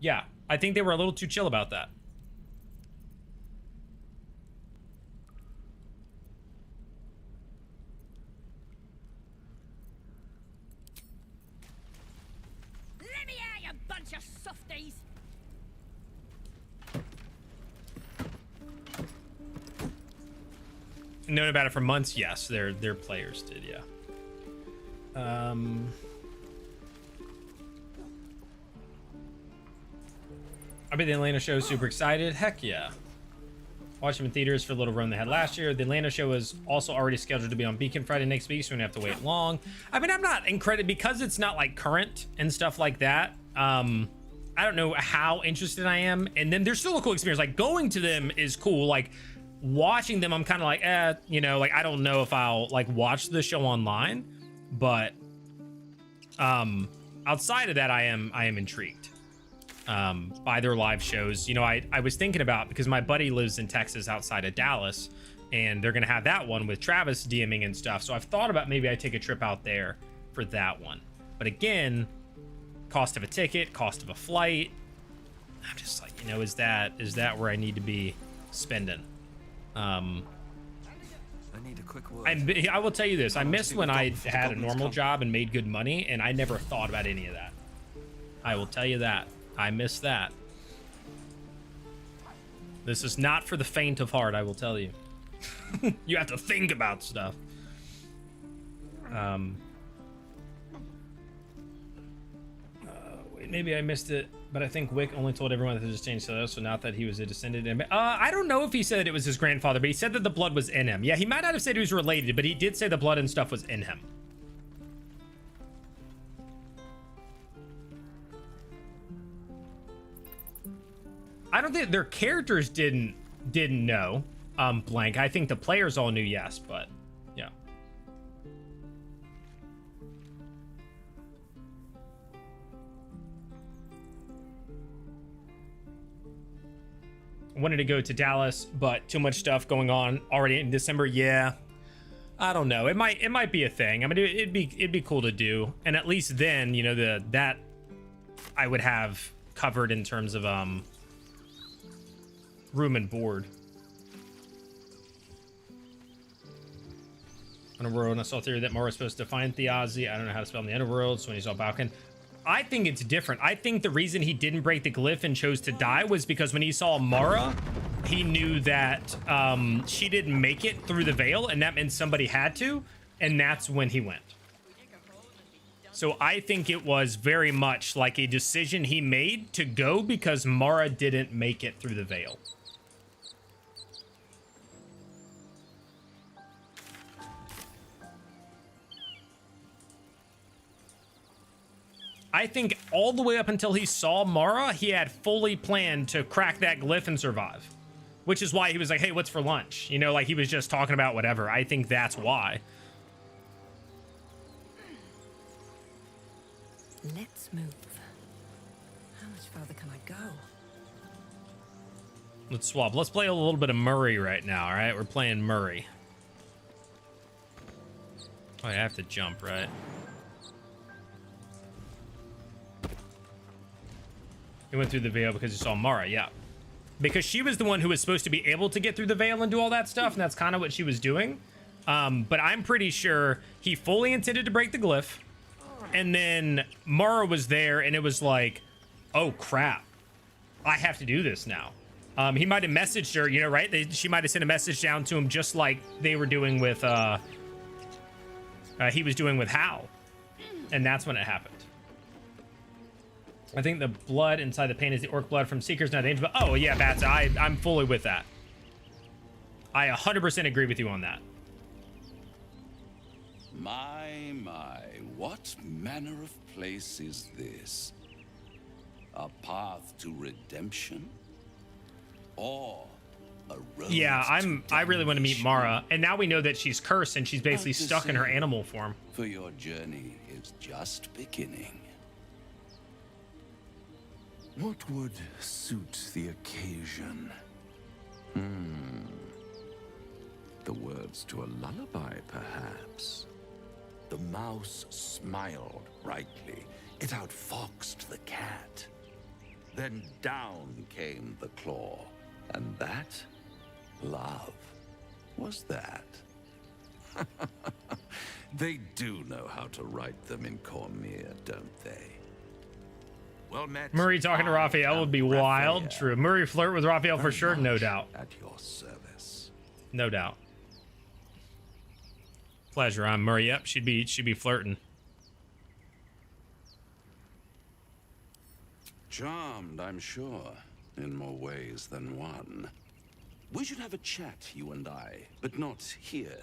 Speaker 11: Yeah, I think they were a little too chill about that.
Speaker 3: Bunch of softies.
Speaker 11: Known about it for months, yes. Their players did, yeah. I'll be at the Atlanta show, super excited. Heck yeah. Watch them in theaters for a little run they had last year. The Atlanta show is also already scheduled to be on Beacon Friday next week, so we don't have to wait long. I mean, I'm not incredible because it's not like current and stuff like that. I don't know how interested I am. And then there's still a cool experience. Like going to them is cool. Like watching them, I'm kind of like, you know, like I don't know if I'll like watch the show online, but outside of that, I am intrigued by their live shows. You know, I was thinking about, because my buddy lives in Texas outside of Dallas, and they're gonna have that one with Travis DMing and stuff. So I've thought about maybe I take a trip out there for that one. But again, cost of a ticket, cost of a flight. I'm just like, you know, is that where I need to be spending? I
Speaker 14: need a quick word.
Speaker 11: I will tell you this. I missed when I had a normal job and made good money, and I never thought about any of that. I will tell you that. I miss that. This is not for the faint of heart, I will tell you. You have to think about stuff. Wait, maybe I missed it, but I think Wick only told everyone that this changed, so not that he was a descendant. I don't know if he said it was his grandfather, but he said that the blood was in him. Yeah, he might not have said he was related, but he did say the blood and stuff was in him. I don't think their characters didn't know. Blank. I think the players all knew, yes, but yeah. Wanted to go to Dallas, but too much stuff going on already in December. Yeah, I don't know. It might be a thing. I mean, it'd be cool to do, and at least then, you know, that I would have covered in terms of room and board. Underworld, and I saw theory that Mara was supposed to find Theazi. I don't know how to spell in the Underworld, so when he saw Balkan. I think it's different. I think the reason he didn't break the glyph and chose to die was because when he saw Mara, he knew that she didn't make it through the veil, and that meant somebody had to, and that's when he went. So I think it was very much like a decision he made to go because Mara didn't make it through the veil. I think all the way up until he saw Mara, he had fully planned to crack that glyph and survive. Which is why he was like, hey, what's for lunch? You know, like he was just talking about whatever. I think that's why.
Speaker 12: Let's move. How much further can I go?
Speaker 11: Let's swap. Let's play a little bit of Murray right now, all right? We're playing Murray. Oh, I have to jump, right? He went through the veil because he saw Mara, yeah. because she was the one who was supposed to be able to get through the veil and do all that stuff, and that's kind of what she was doing. But I'm pretty sure he fully intended to break the glyph, and then Mara was there, and it was like, oh crap, I have to do this now. He might have messaged her, you know, right? She might have sent a message down to him, just like they were doing with, he was doing with Hal, and that's when it happened. I think the blood inside the paint is the orc blood from Seekers, not the Angel. Oh yeah, Bats, I'm fully with that. I 100% agree with you on that.
Speaker 15: My, what manner of place is this? A path to redemption? Or a road?
Speaker 11: Yeah, I really want to meet Mara, and now we know that she's cursed and she's basically stuck in her animal form.
Speaker 15: For your journey is just beginning. What would suit the occasion? The words to a lullaby, perhaps. The mouse smiled brightly. It outfoxed the cat. Then down came the claw. And that, love, was that. They do know how to write them in Cormier, don't they? Well met.
Speaker 11: Murray talking to Raphael would be wild. True. Murray flirt with Raphael for sure, no doubt.
Speaker 15: At your service.
Speaker 11: No doubt. Pleasure. I'm Murray. Yep, she'd be flirting.
Speaker 15: Charmed, I'm sure, in more ways than one. We should have a chat, you and I, but not here.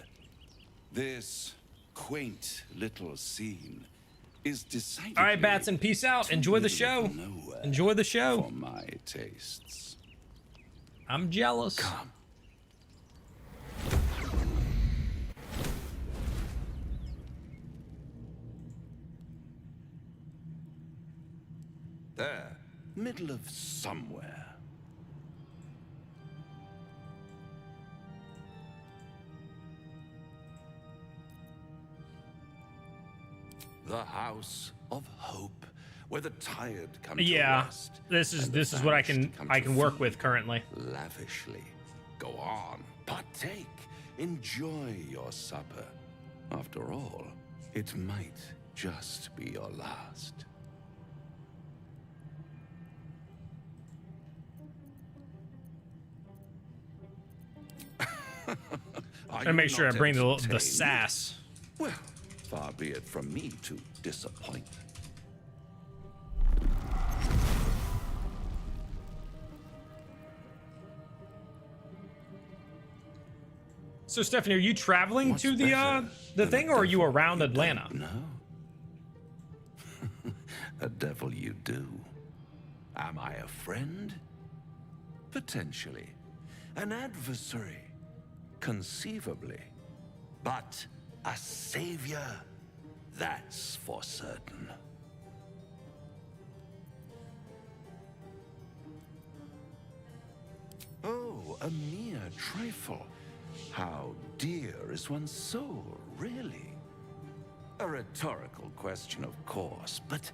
Speaker 15: This quaint little scene is decidedly...
Speaker 11: All right, Bats, and peace out. Enjoy the show. Enjoy the show.
Speaker 15: For my tastes.
Speaker 11: I'm jealous.
Speaker 15: Come. There, middle of somewhere. The House of Hope, where the tired come to rest.
Speaker 11: this is what I can work with currently.
Speaker 15: Lavishly. Go on, partake, enjoy your supper. After all, it might just be your last.
Speaker 11: Gotta make sure I bring the sass.
Speaker 15: Well, far be it from me to disappoint.
Speaker 11: So, Stephanie, are you traveling to the thing, or are you around Atlanta?
Speaker 15: No. A devil you do. Am I a friend? Potentially. An adversary? Conceivably. But a savior? That's for certain. Oh, a mere trifle. How dear is one's soul, really? A rhetorical question, of course, but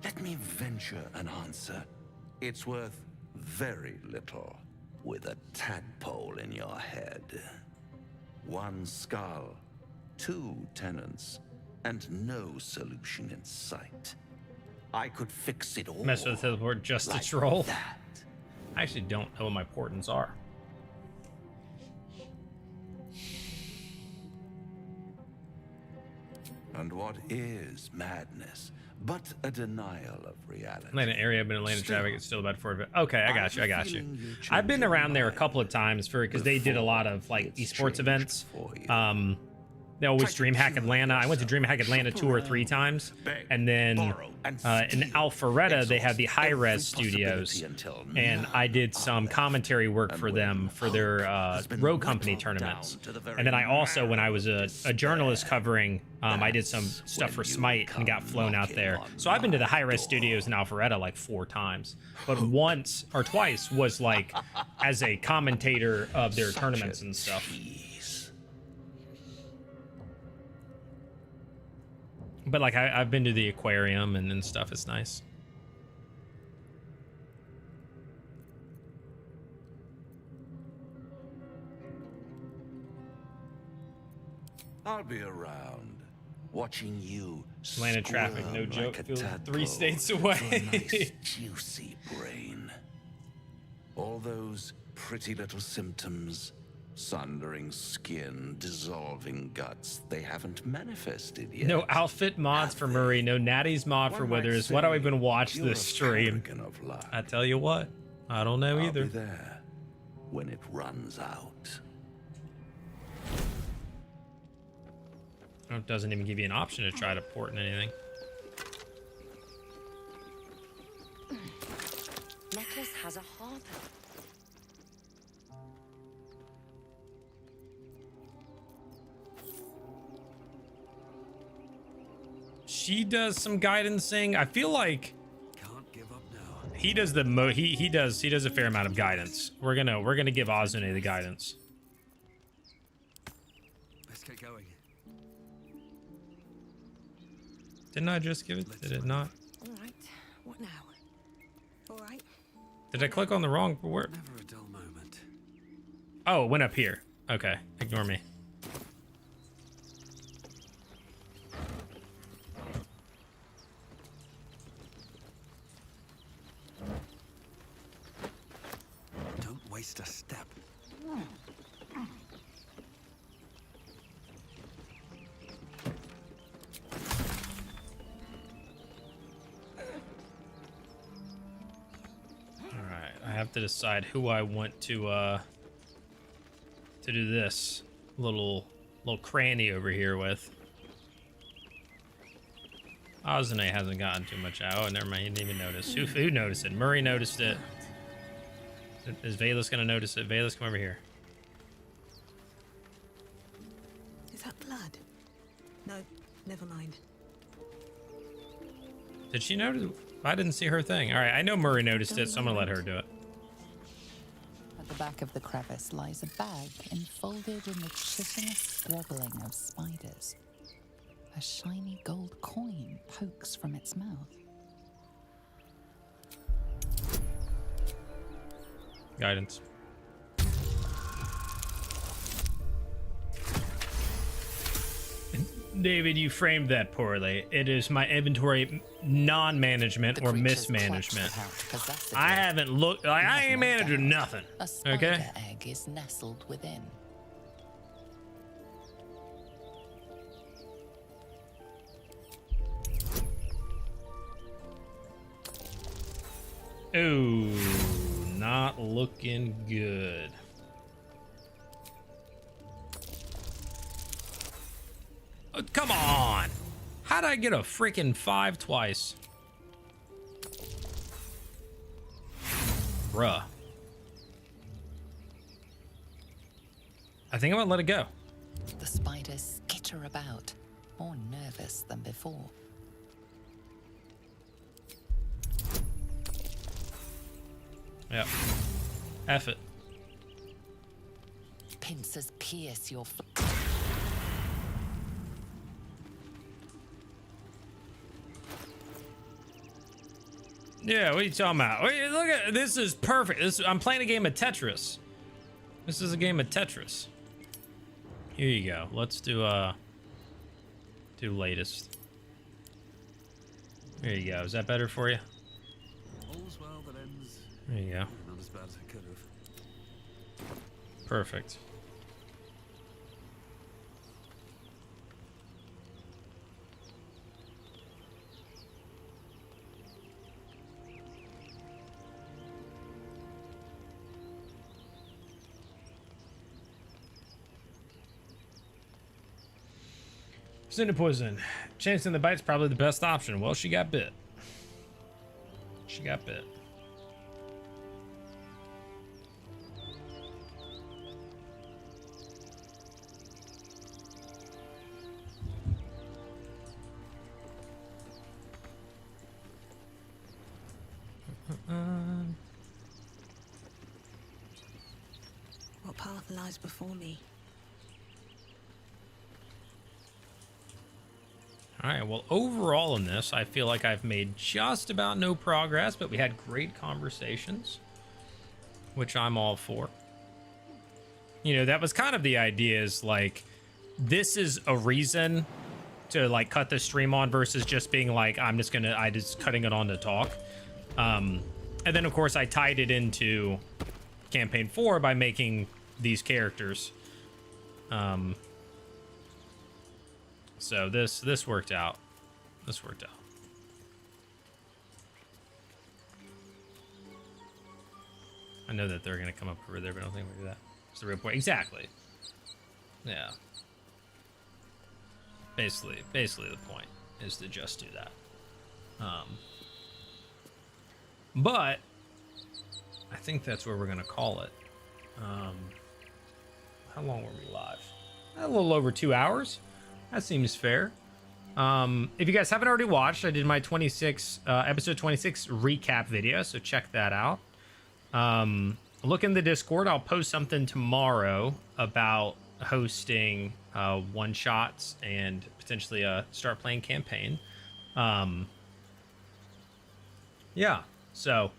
Speaker 15: let me venture an answer. It's worth very little with a tadpole in your head. One skull, 2 tenants, and no solution in sight. I could fix it all.
Speaker 11: Mess with the teleport just
Speaker 15: like
Speaker 11: to troll.
Speaker 15: that.
Speaker 11: I actually don't know what my portents are.
Speaker 15: And what is madness but a denial of reality?
Speaker 11: Atlanta area, but Atlanta traffic is still about 4. Okay, I got you. I've been around there a couple of times because they did a lot of like esports events. They always DreamHack Atlanta. I went to DreamHack Atlanta 2 or 3 times, and then in Alpharetta they have the high-res studios, and I did some commentary work for them for their Rogue Company tournaments. And then I also, when I was a journalist covering, I did some stuff for Smite and got flown out there. So I've been to the high-res studios in Alpharetta like 4 times, but once or twice was like as a commentator of their tournaments and stuff. But like I've been to the aquarium and stuff. It's nice.
Speaker 15: I'll be around, watching you
Speaker 11: Landed traffic, no
Speaker 15: squirm
Speaker 11: joke.
Speaker 15: like a
Speaker 11: Feels 3
Speaker 15: tadpole
Speaker 11: states
Speaker 15: to a
Speaker 11: away.
Speaker 15: nice, juicy brain. All those pretty little symptoms, sundering skin, dissolving guts, they haven't manifested yet.
Speaker 11: No outfit mods for Murray, no Natty's mod for Withers. Why do I even watch
Speaker 15: you're
Speaker 11: this
Speaker 15: a
Speaker 11: stream?
Speaker 15: paragon of luck.
Speaker 11: I tell you what, I don't know
Speaker 15: I'll
Speaker 11: either.
Speaker 15: be there when it runs out.
Speaker 11: It doesn't even give you an option to try to port in anything.
Speaker 12: Necklace has a harp.
Speaker 11: She does some guidancing. I feel like
Speaker 14: Can't give up now.
Speaker 11: he does the he does a fair amount of guidance. We're gonna give Azune the guidance.
Speaker 14: Let's get going.
Speaker 11: Didn't I just give it? Did it not?
Speaker 8: All right. What now? All right.
Speaker 11: Did I click on the wrong word?
Speaker 14: Never a dull moment.
Speaker 11: Oh, it went up here. Okay, ignore me.
Speaker 14: Don't waste a step.
Speaker 11: Alright, I have to decide who I want to do this little cranny over here with. Azune hasn't gotten too much out. Oh, never mind, he didn't even notice. Who noticed it? Murray noticed it. Is Valus gonna notice it? Valus, come over here.
Speaker 8: Is that blood? No, never mind.
Speaker 11: Did she notice? I didn't see her thing. All right, I know Murray noticed it, so I'm gonna let her do it.
Speaker 7: At the back of the crevice lies a bag enfolded in the chitinous squabbling of spiders. A shiny gold coin pokes from its mouth.
Speaker 11: Guidance. David, you framed that poorly. It is my inventory non-management or mismanagement. I haven't looked. Like, I ain't managing nothing.
Speaker 7: A spider
Speaker 11: Okay.
Speaker 7: egg is nestled within.
Speaker 11: Ooh, not looking good. Oh, come on! How'd I get a freaking 5 twice? Bruh. I think I'm gonna let it go.
Speaker 7: The spiders skitter about, more nervous than before.
Speaker 11: Yep. F it.
Speaker 7: Pincers pierce your
Speaker 11: Yeah, what are you talking about? Wait, look at this. Is perfect. I'm playing a game of Tetris. This is a game of Tetris. Here you go. Let's do latest. There you go. Is that better for you?
Speaker 14: All's well that ends.
Speaker 11: There you go.
Speaker 14: Not as bad as it could have.
Speaker 11: Perfect. Cinder poison. Chancing the bite's probably the best option. Well, she got bit. She got bit.
Speaker 8: What path lies before me?
Speaker 11: All right, well, overall in this, I feel like I've made just about no progress, but we had great conversations, which I'm all for. You know, that was kind of the idea, is like this is a reason to like cut the stream on versus just being like, I just cutting it on to talk. And then of course I tied it into campaign 4 by making these characters. So this worked out. This worked out. I know that they're gonna come up over there, but I don't think we'll do that. It's the real point. Exactly. Yeah. Basically the point is to just do that. But I think that's where we're gonna call it. How long were we live? A little over 2 hours. That seems fair. If you guys haven't already watched, I did my episode 26 recap video, so check that out. Look in the Discord. I'll post something tomorrow about hosting one-shots and potentially start playing campaign. Yeah, so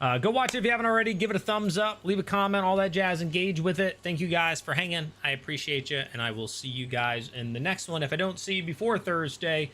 Speaker 11: go watch it if you haven't already. Give it a thumbs up, leave a comment, all that jazz. Engage with it. Thank you guys for hanging. I appreciate you, and I will see you guys in the next one. If I don't see you before Thursday,